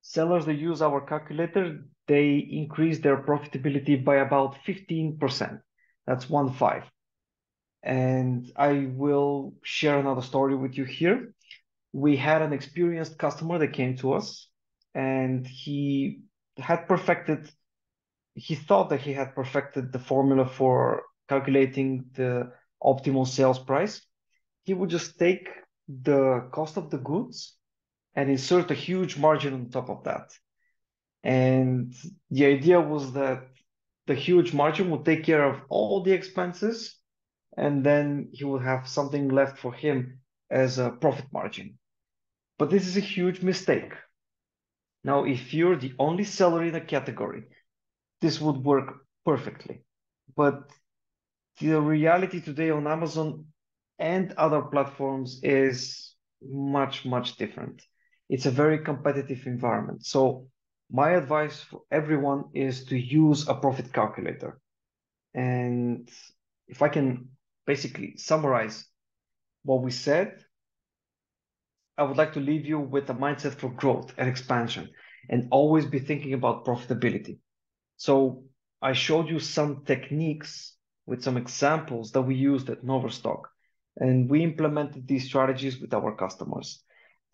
sellers that use our calculator, they increase their profitability by about 15%. That's 15. And I will share another story with you here. We had an experienced customer that came to us, and he thought that he had perfected the formula for calculating the optimal sales price. He would just take the cost of the goods and insert a huge margin on top of that. And the idea was that the huge margin would take care of all the expenses, and then he would have something left for him as a profit margin. But this is a huge mistake. Now, if you're the only seller in a category, this would work perfectly. But the reality today on Amazon and other platforms is much, much different. It's a very competitive environment. So my advice for everyone is to use a profit calculator. And if I can basically summarize what we said, I would like to leave you with a mindset for growth and expansion, and always be thinking about profitability. So I showed you some techniques with some examples that we used at Overstock, and we implemented these strategies with our customers.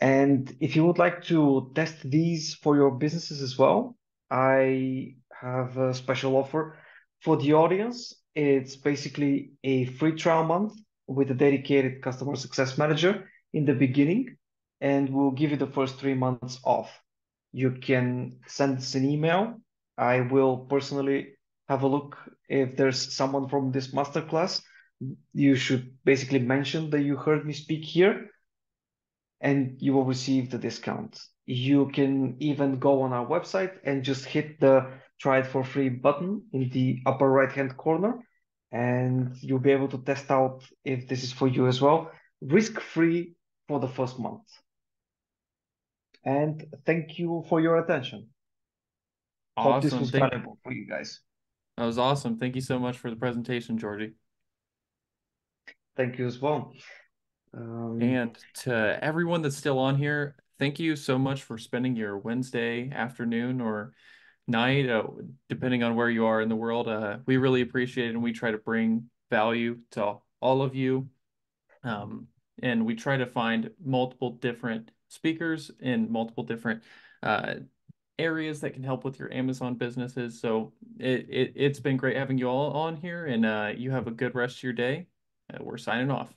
And if you would like to test these for your businesses as well, I have a special offer for the audience. It's basically a free trial month with a dedicated customer success manager in the beginning, and we'll give you the first 3 months off. You can send us an email. I will personally have a look if there's someone from this masterclass. You should basically mention that you heard me speak here, and you will receive the discount. You can even go on our website and just hit the try it for free button in the upper right-hand corner, and you'll be able to test out if this is for you as well, risk-free for the first month. And thank you for your attention. Hope this was valuable for you guys. That was awesome. Thank you so much for the presentation, Georgi. Thank you as well. And to everyone that's still on here, thank you so much for spending your Wednesday afternoon or night, depending on where you are in the world. We really appreciate it, and we try to bring value to all of you. And we try to find multiple different speakers in multiple different areas that can help with your Amazon businesses. So it's been great having you all on here, and you have a good rest of your day. We're signing off.